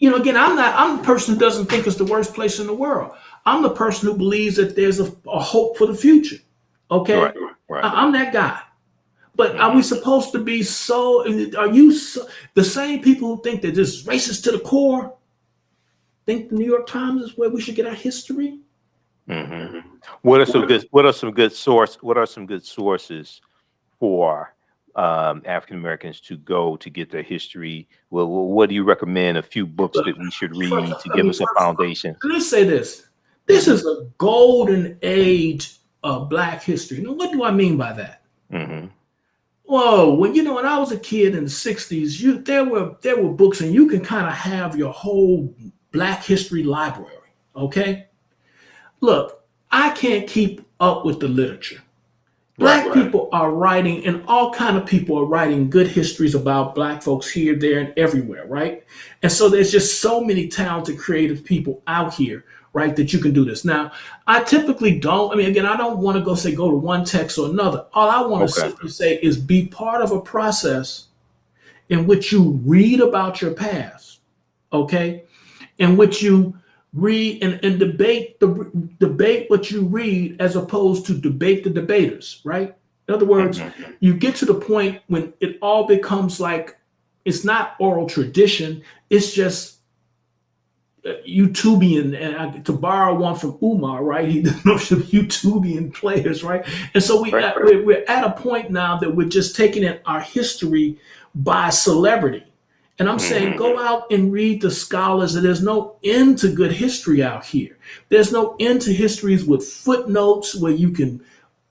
Again, I'm the person who doesn't think it's the worst place in the world. I'm the person who believes that there's a hope for the future. Okay. Right. I'm that guy. But are we supposed to be so? Are you the same people who think that this is racist to the core? Think the New York Times is where we should get our history? What are some good sources for African Americans to go to get their history? Well, what do you recommend? A few books that we should read to give us a foundation. Let's say this. This is a golden age of Black history. Now, what do I mean by that? Whoa, when I was a kid in the 60s, there were books, and you can kind of have your whole Black history library. Okay? Look, I can't keep up with the literature. Black people are writing, and all kind of people are writing good histories about Black folks here, there, and everywhere, right? And so there's just so many talented, creative people out here, right, that you can do this. Now, I typically don't. I mean, again, I don't want to go to one text or another. All I want to simply say is be part of a process in which you read about your past, okay, in which you read and debate what you read as opposed to debate the debaters, right? In other words, you get to the point when it all becomes like it's not oral tradition, it's just Youtubian, and to borrow one from Umar, right? He the notion of Youtubian players, right? And so we're at a point now that we're just taking in our history by celebrity. And I'm saying, go out and read the scholars. And there's no end to good history out here. There's no end to histories with footnotes where you can,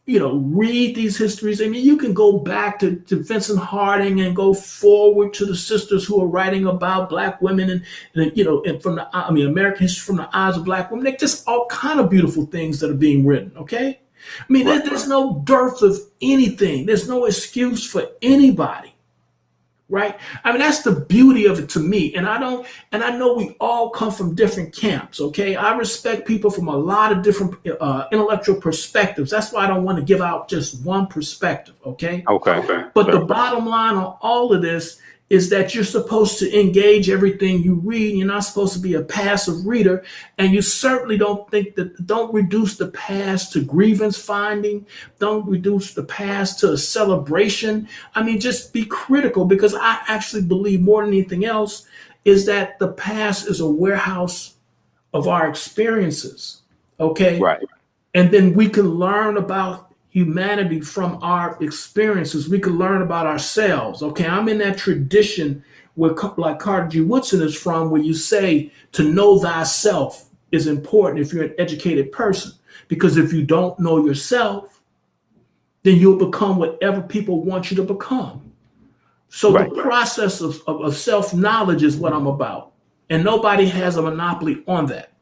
read these histories. I mean, you can go back to Vincent Harding and go forward to the sisters who are writing about Black women and from American history from the eyes of Black women. They're just all kind of beautiful things that are being written. Okay. I mean, there's no dearth of anything. There's no excuse for anybody. Right. I mean, that's the beauty of it to me. And I know we all come from different camps. OK, I respect people from a lot of different intellectual perspectives. That's why I don't want to give out just one perspective. OK. But the bottom line on all of this is that you're supposed to engage everything you read. You're not supposed to be a passive reader. And you certainly don't reduce the past to grievance finding. Don't reduce the past to a celebration. I mean, just be critical, because I actually believe more than anything else is that the past is a warehouse of our experiences. Okay. Right. And then we can learn about humanity from our experiences. We can learn about ourselves. Okay, I'm in that tradition where, like Carter G. Woodson is from, where you say to know thyself is important if you're an educated person, because if you don't know yourself, then you'll become whatever people want you to become. So the process of self-knowledge is what I'm about, and nobody has a monopoly on that.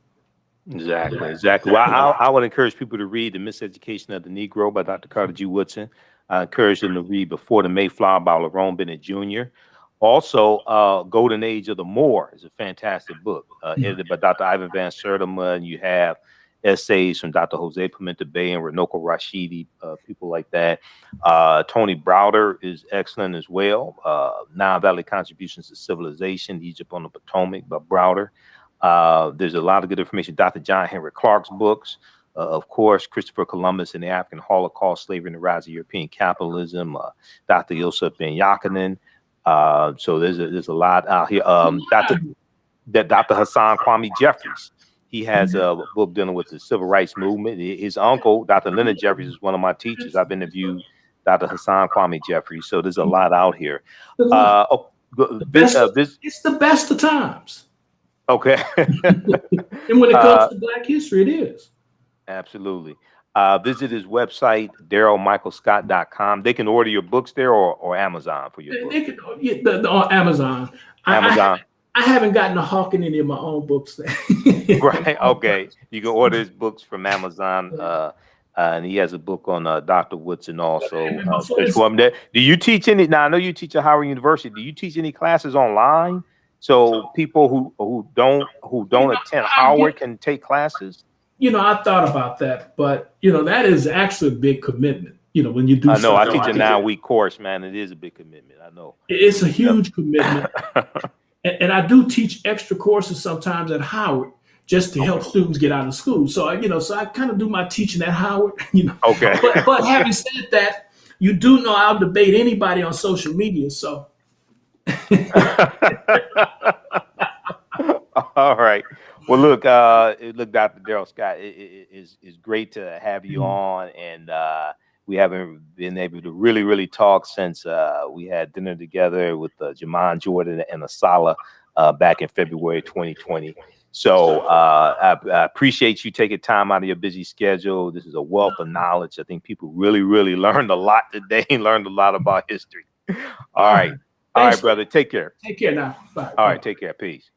Exactly. Well, I would encourage people to read The Miseducation of the Negro by Dr. Carter G. Woodson. I encourage them to read Before the Mayflower by Lerone Bennett Jr. Also, Golden Age of the Moor is a fantastic book, edited by Dr. Ivan Van Sertima, and you have essays from Dr. Jose Pimenta Bay and Runoko Rashidi, people like that. Tony Browder is excellent as well. Nile Valley Contributions to Civilization, Egypt on the Potomac by Browder. There's a lot of good information. Dr. John Henry Clark's books, of course, Christopher Columbus and the African Holocaust, Slavery and the Rise of European Capitalism, Dr. Yosef Ben Yakinen. So there's a lot out here. Dr. Hassan Kwame Jeffries, he has a book dealing with the civil rights movement. His uncle, Dr. Leonard Jeffries, is one of my teachers. I've interviewed Dr. Hassan Kwame Jeffries. So there's a lot out here. It's the best of times. Okay. And when it comes to Black history, it is. Absolutely. Visit his website, darylmichaelscott.com. They can order your books there or Amazon for your books. They can, on Amazon. Amazon. I haven't gotten a hawk in any of my own books. Right. Okay. You can order his books from Amazon. And he has a book on Dr. Woodson also. Do you teach any? Now, I know you teach at Howard University. Do you teach any classes online? So people who don't attend Howard can take classes? I thought about that, but that is actually a big commitment. When you do. I know. I teach a 9-week course, man. It is a big commitment. I know. It's a huge commitment. And I do teach extra courses sometimes at Howard just to help students get out of school. So so I kind of do my teaching at Howard, Okay. But having said that, you do know I'll debate anybody on social media. So. All right. Well, look, Dr. Daryl Scott, it's great to have you on, and we haven't been able to really talk since we had dinner together with Jamon Jordan and Asala back in February 2020. So I appreciate you taking time out of your busy schedule. This is a wealth of knowledge. I think people really learned a lot today and learned a lot about history. All right. All right, brother. Take care. Take care now. Bye. All right. Take care. Peace.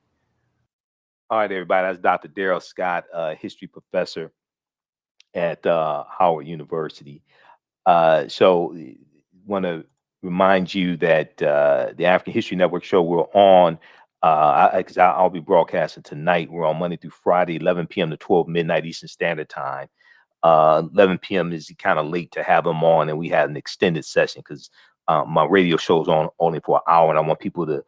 All right, everybody. That's Dr. Daryl Scott, history professor at Howard University. So want to remind you that the African History Network show we're on, because I'll be broadcasting tonight. We're on Monday through Friday, 11 p.m. to 12 midnight Eastern Standard Time. 11 p.m. is kind of late to have them on, and we had an extended session because my radio show is on only for an hour, and I want people to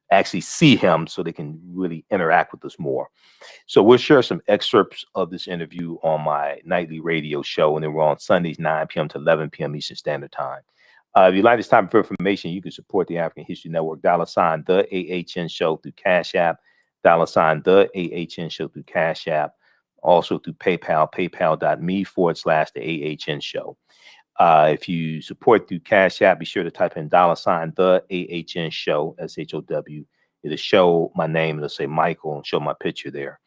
actually see him so they can really interact with us more. So we'll share some excerpts of this interview on my nightly radio show, and then we're on Sundays, 9 p.m. to 11 p.m. Eastern Standard Time. If you'd like this type of information, you can support the African History Network, $ TheAHNShow through Cash App, $ TheAHNShow through Cash App, also through PayPal, paypal.me/TheAHNShow. If you support through Cash App, be sure to type in $ TheAHNShow, SHOW. It'll show my name, it'll say Michael, and show my picture there.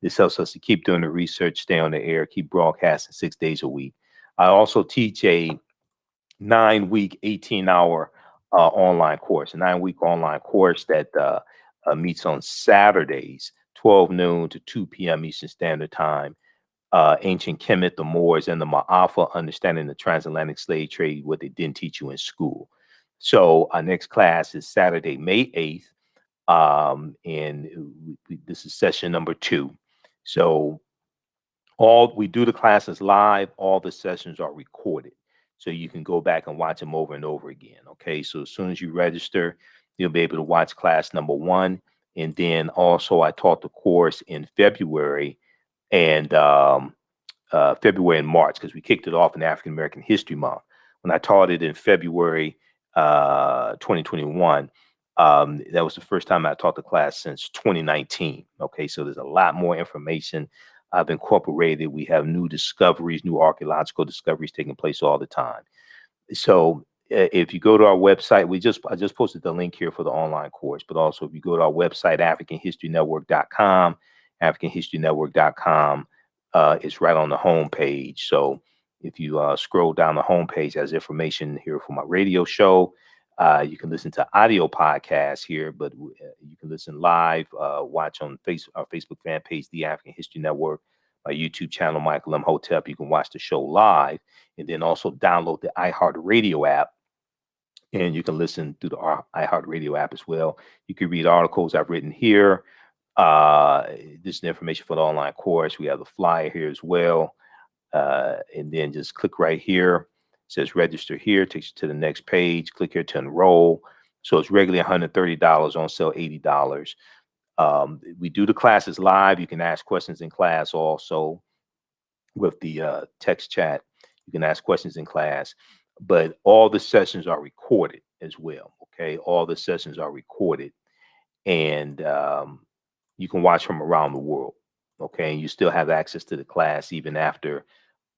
This helps us to keep doing the research, stay on the air, keep broadcasting 6 days a week. I also teach a 9-week, 18-hour online course, a 9-week online course that meets on Saturdays, 12 noon to 2 p.m. Eastern Standard Time. Ancient Kemet, the Moors, and the Ma'afa, understanding the transatlantic slave trade, what they didn't teach you in school. So our next class is Saturday, May 8th, and this is session number 2. So we do the classes live, all the sessions are recorded. So you can go back and watch them over and over again, okay? So as soon as you register, you'll be able to watch class number 1. And then also I taught the course in February and February and March, because we kicked it off in African American History Month. When I taught it in February 2021, that was the first time I taught the class since 2019. Okay, so there's a lot more information I've incorporated. We have new discoveries, new archaeological discoveries taking place all the time. So if you go to our website, I just posted the link here for the online course, but also if you go to our website, AfricanHistoryNetwork.com, AfricanHistoryNetwork.com, it's right on the home page. So if you scroll down the home page, there's information here for my radio show. You can listen to audio podcasts here, but you can listen live, watch on our Facebook fan page, The African History Network, my YouTube channel, Michael Imhotep. You can watch the show live, and then also download the iHeartRadio app, and you can listen through the iHeartRadio app as well. You can read articles I've written here. This is information for the online course. We have the flyer here as well. And then just click right here. It says register here, takes you to the next page. Click here to enroll. So it's regularly $130, on sale $80. We do the classes live. You can ask questions in class also with the text chat. You can ask questions in class, but all the sessions are recorded as well. Okay, all the sessions are recorded, and you can watch from around the world. Okay, and you still have access to the class even after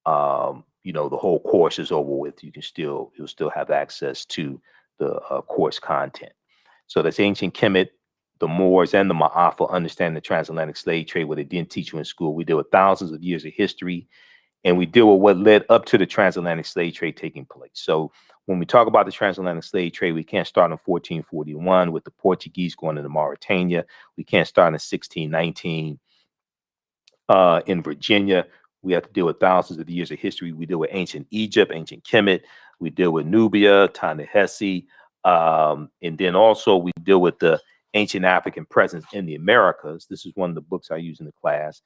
the whole course is over with. You'll still have access to the course content. So that's Ancient Kemet, the Moors, and the Ma'afa, understanding the transatlantic slave trade, what they didn't teach you in school. We deal with thousands of years of history, and we deal with what led up to the transatlantic slave trade taking place. So when we talk about the transatlantic slave trade, we can't start in 1441 with the Portuguese going into Mauritania. We can't start in 1619 in Virginia. We have to deal with thousands of years of history. We deal with ancient Egypt, ancient Kemet. We deal with Nubia, Ta-Nehisi. And then also we deal with the ancient African presence in the Americas. This is one of the books I use in the class.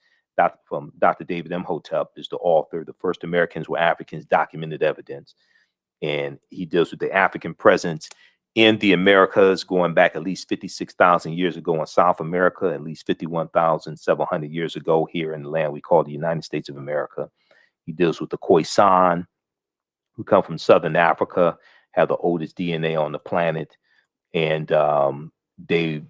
From Dr. David Imhotep is the author. The First Americans Were Africans, Documented Evidence. And he deals with the African presence in the Americas, going back at least 56,000 years ago in South America, at least 51,700 years ago here in the land we call the United States of America. He deals with the Khoisan, who come from Southern Africa, have the oldest DNA on the planet, and they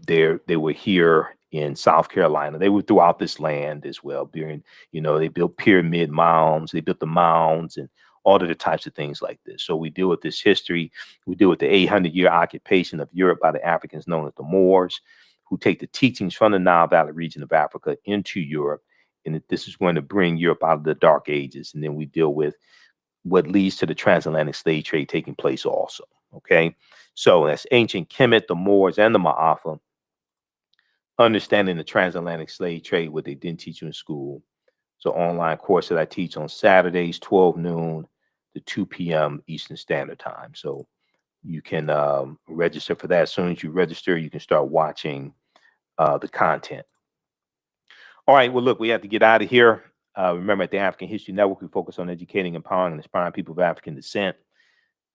were here in South Carolina. They were throughout this land as well. During, they built pyramid mounds, they built the mounds, and all of the types of things like this. So we deal with this history. We deal with the 800-year occupation of Europe by the Africans known as the Moors, who take the teachings from the Nile Valley region of Africa into Europe. And this is going to bring Europe out of the Dark Ages. And then we deal with what leads to the transatlantic slave trade taking place also. Okay, so that's ancient Kemet, the Moors, and the Ma'afa, understanding the transatlantic slave trade, what they didn't teach you in school. So online course that I teach on Saturdays, 12 noon to 2 p.m. Eastern Standard Time. So you can register for that. As soon as you register, you can start watching the content. All right, well, look, we have to get out of here. Remember, at the African History Network, we focus on educating, empowering, and inspiring people of African descent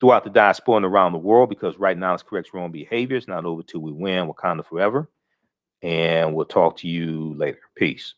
throughout the diaspora and around the world, because right now it's correct wrong behaviors, not over till we win. Wakanda forever. And we'll talk to you later. Peace.